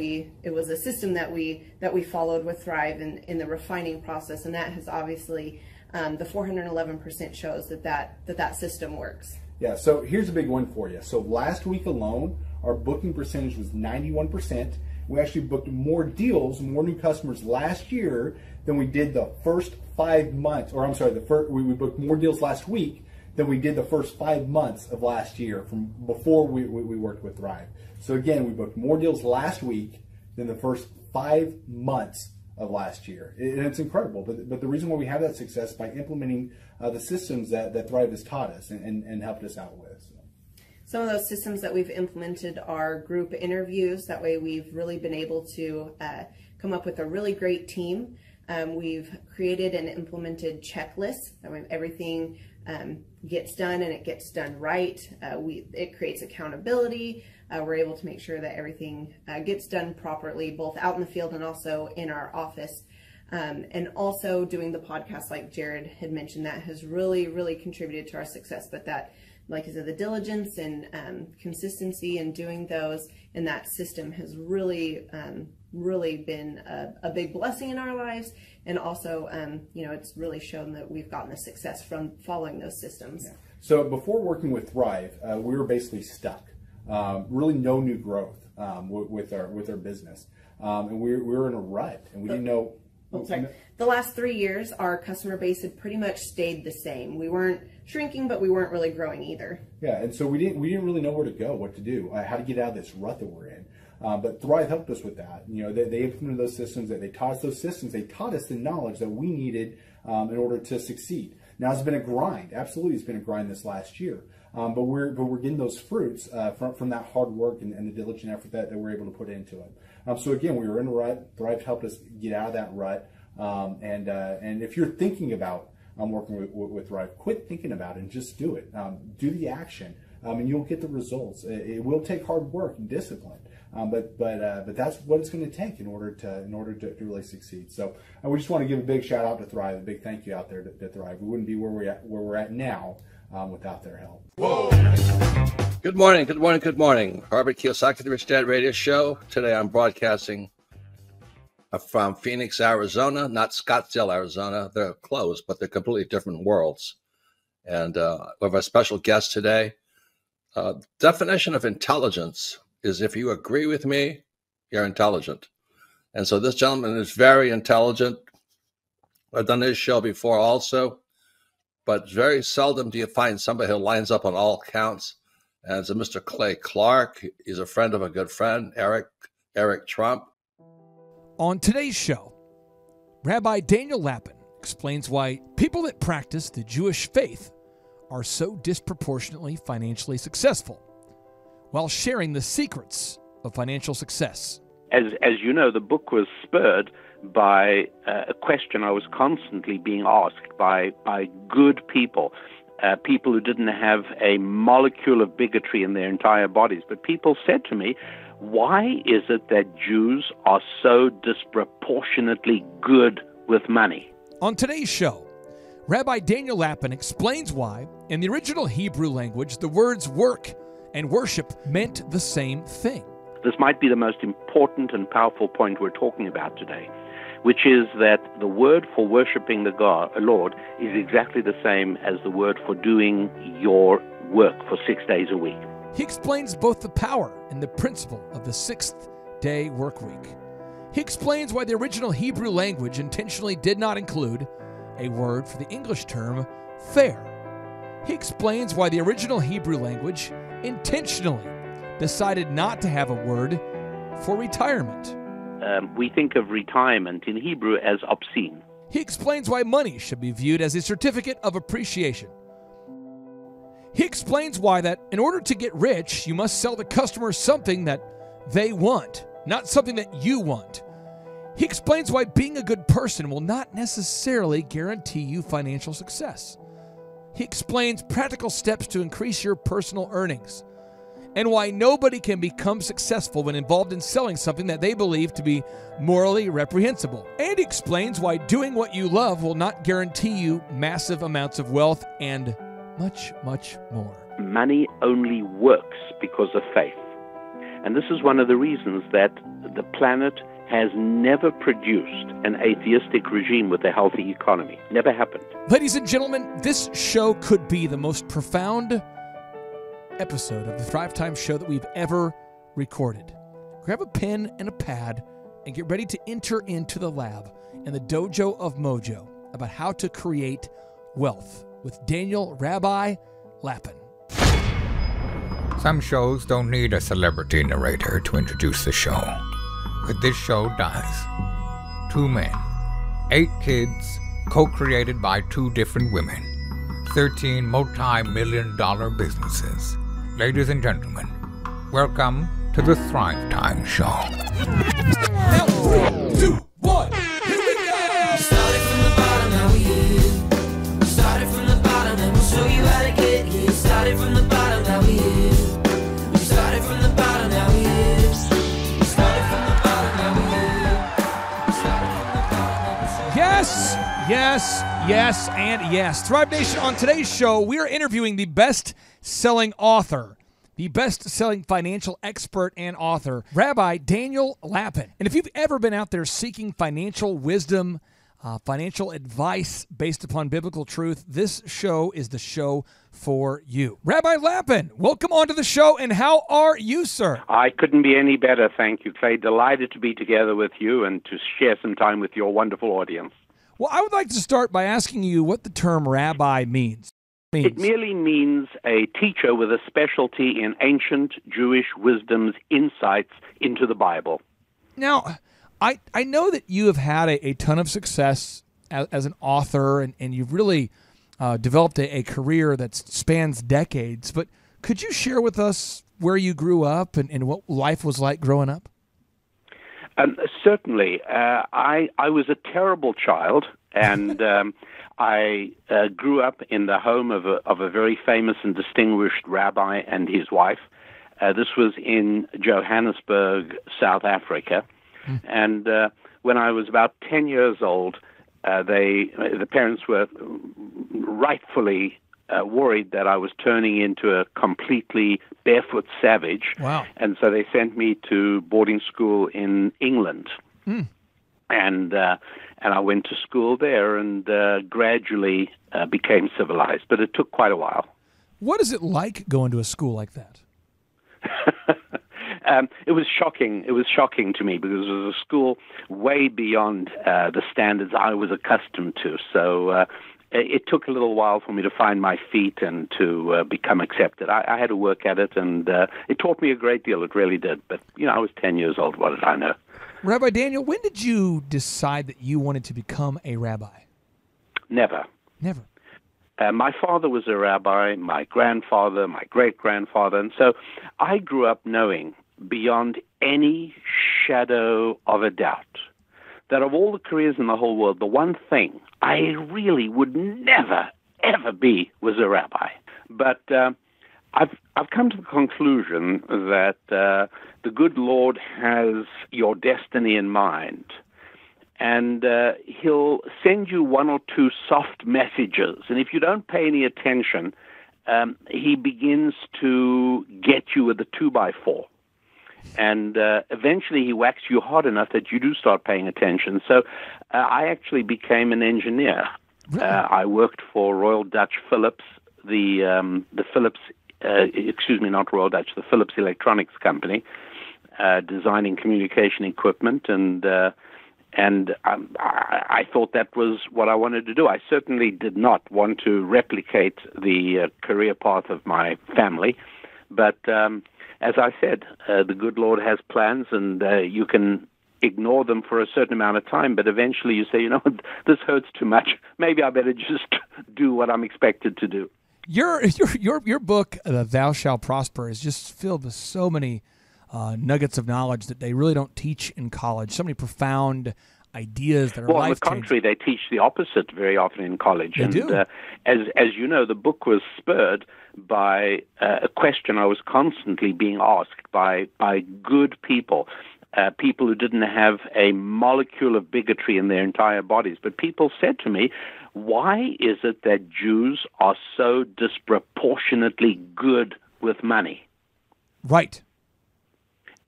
It was a system that we followed with Thrive in the refining process, and that has obviously the 411% shows that system works. Yeah. So here's a big one for you. So last week alone, our booking percentage was 91%. We actually booked more deals, more new customers last year than we did the first 5 months. Or I'm sorry, we booked more deals last week than we did the first 5 months of last year from before we worked with Thrive. So again, we booked more deals last week than the first 5 months of last year. And it's incredible. But the reason why we have that success is by implementing the systems that Thrive has taught us and helped us out with. So. Some of those systems that we've implemented are group interviews. That way we've really been able to come up with a really great team. We've created and implemented checklists. That way everything gets done and it gets done right. It creates accountability. We're able to make sure that everything gets done properly, both out in the field and also in our office. And also doing the podcast, like Jared had mentioned, that has really, really contributed to our success. But that, like I said, the diligence and consistency in doing those and that system has really, really been a big blessing in our lives. And also, it's really shown that we've gotten the success from following those systems. Yeah. So before working with Thrive, we were basically stuck. Really no new growth with our business. And we were in a rut, and we didn't know. The last 3 years, our customer base had pretty much stayed the same. We weren't shrinking, but we weren't really growing either. Yeah, and so we didn't really know where to go, what to do, how to get out of this rut that we're in. But Thrive helped us with that. They implemented those systems. They taught us those systems. They taught us the knowledge that we needed in order to succeed. Now it's been a grind. Absolutely, it's been a grind this last year. But we're getting those fruits from that hard work and the diligent effort that we're able to put into it. So again, we were in a rut. Thrive helped us get out of that rut. And if you're thinking about working with Thrive, quit thinking about it and just do it. Do the action, and you'll get the results. It will take hard work and discipline, but that's what it's going to take in order to really succeed. So we just want to give a big shout out to Thrive, a big thank you out there to Thrive. We wouldn't be where we're at now without their help. Whoa. Good morning, good morning, good morning. Robert Kiyosaki, the Rich Dad Radio Show. Today I'm broadcasting from Phoenix, Arizona, not Scottsdale, Arizona. They're close, but they're completely different worlds. And we have a special guest today. Definition of intelligence is if you agree with me, you're intelligent. And so this gentleman is very intelligent. I've done this show before also, but very seldom do you find somebody who lines up on all counts. And it's a Mr. Clay Clark. He's a friend of a good friend, Eric Trump. On today's show, Rabbi Daniel Lapin explains why people that practice the Jewish faith are so disproportionately financially successful. while sharing the secrets of financial success. As you know, the book was spurred by a question I was constantly being asked by good people, people who didn't have a molecule of bigotry in their entire bodies. But people said to me, why is it that Jews are so disproportionately good with money? On today's show, Rabbi Daniel Lapin explains why, in the original Hebrew language, the words work and worship meant the same thing. This might be the most important and powerful point we're talking about today, which is that the word for worshiping the Lord is exactly the same as the word for doing your work for 6 days a week. He explains both the power and the principle of the sixth-day work week. He explains why the original Hebrew language intentionally did not include a word for the English term fair. He explains why the original Hebrew language intentionally decided not to have a word for retirement. We think of retirement in Hebrew as obscene. He explains why money should be viewed as a certificate of appreciation. He explains why that in order to get rich, you must sell the customer something that they want, not something that you want. He explains why being a good person will not necessarily guarantee you financial success. He explains practical steps to increase your personal earnings, and why nobody can become successful when involved in selling something that they believe to be morally reprehensible. And he explains why doing what you love will not guarantee you massive amounts of wealth and much, much more. Money only works because of faith. And this is one of the reasons that the planet has never produced an atheistic regime with a healthy economy. Never happened. Ladies and gentlemen, this show could be the most profound episode of the Thrive Time show that we've ever recorded. Grab a pen and a pad and get ready to enter into the lab in the dojo of Mojo about how to create wealth with Daniel Rabbi Lapin. Some shows don't need a celebrity narrator to introduce the show, but this show does. 2 men, 8 kids, co-created by 2 different women, 13 multi-million-dollar businesses. Ladies and gentlemen, welcome to the Thrive Time Show. Now, 3, 2, 1, here we go! Started from the bottom, now we here. Started from the bottom, and we'll show you how to get here. Started from the bottom, now we here. Started from the bottom, now we here. Started from the bottom, now we here. Started from the bottom, now we'll show you. Yes, yes, yes, and yes. Thrive Nation, on today's show, we are interviewing the best-selling author, the best-selling financial expert and author, Rabbi Daniel Lapin. And if you've ever been out there seeking financial wisdom, financial advice based upon biblical truth, this show is the show for you. Rabbi Lapin, welcome onto the show, and how are you, sir? I couldn't be any better, thank you, Clay. Delighted to be together with you and to share some time with your wonderful audience. Well, I would like to start by asking you what the term rabbi means. It merely means a teacher with a specialty in ancient Jewish wisdom's insights into the Bible. Now, I know that you have had a ton of success as an author, and you've really developed a career that spans decades, but could you share with us where you grew up and what life was like growing up? Certainly. I was a terrible child, and I grew up in the home of a very famous and distinguished rabbi and his wife. This was in Johannesburg, South Africa. And when I was about 10 years old, the parents were rightfully worried that I was turning into a completely barefoot savage. Wow. And so they sent me to boarding school in England. And I went to school there and gradually became civilized, but it took quite a while. What is it like going to a school like that? It was shocking. It was shocking to me because it was a school way beyond the standards I was accustomed to. So it took a little while for me to find my feet and to become accepted. I had to work at it, and it taught me a great deal. It really did. But, I was 10 years old. What did I know? Rabbi Daniel, when did you decide that you wanted to become a rabbi? Never. Never? My father was a rabbi, my grandfather, my great-grandfather, and so I grew up knowing beyond any shadow of a doubt that of all the careers in the whole world, the one thing I really would never, ever be was a rabbi. But I've come to the conclusion that the good Lord has your destiny in mind, and he'll send you one or two soft messages, and if you don't pay any attention, he begins to get you with a 2x4. And eventually he whacks you hard enough that you do start paying attention. So I actually became an engineer. I worked for Royal Dutch Philips, the Philips, not Royal Dutch, the Philips Electronics Company, designing communication equipment, and I thought that was what I wanted to do. I certainly did not want to replicate the career path of my family, but as I said, the good Lord has plans, and you can ignore them for a certain amount of time, but eventually you say, you know, this hurts too much. Maybe I better just do what I'm expected to do. Your book, Thou Shalt Prosper, is just filled with so many nuggets of knowledge that they really don't teach in college. So many profound ideas that are Well, on the life-changing. contrary, they teach the opposite very often in college. They do. As you know, the book was spurred by a question I was constantly being asked by good people, people who didn't have a molecule of bigotry in their entire bodies. But people said to me, why is it that Jews are so disproportionately good with money? Right.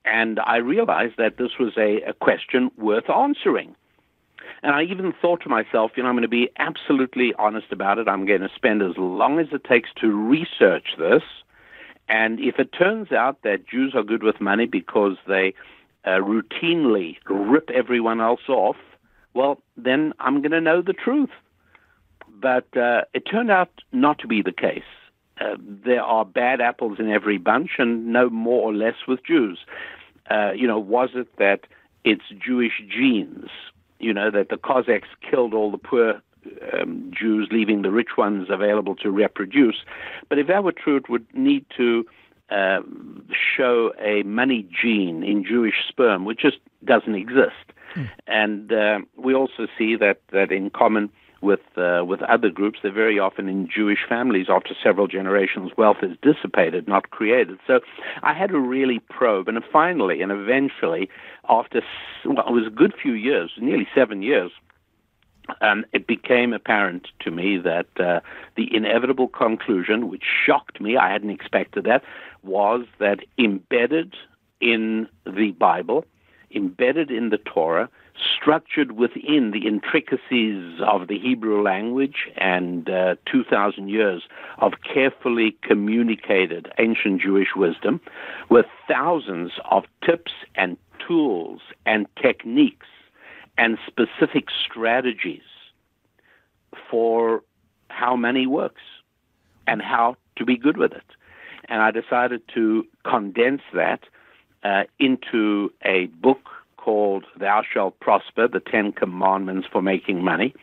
And I realized that this was a question worth answering. And I even thought to myself, you know, I'm going to be absolutely honest about it. I'm going to spend as long as it takes to research this. And if it turns out that Jews are good with money because they routinely rip everyone else off, well, then I'm going to know the truth. But it turned out not to be the case. There are bad apples in every bunch, and no more or less with Jews. Was it that it's Jewish genes, that the Cossacks killed all the poor Jews, leaving the rich ones available to reproduce? But if that were true, it would need to show a money gene in Jewish sperm, which just doesn't exist. And we also see that in common with other groups, they're very often in Jewish families. After several generations, wealth is dissipated, not created. So I had to really probe, and finally and eventually, after it was a good few years, nearly 7 years, it became apparent to me that the inevitable conclusion, which shocked me, I hadn't expected that, was that embedded in the Bible, embedded in the Torah, structured within the intricacies of the Hebrew language and 2,000 years of carefully communicated ancient Jewish wisdom, with thousands of tips and tools and techniques and specific strategies for how money works and how to be good with it. And I decided to condense that into a book called Thou Shalt Prosper, the 10 Commandments for Making Money.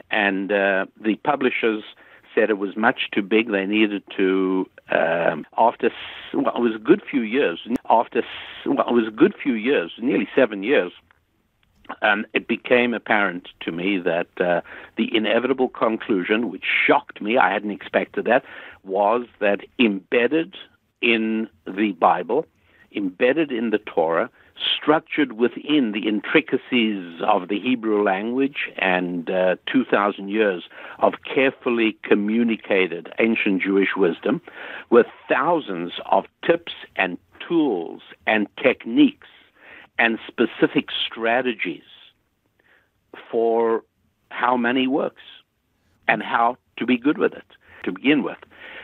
And the publishers said it was much too big. They needed to, it was a good few years, nearly 7 years, it became apparent to me that the inevitable conclusion, which shocked me, I hadn't expected that, was that embedded in the Bible, embedded in the Torah, structured within the intricacies of the Hebrew language and 2,000 years of carefully communicated ancient Jewish wisdom, with thousands of tips and tools and techniques and specific strategies for how money works and how to be good with it. To begin with,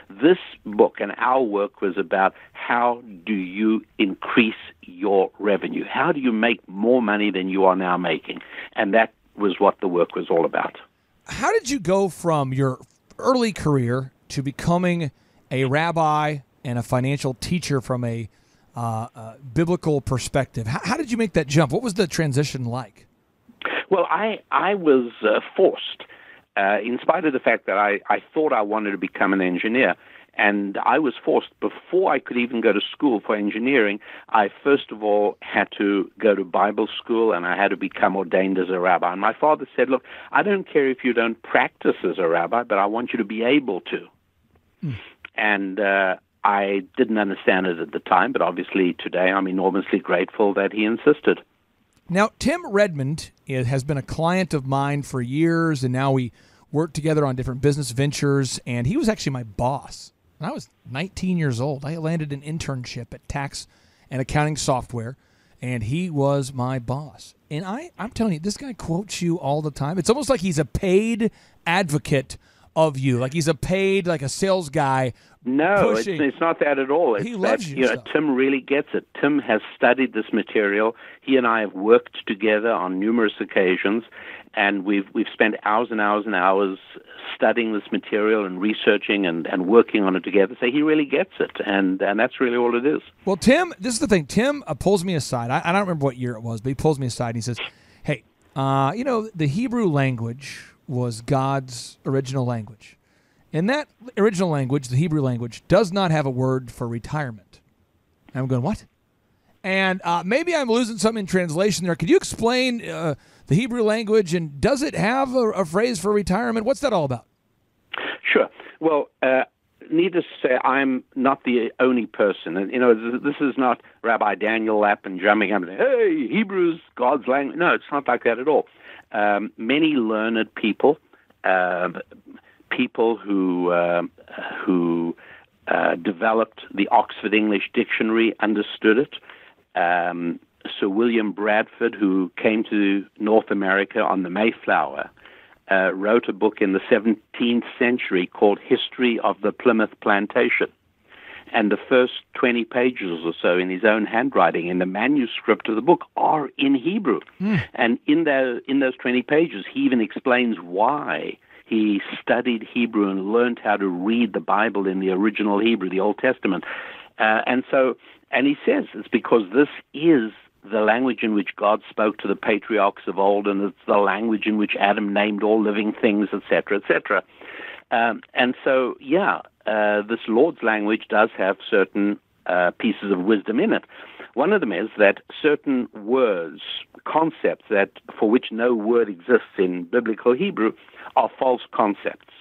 this book and our work was about how do you increase your revenue? How do you make more money than you are now making? And that was what the work was all about. How did you go from your early career to becoming a rabbi and a financial teacher from a biblical perspective? How did you make that jump? What was the transition like? Well, I was forced. in spite of the fact that I thought I wanted to become an engineer. And I was forced, before I could even go to school for engineering, I first of all had to go to Bible school, and I had to become ordained as a rabbi. And my father said, look, I don't care if you don't practice as a rabbi, but I want you to be able to. And I didn't understand it at the time, but obviously today I'm enormously grateful that he insisted. Now, Tim Redmond has been a client of mine for years, and now we work together on different business ventures, and he was actually my boss. When I was 19 years old, I landed an internship at tax and accounting software, and he was my boss. And I'm telling you, this guy quotes you all the time. It's almost like he's a paid advocate of you, like he's a paid, like a sales guy. No, it's not that at all. He loves you. Tim really gets it. Tim has studied this material. He and I have worked together on numerous occasions, and we've spent hours and hours and hours studying this material and researching and working on it together. So he really gets it, and that's really all it is. Well, Tim, this is the thing. Tim pulls me aside. I don't remember what year it was, but he pulls me aside and he says, hey, the Hebrew language was God's original language. And that original language, the Hebrew language, does not have a word for retirement. And I'm going, what? And maybe I'm losing something in translation there. Could you explain the Hebrew language, and does it have a phrase for retirement? What's that all about? Sure. Well, needless to say, I'm not the only person. And, this is not Rabbi Daniel Lappin jumping up and saying, hey, Hebrew's God's language. No, it's not like that at all. Many learned people, people who developed the Oxford English Dictionary, understood it. Sir William Bradford, who came to North America on the Mayflower, wrote a book in the 17th century called History of the Plymouth Plantation. And the first 20 pages or so in his own handwriting, in the manuscript of the book, are in Hebrew. And in those 20 pages, he even explains why he studied Hebrew and learned how to read the Bible in the original Hebrew, the Old Testament. And he says it's because this is the language in which God spoke to the patriarchs of old, and it's the language in which Adam named all living things, etc., etc. This Lord's language does have certain pieces of wisdom in it. One of them is that certain words, concepts that for which no word exists in biblical Hebrew, are false concepts.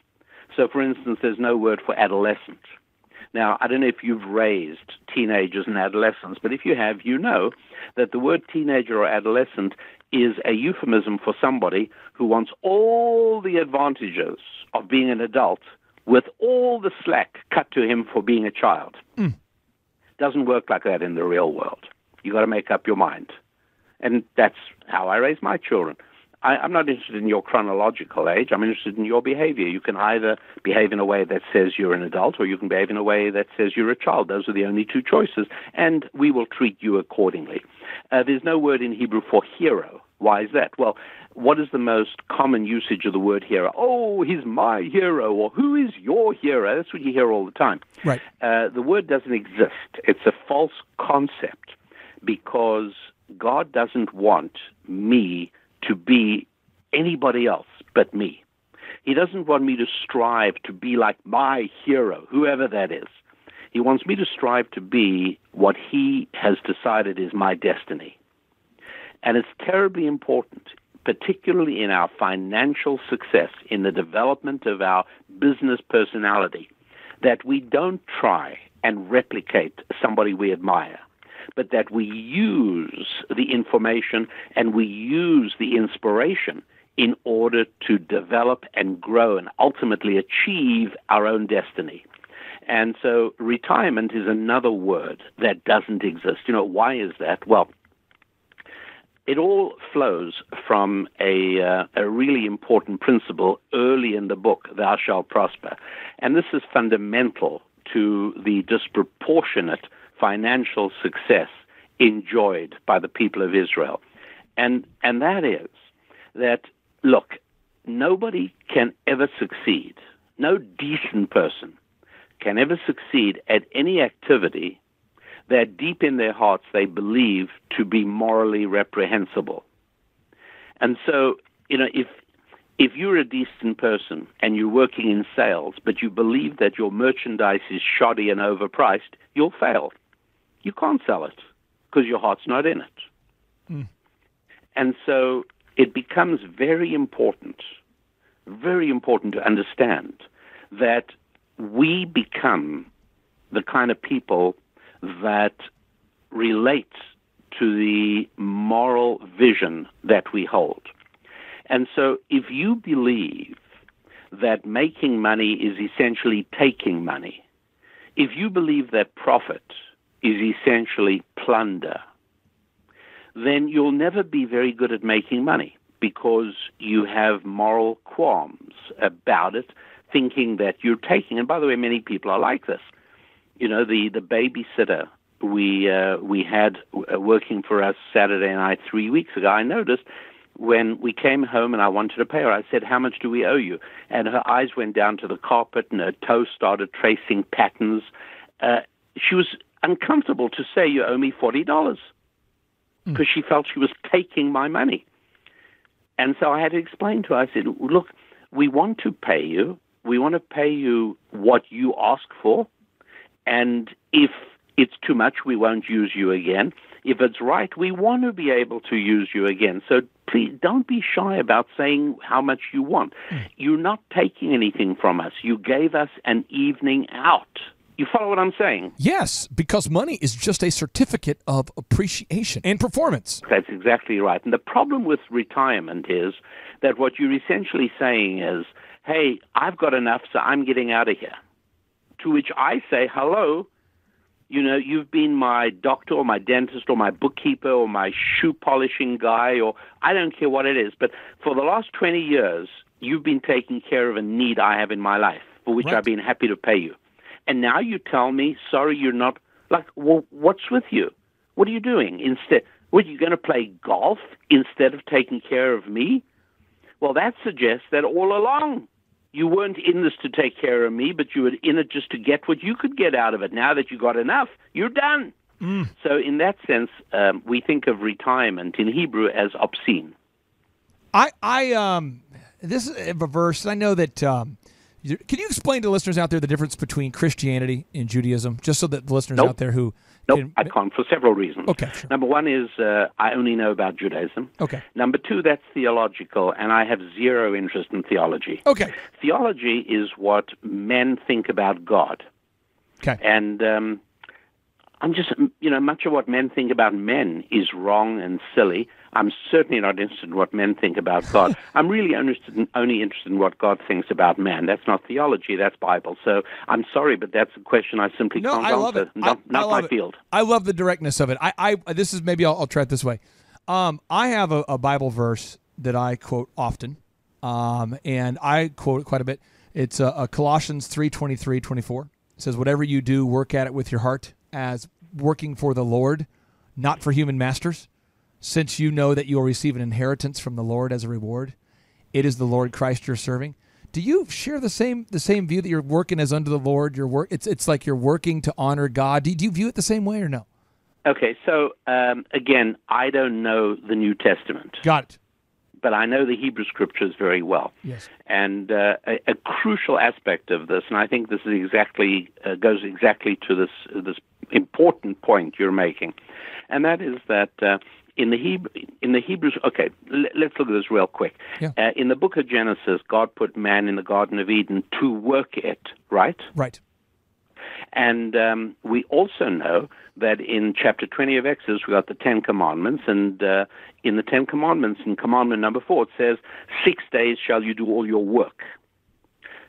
So, for instance, there's no word for adolescent. Now, I don't know if you've raised teenagers and adolescents, but if you have, you know that the word teenager or adolescent is a euphemism for somebody who wants all the advantages of being an adult with all the slack cut to him for being a child. Doesn't work like that in the real world. You got to make up your mind. And that's how I raise my children. I'm not interested in your chronological age. I'm interested in your behavior. You can either behave in a way that says you're an adult, or you can behave in a way that says you're a child. Those are the only two choices, and we will treat you accordingly. There's no word in Hebrew for hero. Why is that? Well, what is the most common usage of the word hero? Oh, he's my hero, or who is your hero? That's what you hear all the time. Right. The word doesn't exist. It's a false concept because God doesn't want me to be anybody else but me. He doesn't want me to strive to be like my hero, whoever that is. He wants me to strive to be what he has decided is my destiny. And it's terribly important, particularly in our financial success, in the development of our business personality, that we don't try and replicate somebody we admire, but that we use the information and we use the inspiration in order to develop and grow and ultimately achieve our own destiny. And so retirement is another word that doesn't exist. Why is that? Well, it all flows from a really important principle early in the book, Thou Shalt Prosper. And this is fundamental to the disproportionate financial success enjoyed by the people of Israel. And that is that, look, nobody can ever succeed, no decent person can ever succeed at any activity that deep in their hearts they believe to be morally reprehensible. And so, if if you're a decent person and you're working in sales, but you believe that your merchandise is shoddy and overpriced, you'll fail. You can't sell it because your heart's not in it. And so it becomes very important to understand that we become the kind of people that relate to the moral vision that we hold. And so if you believe that making money is essentially taking money, if you believe that profit is essentially plunder, then you'll never be very good at making money because you have moral qualms about it, thinking that you're taking. And by the way, many people are like this. You know, the babysitter we had working for us Saturday night 3 weeks ago, I noticed when we came home and I wanted to pay her, I said, "How much do we owe you?" And her eyes went down to the carpet and her toes started tracing patterns. She was uncomfortable to say, "You owe me $40," because she felt she was taking my money. And so I had to explain to her, I said, "Look, we want to pay you. We want to pay you what you ask for. And if it's too much, we won't use you again. If it's right, we want to be able to use you again. So please don't be shy about saying how much you want. You're not taking anything from us. You gave us an evening out." You follow what I'm saying? Yes, because money is just a certificate of appreciation and performance. That's exactly right. And the problem with retirement is that what you're essentially saying is, "Hey, I've got enough, so I'm getting out of here." To which I say, "Hello, you know, you've been my doctor or my dentist or my bookkeeper or my shoe polishing guy, or I don't care what it is, but for the last 20 years, you've been taking care of a need I have in my life, for which I've been happy to pay you. And now you tell me, sorry, you're not," like, well, what's with you? What are you doing? Instead, what, are you going to play golf instead of taking care of me? Well, that suggests that all along you weren't in this to take care of me, but you were in it just to get what you could get out of it. Now that you got enough, you're done. So in that sense, we think of retirement in Hebrew as obscene. This is a verse, and I know that, can you explain to listeners out there the difference between Christianity and Judaism, just so that the listeners out there who... Nope, I can't, for several reasons. Okay, sure. Number one is I only know about Judaism. Okay. Number two, that's theological, and I have zero interest in theology. Okay. Theology is what men think about God. Okay. And I'm just, you know, much of what men think about men is wrong and silly. I'm certainly not interested in what men think about God. I'm really only interested in what God thinks about man. That's not theology, that's Bible. So I'm sorry, but that's a question I simply can't answer. Love it. Not my field. I love the directness of it. This is, maybe I'll try it this way. I have a Bible verse that I quote often, and I quote it quite a bit. It's Colossians 3:23-24. It says, "Whatever you do, work at it with your heart, as working for the Lord, not for human masters, since you know that you will receive an inheritance from the Lord as a reward. It is the Lord Christ you're serving." Do you share the same view that you're working as unto the Lord? It's like you're working to honor God. Do you view it the same way or no? Okay, so again, I don't know the New Testament. Got it. But I know the Hebrew Scriptures very well. Yes. And a crucial aspect of this, and I think this is exactly goes exactly to this important point you're making, and that is that in the Hebrews. Okay, let's look at this real quick. Yeah. In the book of Genesis, God put man in the Garden of Eden to work it. Right. Right. And we also know that in chapter 20 of Exodus, we got the Ten Commandments, and in the Ten Commandments, in commandment number 4, it says, 6 days shall you do all your work.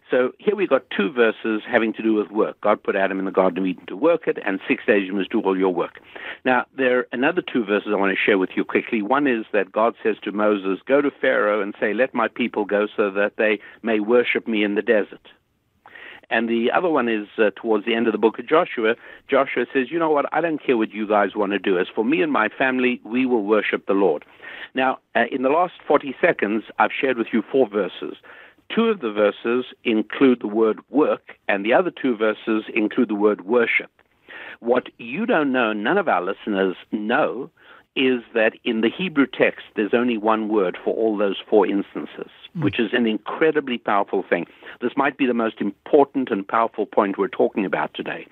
So here we got two verses having to do with work. God put Adam in the Garden of Eden to work it, and 6 days you must do all your work. Now, there are another two verses I want to share with you quickly. One is that God says to Moses, "Go to Pharaoh and say, let my people go so that they may worship me in the desert." And the other one is towards the end of the book of Joshua. Joshua says, "You know what, I don't care what you guys want to do. As for me and my family, we will worship the Lord." Now, in the last 40 seconds, I've shared with you 4 verses. 2 of the verses include the word work, and the other 2 verses include the word worship. What you don't know, none of our listeners know, is that in the Hebrew text, there's only one word for all those four instances, which is an incredibly powerful thing. This might be the most important and powerful point we're talking about today,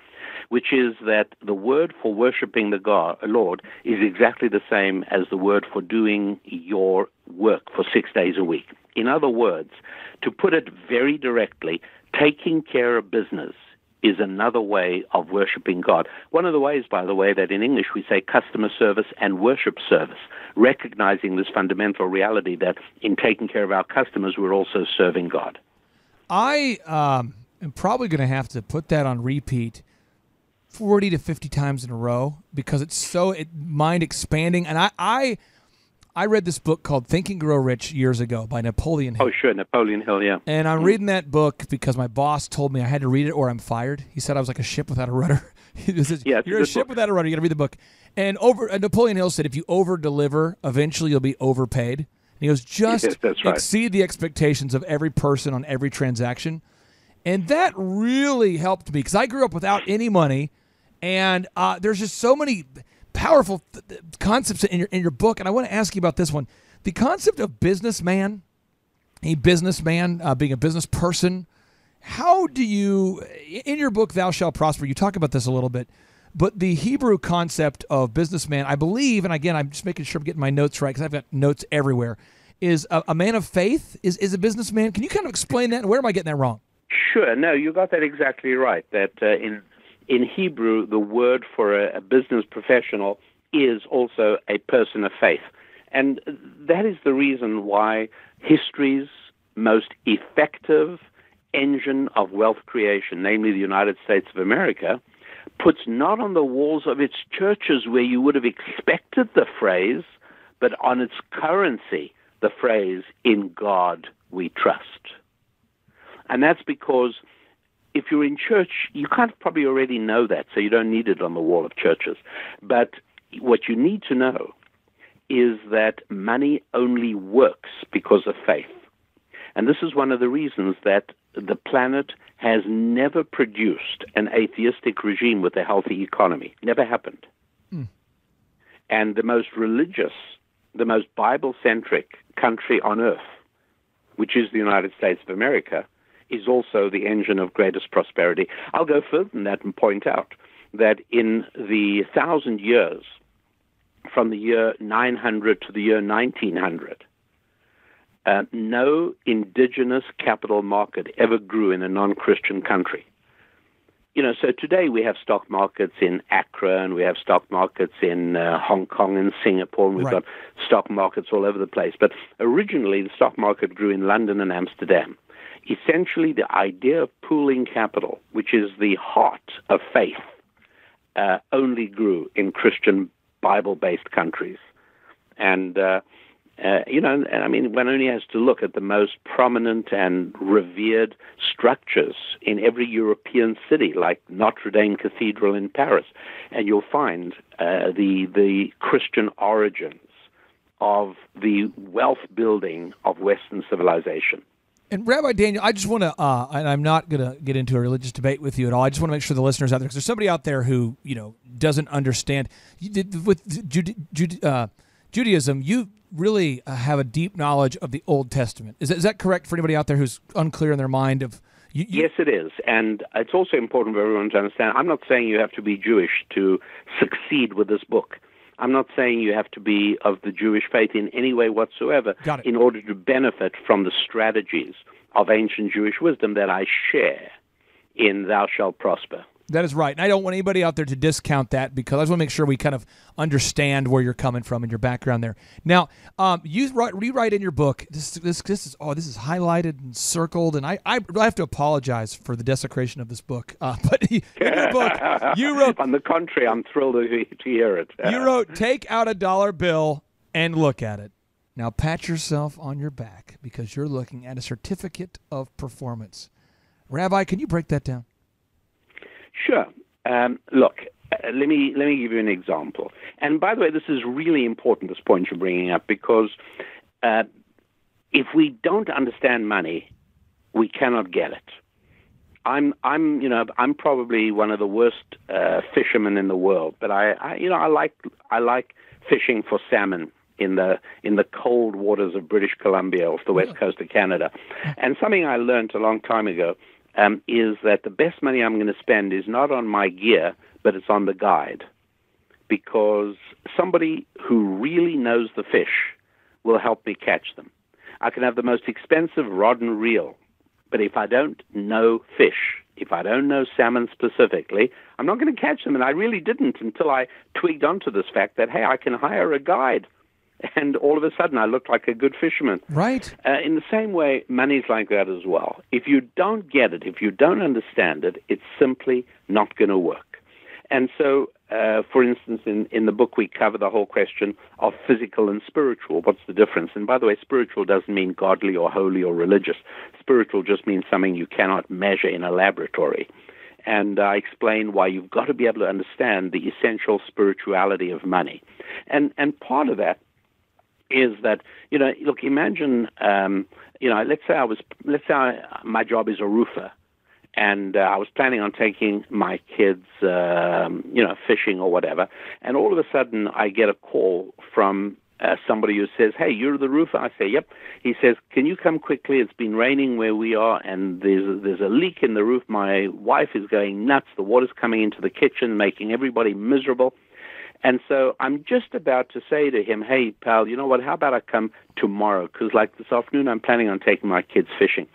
which is that the word for worshiping the Lord is exactly the same as the word for doing your work for 6 days a week. In other words, to put it very directly, taking care of business is another way of worshiping God. One of the ways, by the way, that in English we say customer service and worship service, recognizing this fundamental reality that in taking care of our customers, we're also serving God. I am probably going to have to put that on repeat 40 to 50 times in a row because it's so mind expanding. And I read this book called Think and Grow Rich years ago by Napoleon Hill. Oh, sure, Napoleon Hill, yeah. And I'm reading that book because my boss told me I had to read it or I'm fired. He said I was like a ship without a rudder. He said, you're a ship without a rudder. You got to read the book. And Napoleon Hill said if you over-deliver, eventually you'll be overpaid. And he goes, just exceed the expectations of every person on every transaction. And that really helped me because I grew up without any money. And there's just so many powerful concepts in your book, and I want to ask you about this one. The concept of businessman, being a business person. How do you, in your book, Thou Shalt Prosper, you talk about this a little bit, but the Hebrew concept of businessman, I believe, and again, I'm just making sure I'm getting my notes right because I've got notes everywhere, is a man of faith, is a businessman. Can you kind of explain that, and where am I getting that wrong? Sure. No, you got that exactly right, that in Hebrew, the word for a business professional is also a person of faith. And that is the reason why history's most effective engine of wealth creation, namely the United States of America, puts not on the walls of its churches where you would have expected the phrase, but on its currency, the phrase, "In God we trust." And that's because if you're in church, you kind of probably already know that, so you don't need it on the wall of churches. But what you need to know is that money only works because of faith. And this is one of the reasons that the planet has never produced an atheistic regime with a healthy economy. Never happened. And the most religious, the most Bible-centric country on earth, which is the United States of America, is also the engine of greatest prosperity. I'll go further than that and point out that in the 1,000 years, from the year 900 to the year 1900, no indigenous capital market ever grew in a non-Christian country. You know, so today we have stock markets in Accra, and we have stock markets in Hong Kong and Singapore, and we've got stock markets all over the place. But originally, the stock market grew in London and Amsterdam. Essentially, the idea of pooling capital, which is the heart of faith, only grew in Christian Bible-based countries. And, and I mean, one only has to look at the most prominent and revered structures in every European city, like Notre Dame Cathedral in Paris, and you'll find the Christian origins of the wealth building of Western civilization. And Rabbi Daniel, I just want to, and I'm not going to get into a religious debate with you at all. I just want to make sure the listeners out there, because there's somebody out there who, doesn't understand. With Judaism, you really have a deep knowledge of the Old Testament. Is that correct for anybody out there who's unclear in their mind of? Yes, it is. And it's also important for everyone to understand. I'm not saying you have to be Jewish to succeed with this book. I'm not saying you have to be of the Jewish faith in any way whatsoever in order to benefit from the strategies of ancient Jewish wisdom that I share in Thou Shalt Prosper. That is right. And I don't want anybody out there to discount that, because I just want to make sure we kind of understand where you're coming from and your background there. Now, you rewrite in your book, this is highlighted and circled, and I have to apologize for the desecration of this book. But in your book, you wrote... On the contrary, I'm thrilled to hear it. You wrote, take out a dollar bill and look at it. Now pat yourself on your back, because you're looking at a certificate of performance. Rabbi, can you break that down? Sure. Look, let me give you an example. And by the way, this is really important, this point you're bringing up, because if we don't understand money, we cannot get it. I'm probably one of the worst fishermen in the world, but I like fishing for salmon in the cold waters of British Columbia off the west coast of Canada. And something I learned a long time ago is that the best money I'm going to spend is not on my gear, but it's on the guide, because somebody who really knows the fish will help me catch them. I can have the most expensive rod and reel, but if I don't know fish, if I don't know salmon specifically, I'm not going to catch them. And I really didn't until I twigged onto this fact that, hey, I can hire a guide. And all of a sudden, I looked like a good fisherman. Right. In the same way, money's like that as well. If you don't get it, if you don't understand it, it's simply not going to work. And so, for instance, in the book, we cover the whole question of physical and spiritual. What's the difference? And by the way, spiritual doesn't mean godly or holy or religious. Spiritual just means something you cannot measure in a laboratory. And I explain why you've got to be able to understand the essential spirituality of money. And part of that is that, look, imagine, let's say my job is a roofer, and I was planning on taking my kids, fishing or whatever, and all of a sudden I get a call from somebody who says, hey, you're the roofer? I say, yep. He says, can you come quickly? It's been raining where we are, and there's a leak in the roof. My wife is going nuts. The water's coming into the kitchen, making everybody miserable. And so I'm just about to say to him, hey, pal, you know what, how about I come tomorrow? Because like this afternoon, I'm planning on taking my kids fishing.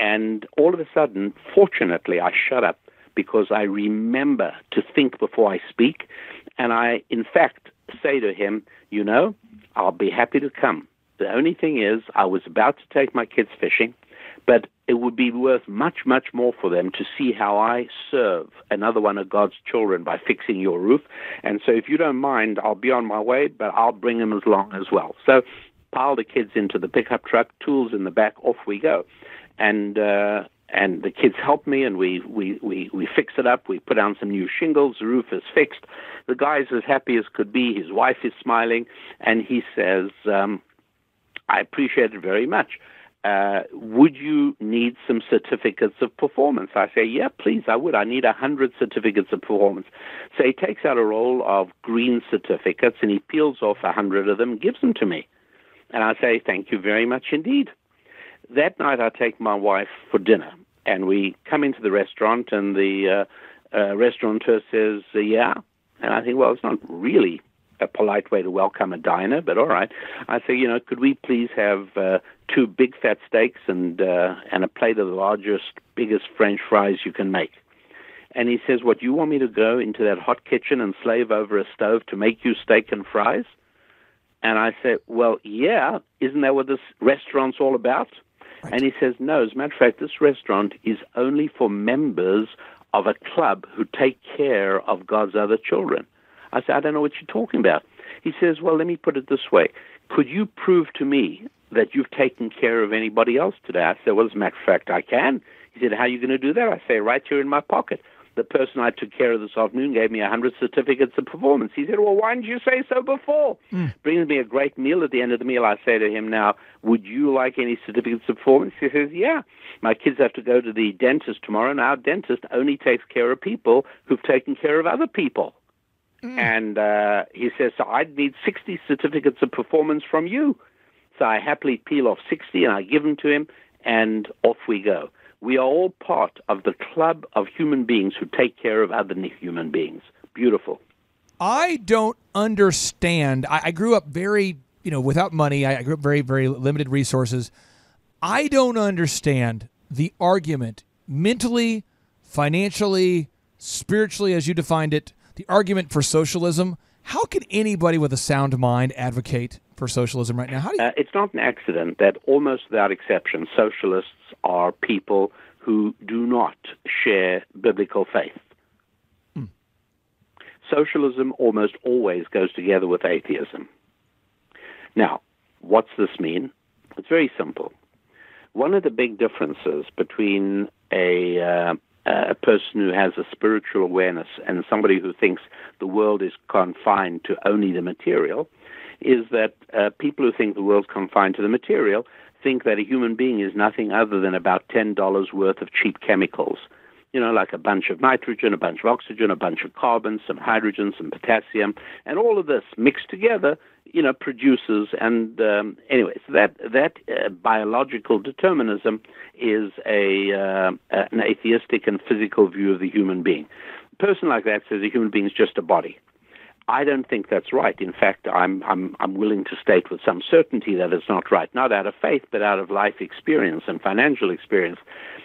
And all of a sudden, fortunately, I shut up because I remember to think before I speak. And I, in fact, say to him, I'll be happy to come. The only thing is I was about to take my kids fishing, but it would be worth much, much more for them to see how I serve another one of God's children by fixing your roof. And so if you don't mind, I'll be on my way, but I'll bring them along as well. So pile the kids into the pickup truck, tools in the back, off we go. And the kids help me, and we fix it up. We put down some new shingles. The roof is fixed. The guy's as happy as could be. His wife is smiling, and he says, I appreciate it very much. Would you need some certificates of performance? I say, yeah, please, I would. I need 100 certificates of performance. So he takes out a roll of green certificates, and he peels off 100 of them and gives them to me. And I say, thank you very much indeed. That night I take my wife for dinner, and we come into the restaurant, and the restaurateur says, yeah. And I think, well, it's not really a polite way to welcome a diner, but all right. I say, could we please have 2 big fat steaks and a plate of the largest, biggest French fries you can make? And he says, what, you want me to go into that hot kitchen and slave over a stove to make you steak and fries? And I said, well, yeah, isn't that what this restaurant's all about? Right. And he says, no, as a matter of fact, this restaurant is only for members of a club who take care of God's other children. I said, I don't know what you're talking about. He says, well, let me put it this way. Could you prove to me that you've taken care of anybody else today? I said, well, as a matter of fact, I can. He said, how are you going to do that? I say, right here in my pocket. The person I took care of this afternoon gave me 100 certificates of performance. He said, well, why didn't you say so before? Brings me a great meal. At the end of the meal, I say to him, now, would you like any certificates of performance? He says, yeah. My kids have to go to the dentist tomorrow, and our dentist only takes care of people who've taken care of other people. And he says, so I'd need 60 certificates of performance from you. So I happily peel off 60, and I give them to him, and off we go. We are all part of the club of human beings who take care of other human beings. Beautiful. I don't understand. I grew up very, without money. I grew up very, very limited resources. I don't understand the argument mentally, financially, spiritually, as you defined it, the argument for socialism. How can anybody with a sound mind advocate for socialism right now? How do you... It's not an accident that almost without exception, socialists are people who do not share biblical faith. Socialism almost always goes together with atheism. Now, what's this mean? It's very simple. One of the big differences between a person who has a spiritual awareness and somebody who thinks the world is confined to only the material is that people who think the world's confined to the material think that a human being is nothing other than about $10 worth of cheap chemicals. You know, like a bunch of nitrogen, a bunch of oxygen, a bunch of carbon, some hydrogen, some potassium, and all of this mixed together, you know, produces. And anyway, so that biological determinism is an atheistic and physical view of the human being. A person like that says a human being is just a body. I don't think that's right. In fact, I'm willing to state with some certainty that it's not right. Not out of faith, but out of life experience and financial experience.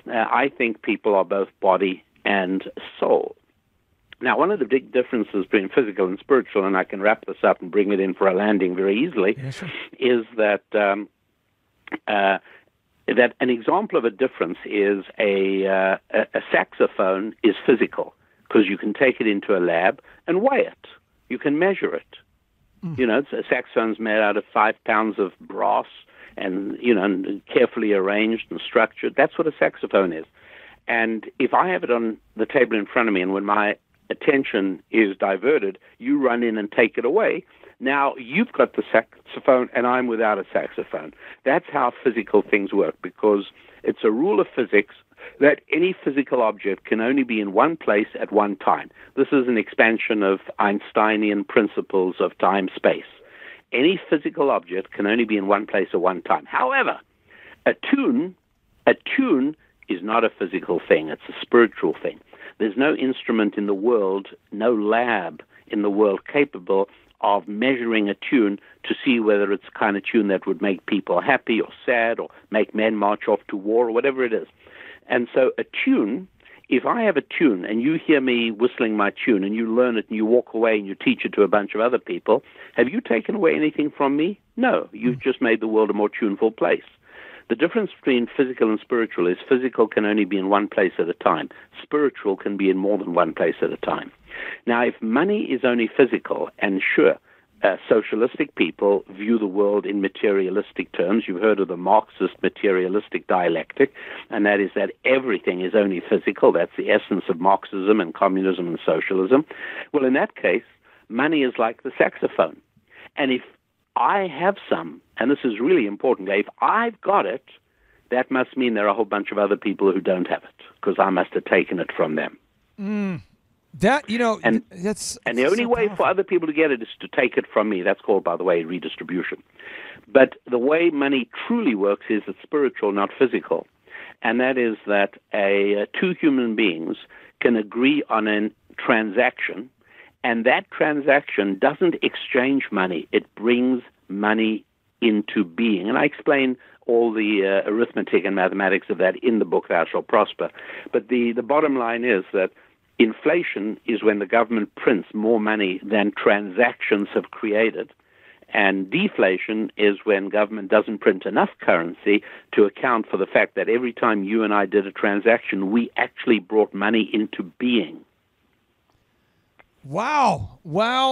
I think people are both body and soul. Now, one of the big differences between physical and spiritual, and I can wrap this up and bring it in for a landing very easily, is that that an example of a difference is a saxophone is physical because you can take it into a lab and weigh it. You can measure it. You know, a saxophone's made out of 5 pounds of brass and, you know, and carefully arranged and structured. That's what a saxophone is. And if I have it on the table in front of me and when my attention is diverted, you run in and take it away. Now you've got the saxophone and I'm without a saxophone. That's how physical things work, because it's a rule of physics that any physical object can only be in one place at one time. This is an expansion of Einsteinian principles of time-space. Any physical object can only be in one place at one time. However, a tune is not a physical thing. It's a spiritual thing. There's no instrument in the world, no lab in the world capable of measuring a tune to see whether it's the kind of tune that would make people happy or sad or make men march off to war or whatever it is. And so a tune, if I have a tune and you hear me whistling my tune and you learn it and you walk away and you teach it to a bunch of other people, have you taken away anything from me? No, you've just made the world a more tuneful place. The difference between physical and spiritual is physical can only be in one place at a time. Spiritual can be in more than one place at a time. Now, if money is only physical, and sure, socialistic people view the world in materialistic terms. You've heard of the Marxist materialistic dialectic, and that is that everything is only physical. That's the essence of Marxism and communism and socialism. Well, in that case, money is like the saxophone. And if I have some, and this is really important, if I've got it, that must mean there are a whole bunch of other people who don't have it, because I must have taken it from them. That, you know, and that's the only way for other people to get it is to take it from me. That's called, by the way, redistribution. But the way money truly works is it's spiritual, not physical. And that is that two human beings can agree on a transaction, and that transaction doesn't exchange money. It brings money into being. And I explain all the arithmetic and mathematics of that in the book, Thou Shalt Prosper. But the bottom line is that inflation is when the government prints more money than transactions have created, and deflation is when government doesn't print enough currency to account for the fact that every time you and I did a transaction, we actually brought money into being. Wow.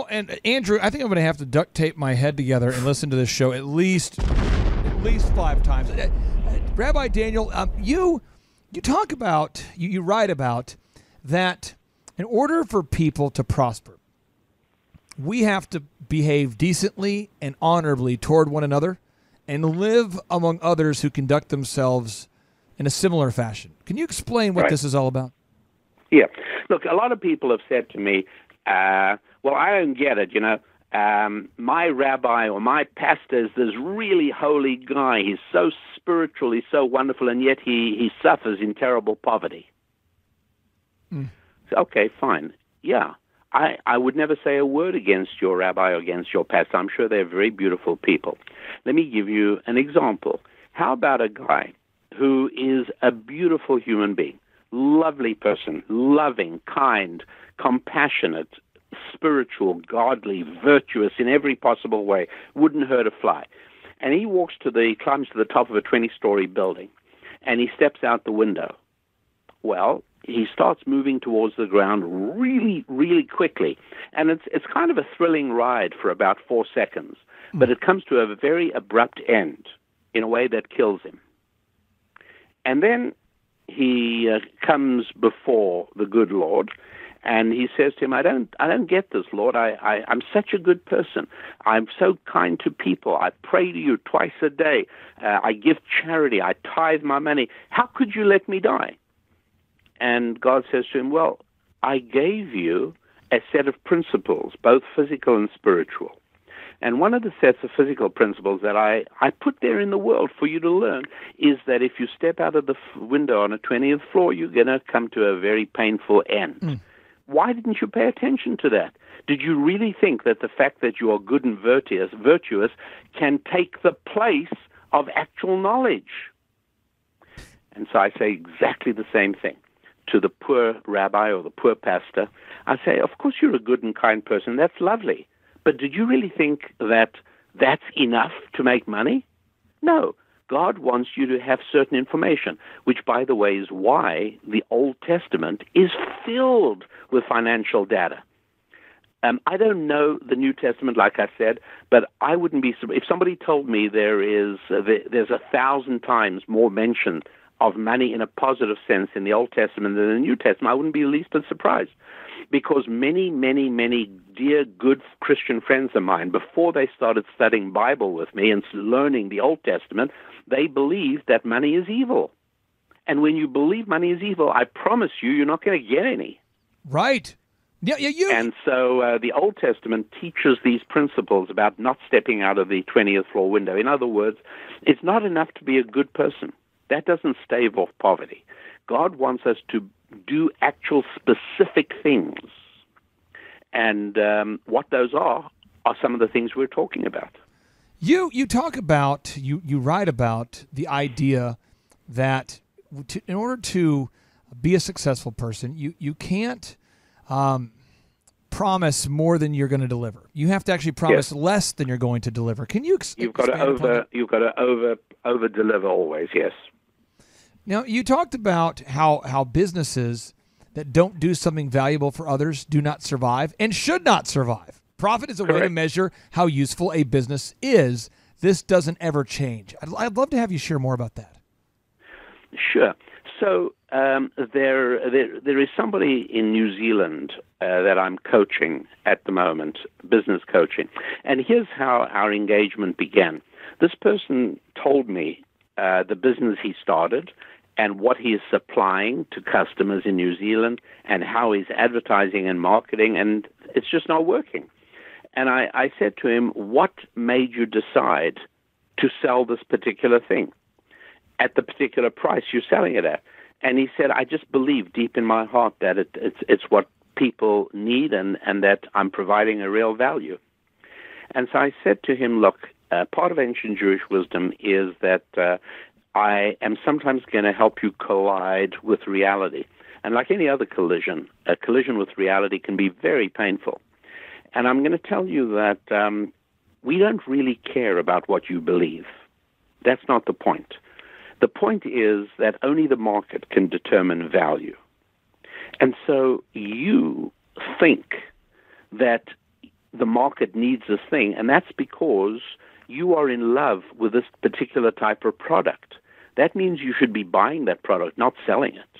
And Andrew, I think I'm going to have to duct tape my head together and listen to this show at least 5 times. Rabbi Daniel, you talk about, you write about that in order for people to prosper, we have to behave decently and honorably toward one another and live among others who conduct themselves in a similar fashion. Can you explain what this is all about? Yeah. Look, a lot of people have said to me, well, I don't get it, you know. My rabbi or my pastor is this really holy guy. He's so spiritual, he's so wonderful, and yet he suffers in terrible poverty. Okay, fine. Yeah, I would never say a word against your rabbi or against your pastor. I'm sure they're very beautiful people. Let me give you an example. How about a guy who is a beautiful human being, lovely person, loving, kind, compassionate, spiritual, godly, virtuous in every possible way, wouldn't hurt a fly. And he climbs to the top of a 20-story building, and he steps out the window. Well, he starts moving towards the ground really, really quickly. And it's kind of a thrilling ride for about 4 seconds. But it comes to a very abrupt end in a way that kills him. And then he comes before the good Lord, And he says to him, I don't get this, Lord. I'm such a good person. I'm so kind to people. I pray to you twice a day. I give charity. I tithe my money. How could you let me die? And God says to him, well, I gave you a set of principles, both physical and spiritual. And one of the sets of physical principles that I put there in the world for you to learn is that if you step out of the window on a 20th floor, you're going to come to a very painful end. Why didn't you pay attention to that? Did you really think that the fact that you are good and virtuous can take the place of actual knowledge? And so I say exactly the same thing to the poor rabbi or the poor pastor. I say, of course you're a good and kind person. That's lovely. But did you really think that that's enough to make money? No. God wants you to have certain information, which, by the way, is why the Old Testament is filled with financial data. I don't know the New Testament, like I said, but I wouldn't be if somebody told me there's 1,000 times more mention of money in a positive sense in the Old Testament than in the New Testament. I wouldn't be the least bit surprised, because many, many, many dear, good Christian friends of mine, before they started studying Bible with me and learning the Old Testament, they believed that money is evil. And when you believe money is evil, I promise you, you're not going to get any. Right. Yeah, And so the Old Testament teaches these principles about not stepping out of the 20th floor window. In other words, it's not enough to be a good person. That doesn't stave off poverty. God wants us to do actual specific things. And what those are some of the things we're talking about. You talk about, you write about the idea that in order to be a successful person, you can't promise more than you're going to deliver. You have to actually promise less than you're going to deliver. Can you You've got to over deliver always, yes. Now, you talked about how businesses that don't do something valuable for others do not survive and should not survive. Profit is a way to measure how useful a business is. This doesn't ever change. I'd love to have you share more about that. Sure. So there is somebody in New Zealand that I'm coaching at the moment, business coaching. And here's how our engagement began. This person told me the business he started and what he is supplying to customers in New Zealand and how he's advertising and marketing, and it's just not working. And I said to him, what made you decide to sell this particular thing at the particular price you're selling it at? And he said, I just believe deep in my heart that it's what people need and that I'm providing a real value. And so I said to him, look, part of ancient Jewish wisdom is that I am sometimes going to help you collide with reality. And like any other collision, a collision with reality can be very painful. And I'm going to tell you that we don't really care about what you believe. That's not the point. The point is that only the market can determine value. And so you think that the market needs this thing, and that's because you are in love with this particular type of product. That means you should be buying that product, not selling it.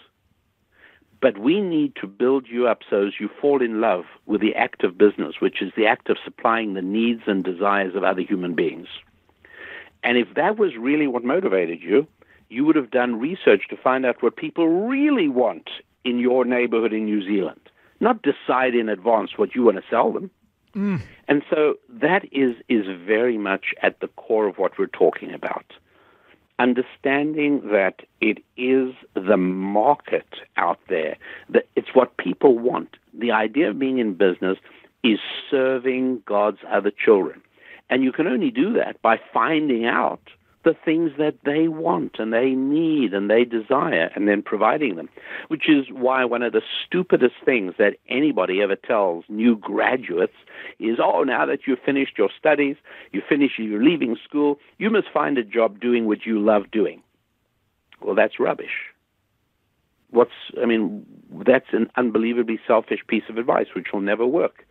But we need to build you up so as you fall in love with the act of business, which is the act of supplying the needs and desires of other human beings. And if that was really what motivated you, you would have done research to find out what people really want in your neighborhood in New Zealand, not decide in advance what you want to sell them. And so that is very much at the core of what we're talking about. Understanding that it is the market out there, that it's what people want. The idea of being in business is serving God's other children. And you can only do that by finding out the things that they want and they need and they desire and then providing them, which is why one of the stupidest things that anybody ever tells new graduates is, oh, now that you've finished your studies, you're leaving school, you must find a job doing what you love doing. Well, that's rubbish. That's an unbelievably selfish piece of advice which will never work.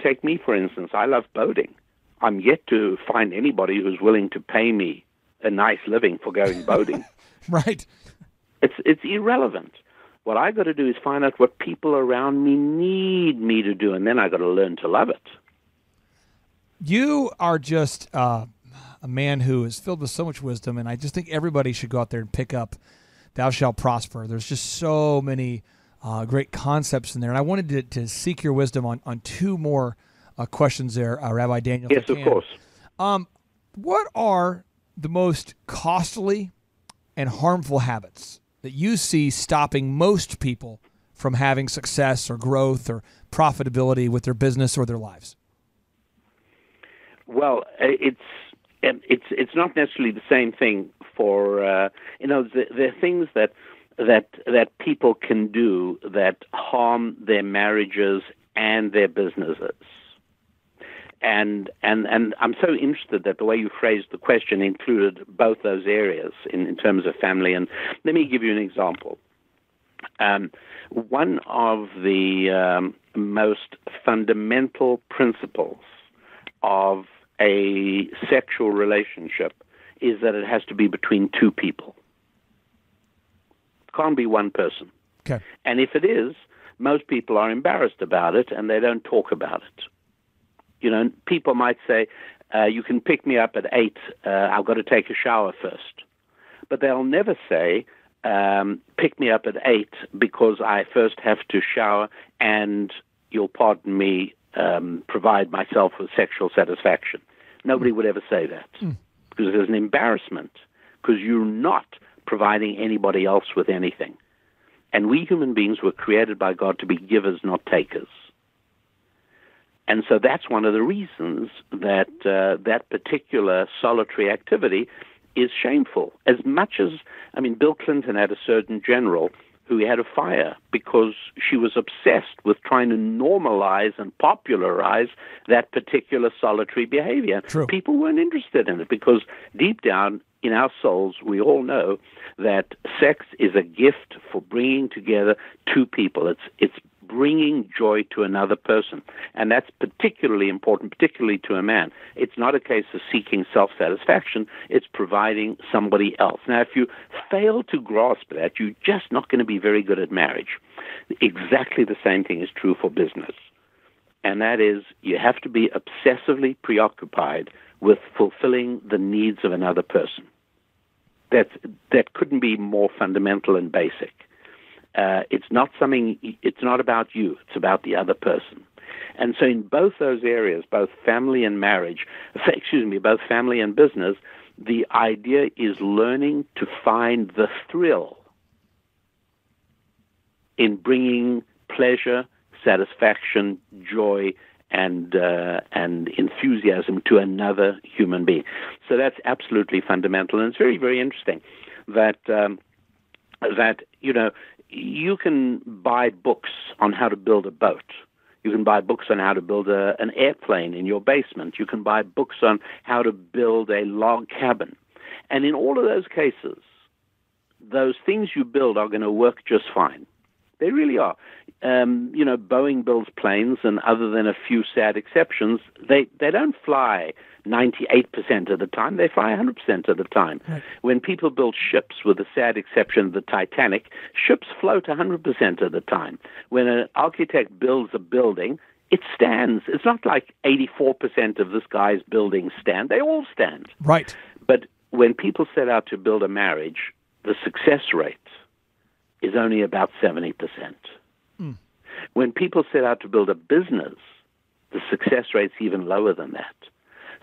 Take me, for instance. I love boating. I'm yet to find anybody who's willing to pay me a nice living for going boating. Right. It's irrelevant. What I got to do is find out what people around me need me to do, and then I got to learn to love it. You are just a man who is filled with so much wisdom, and I just think everybody should go out there and pick up Thou Shalt Prosper. There's just so many great concepts in there, and I wanted to seek your wisdom on two more questions there, Rabbi Daniel. Yes, of course. What are the most costly and harmful habits that you see stopping most people from having success or growth or profitability with their business or their lives? Well, it's not necessarily the same thing for there are things that people can do that harm their marriages and their businesses. And I'm so interested that the way you phrased the question included both those areas in terms of family. And let me give you an example. One of the most fundamental principles of a sexual relationship is that it has to be between two people. It can't be one person. Okay. And if it is, most people are embarrassed about it and they don't talk about it. You know, people might say, you can pick me up at 8, I've got to take a shower first. But they'll never say, pick me up at 8 because I first have to shower and, you'll pardon me, provide myself with sexual satisfaction. Nobody would ever say that because there's an embarrassment because you're not providing anybody else with anything. And we human beings were created by God to be givers, not takers. And so that's one of the reasons that that particular solitary activity is shameful. As much as, Bill Clinton had a Surgeon General who he had to fire because she was obsessed with trying to normalize and popularize that particular solitary behavior. True. People weren't interested in it because deep down in our souls, we all know that sex is a gift for bringing together two people. It's bringing joy to another person. And that's particularly important, particularly to a man. It's not a case of seeking self-satisfaction. It's providing somebody else. Now, if you fail to grasp that, you're just not going to be very good at marriage. Exactly the same thing is true for business. And that is, you have to be obsessively preoccupied with fulfilling the needs of another person. That couldn't be more fundamental and basic. It's not about you, it's about the other person. And so in both those areas, both family and marriage, both family and business, the idea is learning to find the thrill in bringing pleasure, satisfaction, joy, and enthusiasm to another human being. So that's absolutely fundamental. And it's very, very interesting that you can buy books on how to build a boat. You can buy books on how to build an airplane in your basement. You can buy books on how to build a log cabin. And in all of those cases, those things you build are going to work just fine. They really are. Boeing builds planes, and other than a few sad exceptions, they don't fly 98% of the time. They fly 100% of the time. Right. When people build ships, with the sad exception of the Titanic, ships float 100% of the time. When an architect builds a building, it stands. It's not like 84% of this guy's buildings stand. They all stand. Right. But when people set out to build a marriage, the success rate is only about 70%. When people set out to build a business, the success rate's even lower than that.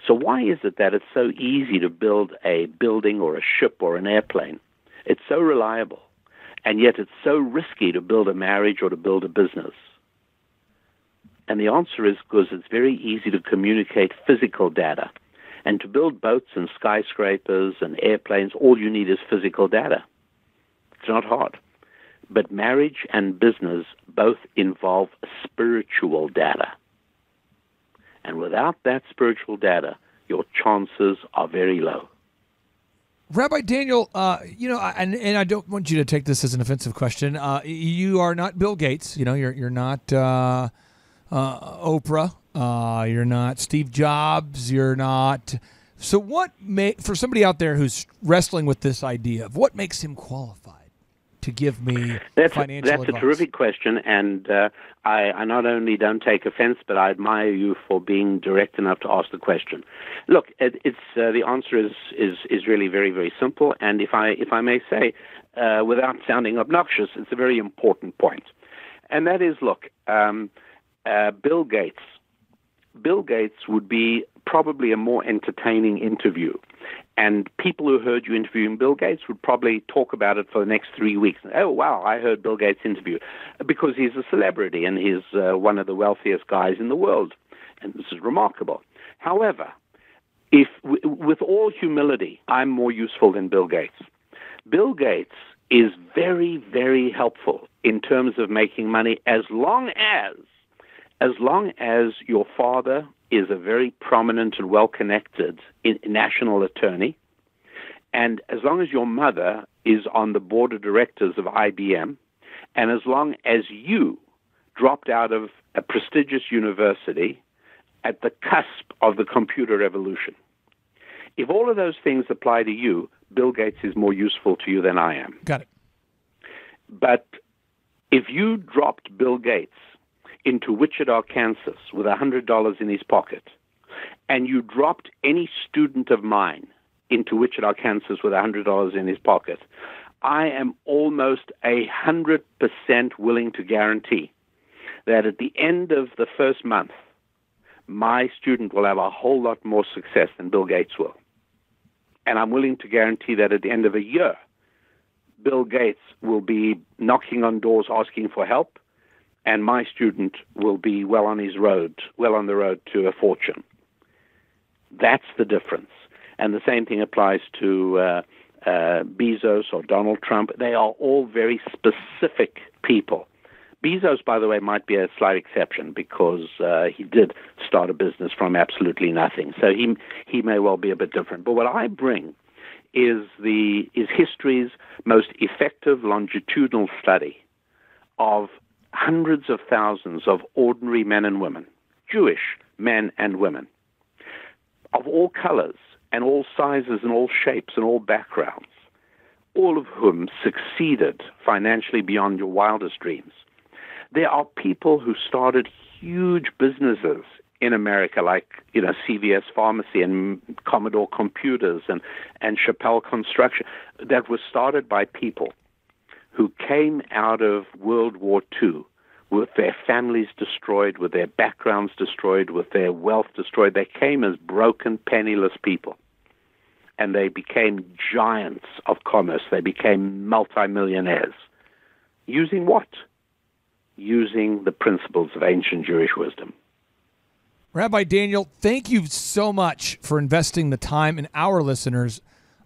So why is it that it's so easy to build a building or a ship or an airplane? It's so reliable, and yet it's so risky to build a marriage or to build a business. And the answer is because it's very easy to communicate physical data. And to build boats and skyscrapers and airplanes, all you need is physical data. It's not hard. But marriage and business both involve spiritual data. And without that spiritual data, your chances are very low. Rabbi Daniel, and I don't want you to take this as an offensive question. You are not Bill Gates. You're not Oprah. You're not Steve Jobs. You're not. So for somebody out there who's wrestling with this idea of what makes him qualified to give me That's financial a advice? terrific question, and I not only don't take offense, but I admire you for being direct enough to ask the question. Look, the answer is really very, very simple, and if I may say, without sounding obnoxious, it's a very important point, and that is, look, Bill Gates. Bill Gates would be probably a more entertaining interview. And people who heard you interviewing Bill Gates would probably talk about it for the next 3 weeks. Oh, wow, I heard Bill Gates interview. Because he's a celebrity and he's one of the wealthiest guys in the world. And this is remarkable. However, with all humility, I'm more useful than Bill Gates. Bill Gates is very, very helpful in terms of making money as long as your father is a very prominent and well-connected national attorney, and as long as your mother is on the board of directors of IBM, and as long as you dropped out of a prestigious university at the cusp of the computer revolution. If all of those things apply to you, Bill Gates is more useful to you than I am. Got it. But if you dropped Bill Gates into Wichita, Kansas, with $100 in his pocket, and you dropped any student of mine into Wichita, Kansas, with $100 in his pocket, I am almost 100% willing to guarantee that at the end of the first month, my student will have a whole lot more success than Bill Gates will. And I'm willing to guarantee that at the end of a year, Bill Gates will be knocking on doors asking for help, and my student will be well on the road to a fortune. That's the difference. And the same thing applies to Bezos or Donald Trump. They are all very specific people. Bezos, by the way, might be a slight exception because he did start a business from absolutely nothing. So he may well be a bit different. But what I bring is history's most effective longitudinal study of hundreds of thousands of ordinary men and women, Jewish men and women, of all colors and all sizes and all shapes and all backgrounds, all of whom succeeded financially beyond your wildest dreams. There are people who started huge businesses in America, like CVS Pharmacy and Commodore Computers and Chappelle Construction, that was started by people who came out of World War II with their families destroyed, with their backgrounds destroyed, with their wealth destroyed. They came as broken, penniless people. And they became giants of commerce. They became multimillionaires. Using what? Using the principles of ancient Jewish wisdom. Rabbi Daniel, thank you so much for investing the time in our listeners.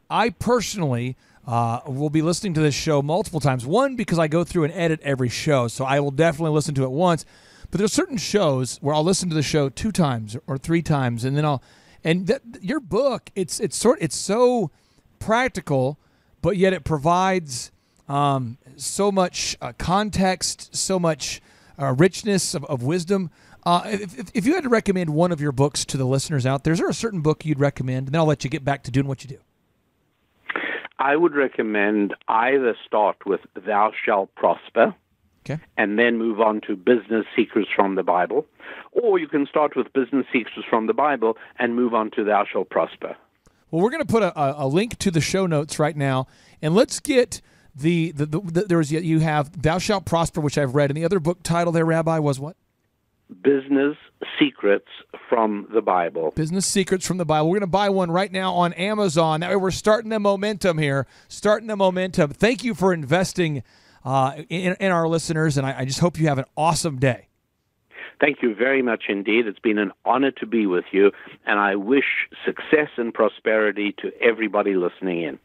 I personally will be listening to this show multiple times. One, because I go through and edit every show, so I will definitely listen to it once. But there's certain shows where I'll listen to the show 2 times or 3 times, and then your book, it's so practical, but yet it provides so much context, so much richness of wisdom. If you had to recommend one of your books to the listeners out there, is there a certain book you'd recommend? And then I'll let you get back to doing what you do. I would recommend either start with Thou Shalt Prosper, okay, and then move on to Business Secrets from the Bible, or you can start with Business Secrets from the Bible and move on to Thou Shalt Prosper. Well, we're going to put a link to the show notes right now, and let's get you have Thou Shalt Prosper, which I've read, and the other book title there, Rabbi, was what? Business Secrets from the Bible. Business Secrets from the Bible. We're going to buy one right now on Amazon. That way we're starting the momentum here. Thank you for investing in our listeners, and I just hope you have an awesome day. Thank you very much indeed. It's been an honor to be with you, and I wish success and prosperity to everybody listening in.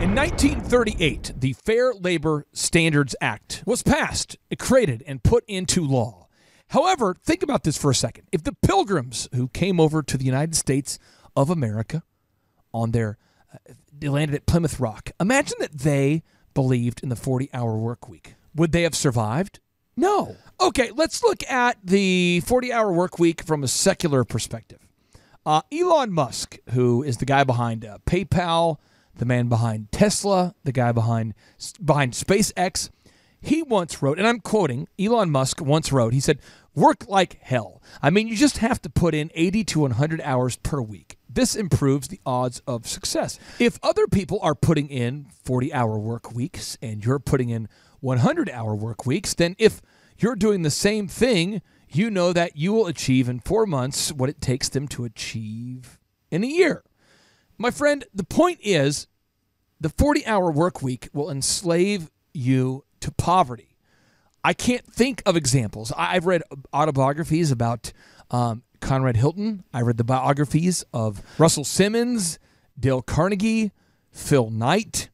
In 1938, the Fair Labor Standards Act was passed, created, and put into law. However, think about this for a second. If the Pilgrims who came over to the United States of America they landed at Plymouth Rock, imagine that they believed in the 40-hour work week. Would they have survived? No. Okay, let's look at the 40-hour work week from a secular perspective. Elon Musk, who is the guy behind PayPal, the man behind Tesla, the guy behind SpaceX. He once wrote, and I'm quoting, Elon Musk once wrote, he said, "Work like hell. I mean, you just have to put in 80 to 100 hours per week. This improves the odds of success. If other people are putting in 40-hour work weeks and you're putting in 100-hour work weeks, then if you're doing the same thing, you know that you will achieve in 4 months what it takes them to achieve in a year." My friend, the point is the 40-hour work week will enslave you to poverty. I can't think of examples. I've read autobiographies about Conrad Hilton. I read the biographies of Russell Simmons, Dale Carnegie, Phil Knight,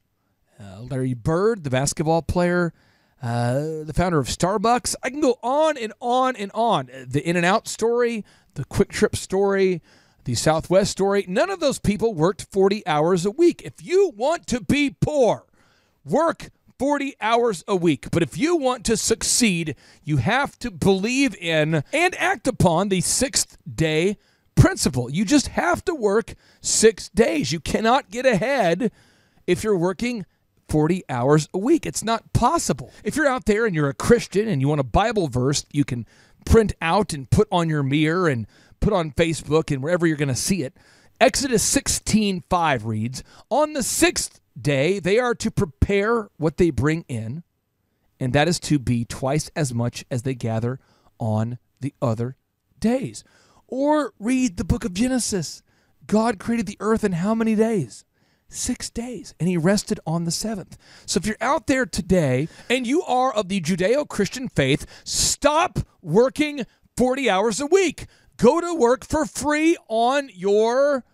Larry Bird, the basketball player, the founder of Starbucks. I can go on and on and on. The In-N-Out story, the Quick Trip story, the Southwest story. None of those people worked 40 hours a week. If you want to be poor, work 40 hours a week. But if you want to succeed, you have to believe in and act upon the sixth day principle. You just have to work 6 days. You cannot get ahead if you're working 40 hours a week. It's not possible. If you're out there and you're a Christian and you want a Bible verse you can print out and put on your mirror and put on Facebook and wherever you're going to see it, Exodus 16:5 reads, "On the sixth day they are to prepare what they bring in, and that is to be twice as much as they gather on the other days." Or read the book of Genesis. God created the earth in how many days? 6 days, and he rested on the seventh. So if you're out there today and you are of the Judeo-Christian faith, stop working 40 hours a week. Go to work for free on your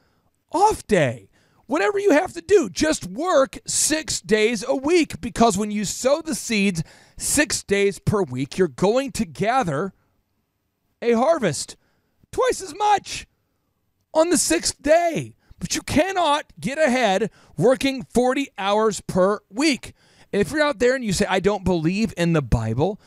off day. Whatever you have to do, just work 6 days a week, because when you sow the seeds 6 days per week, you're going to gather a harvest twice as much on the sixth day. But you cannot get ahead working 40 hours per week. And if you're out there and you say, "I don't believe in the Bible,"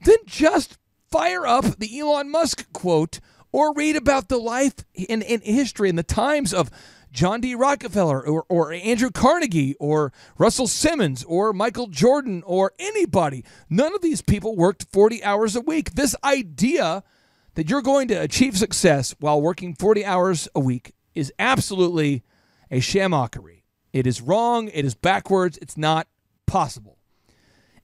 then just fire up the Elon Musk quote or read about the life in history and the times of John D. Rockefeller or Andrew Carnegie or Russell Simmons or Michael Jordan or anybody. None of these people worked 40 hours a week. This idea that you're going to achieve success while working 40 hours a week is absolutely a shamockery. It is wrong. It is backwards. It's not possible.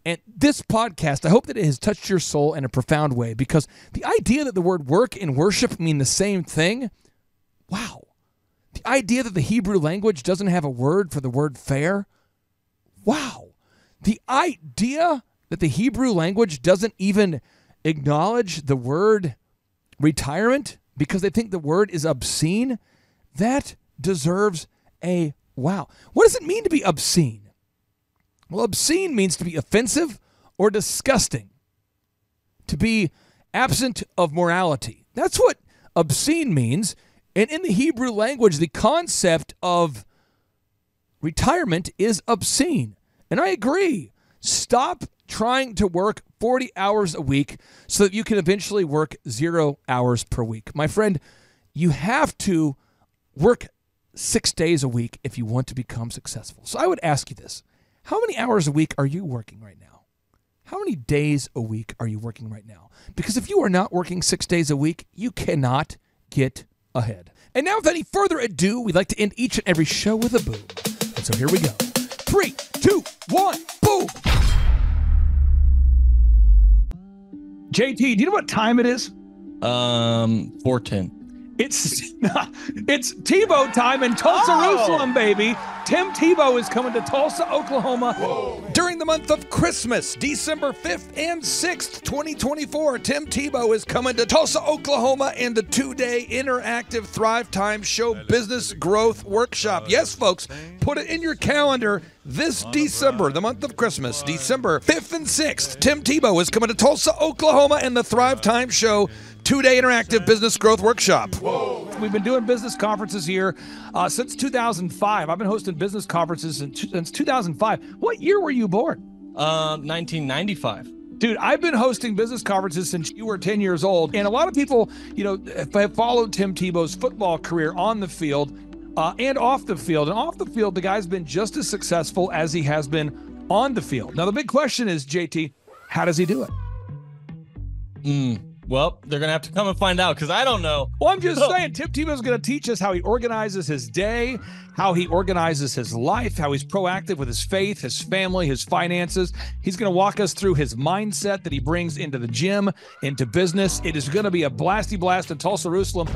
And this podcast, I hope that it has touched your soul in a profound way, because the idea that the word work and worship mean the same thing, wow. The idea that the Hebrew language doesn't have a word for the word fair, wow. The idea that the Hebrew language doesn't even acknowledge the word retirement because they think the word is obscene, that deserves a wow. What does it mean to be obscene? Well, obscene means to be offensive or disgusting, to be absent of morality. That's what obscene means. And in the Hebrew language, the concept of retirement is obscene. And I agree. Stop trying to work 40 hours a week so that you can eventually work 0 hours per week. My friend, you have to work 6 days a week if you want to become successful. So I would ask you this. How many hours a week are you working right now? How many days a week are you working right now? Because if you are not working 6 days a week, you cannot get ahead. And now, without any further ado, we'd like to end each and every show with a boom. And so here we go. 3, 2, 1, boom! JT, do you know what time it is? 4:10. It's Tebow time in Tulsa, Jerusalem, baby. Tim Tebow is coming to Tulsa, Oklahoma. Whoa. During the month of Christmas, December 5th and 6th, 2024, Tim Tebow is coming to Tulsa, Oklahoma in the 2-day interactive Thrive Time Show Business Growth Workshop. Yes, folks, put it in your calendar. This December, the month of Christmas, December 5th and 6th, Tim Tebow is coming to Tulsa, Oklahoma in the Thrive Time Show 2-day interactive business growth workshop. Whoa. We've been doing business conferences here since 2005. I've been hosting business conferences since 2005. What year were you born? 1995. Dude, I've been hosting business conferences since you were 10 years old. And a lot of people, have followed Tim Tebow's football career on the field. and off the field. And off the field, the guy's been just as successful as he has been on the field. Now, the big question is, JT, how does he do it? Well, they're going to have to come and find out because I don't know. Well, I'm just saying, Tim Tebow is going to teach us how he organizes his day, how he organizes his life, how he's proactive with his faith, his family, his finances. He's going to walk us through his mindset that he brings into the gym, into business. It is going to be a blasty blast in Tulsa, Jerusalem.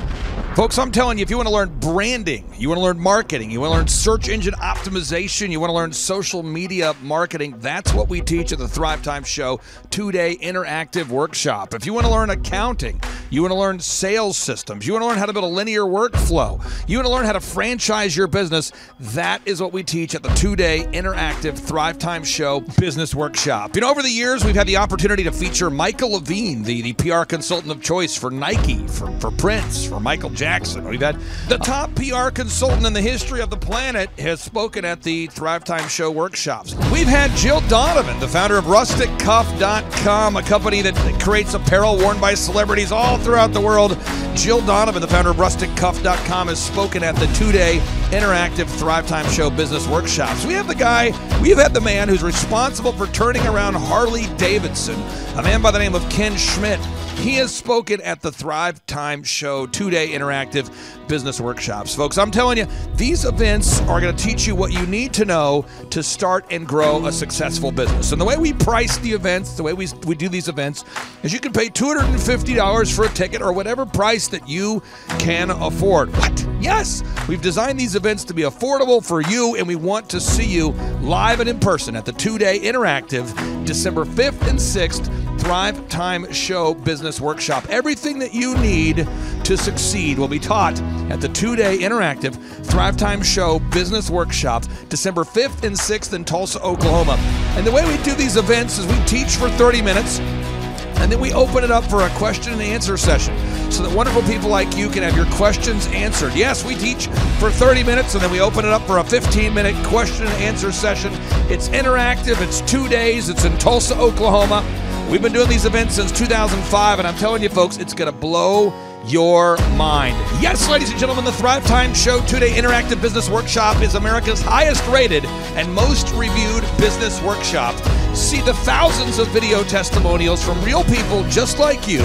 Folks, I'm telling you, if you want to learn branding, you want to learn marketing, you want to learn search engine optimization, you want to learn social media marketing, that's what we teach at the Thrive Time Show 2-day interactive workshop. If you want to learn accounting, you want to learn sales systems, you want to learn how to build a linear workflow, you want to learn how to franchise your business, that is what we teach at the 2-day interactive Thrive Time Show business workshop. You know, over the years, we've had the opportunity to feature Michael Levine, the PR consultant of choice for Nike, for Prince, for Michael Jackson. We've had the top PR consultant in the history of the planet has spoken at the Thrive Time Show workshops. We've had Jill Donovan, the founder of RusticCuff.com, a company that creates apparel worn by celebrities all throughout the world. Jill Donovan, the founder of RusticCuff.com, has spoken at the 2-day interactive Thrive Time Show business workshops. We have had the man who's responsible for turning around Harley Davidson, a man by the name of Ken Schmidt. He has spoken at the Thrive Time Show 2-day interactive business workshops. Folks, I'm telling you, these events are going to teach you what you need to know to start and grow a successful business. And the way we price the events, the way we do these events, is you can pay $250 for a ticket or whatever price that you can afford. What? Yes, we've designed these events to be affordable for you, and we want to see you live and in person at the 2-day interactive December 5th and 6th Thrive Time Show Business Workshop. Everything that you need to succeed will be taught at the 2-day interactive Thrive Time Show Business Workshop, December 5th and 6th in Tulsa, Oklahoma. And the way we do these events is we teach for 30 minutes, and then we open it up for a question and answer session so that wonderful people like you can have your questions answered. Yes, we teach for 30 minutes, and then we open it up for a 15-minute question and answer session. It's interactive. It's 2 days. It's in Tulsa, Oklahoma. We've been doing these events since 2005, and I'm telling you, folks, it's going to blow your mind. Yes, ladies and gentlemen, the Thrive Time Show 2-day interactive business workshop is America's highest rated and most reviewed business workshop. See the thousands of video testimonials from real people just like you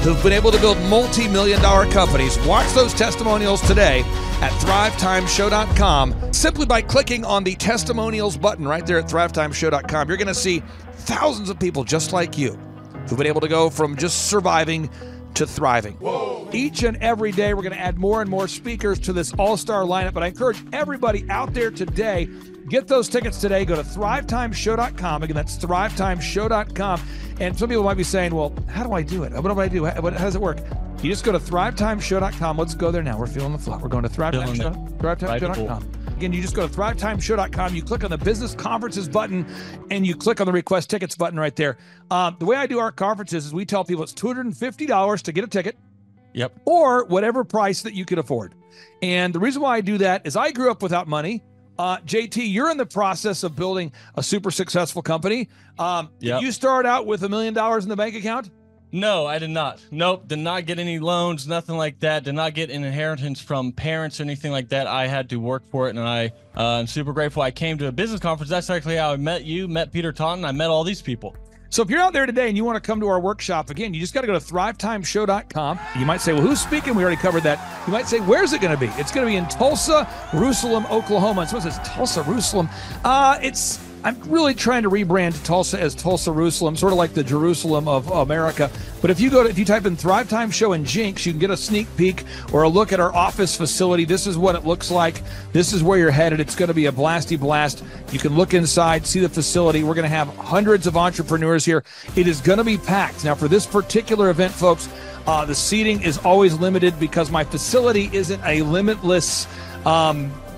who've been able to build multi-million-dollar companies. Watch those testimonials today at thrivetimeshow.com. Simply by clicking on the testimonials button right there at thrivetimeshow.com, you're going to see thousands of people just like you who've been able to go from just surviving to thriving. Whoa. Each and every day, we're going to add more and more speakers to this all-star lineup, but I encourage everybody out there today, get those tickets today. Go to thrivetimeshow.com. Again, that's thrivetimeshow.com. And some people might be saying, well, how do I do it? What do I do? How does it work? You just go to thrivetimeshow.com. Let's go there now. We're feeling the flow. We're going to thrivetimeshow.com. Again, you just go to thrivetimeshow.com. You click on the business conferences button, and you click on the request tickets button right there. The way I do our conferences is we tell people it's $250 to get a ticket. Yep. Or whatever price that you can afford. And the reason why I do that is I grew up without money. JT, you're in the process of building a super successful company. Did you start out with $1 million in the bank account? No, I did not. Nope, did not get any loans, nothing like that. Did not get an inheritance from parents or anything like that. I had to work for it, and I'm super grateful. I came to a business conference. That's actually how I met you, met Peter Taunton. I met all these people. So if you're out there today and you want to come to our workshop, again, you just got to go to thrivetimeshow.com. You might say, well, who's speaking? We already covered that. You might say, where's it going to be? It's going to be in Tulsa, Jerusalem, Oklahoma. And someone says, Tulsa, Jerusalem. I'm really trying to rebrand Tulsa as Tulsa, Jerusalem, sort of like the Jerusalem of America. But if you type in Thrive Time Show and Jinx, you can get a sneak peek or a look at our office facility. This is what it looks like. This is where you're headed. It's going to be a blasty blast. You can look inside, see the facility. We're going to have hundreds of entrepreneurs here. It is going to be packed. Now, for this particular event, folks, the seating is always limited because my facility isn't a limitless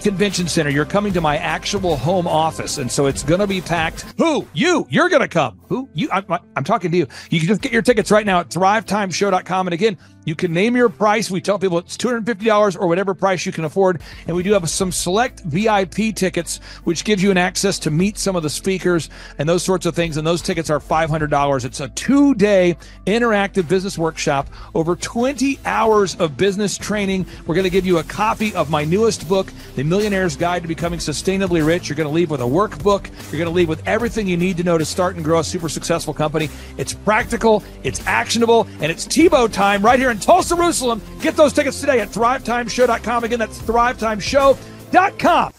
Convention Center. You're coming to my actual home office, and so it's going to be packed. Who? You. You're going to come. Who? You. I'm talking to you. You can just get your tickets right now at thrivetimeshow.com. And again, you can name your price. We tell people it's $250 or whatever price you can afford. And we do have some select VIP tickets, which gives you an access to meet some of the speakers and those sorts of things. And those tickets are $500. It's a 2-day interactive business workshop, over 20 hours of business training. We're going to give you a copy of my newest book, The Millionaire's Guide to Becoming Sustainably Rich. You're going to leave with a workbook. You're going to leave with everything you need to know to start and grow a super successful company. It's practical, it's actionable, and it's Tebow time right here in Tulsa, Jerusalem. Get those tickets today at thrivetimeshow.com. Again, that's thrivetimeshow.com.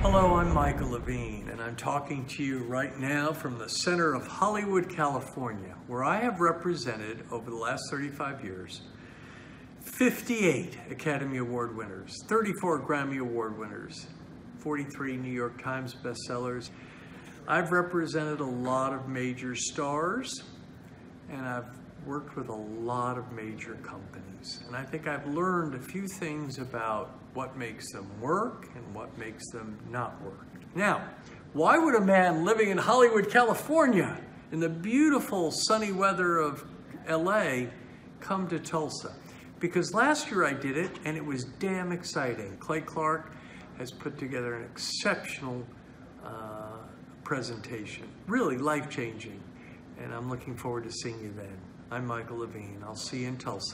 Hello, I'm Michael Levine, and I'm talking to you right now from the center of Hollywood, California, where I have represented over the last 35 years 58 Academy Award winners, 34 Grammy Award winners, 43 New York Times bestsellers. I've represented a lot of major stars, and I've worked with a lot of major companies. And I think I've learned a few things about what makes them work and what makes them not work. Now, why would a man living in Hollywood, California, in the beautiful sunny weather of LA, come to Tulsa? Because last year I did it, and it was damn exciting. Clay Clark has put together an exceptional presentation, really life-changing, and I'm looking forward to seeing you then. I'm Michael Levine. I'll see you in Tulsa.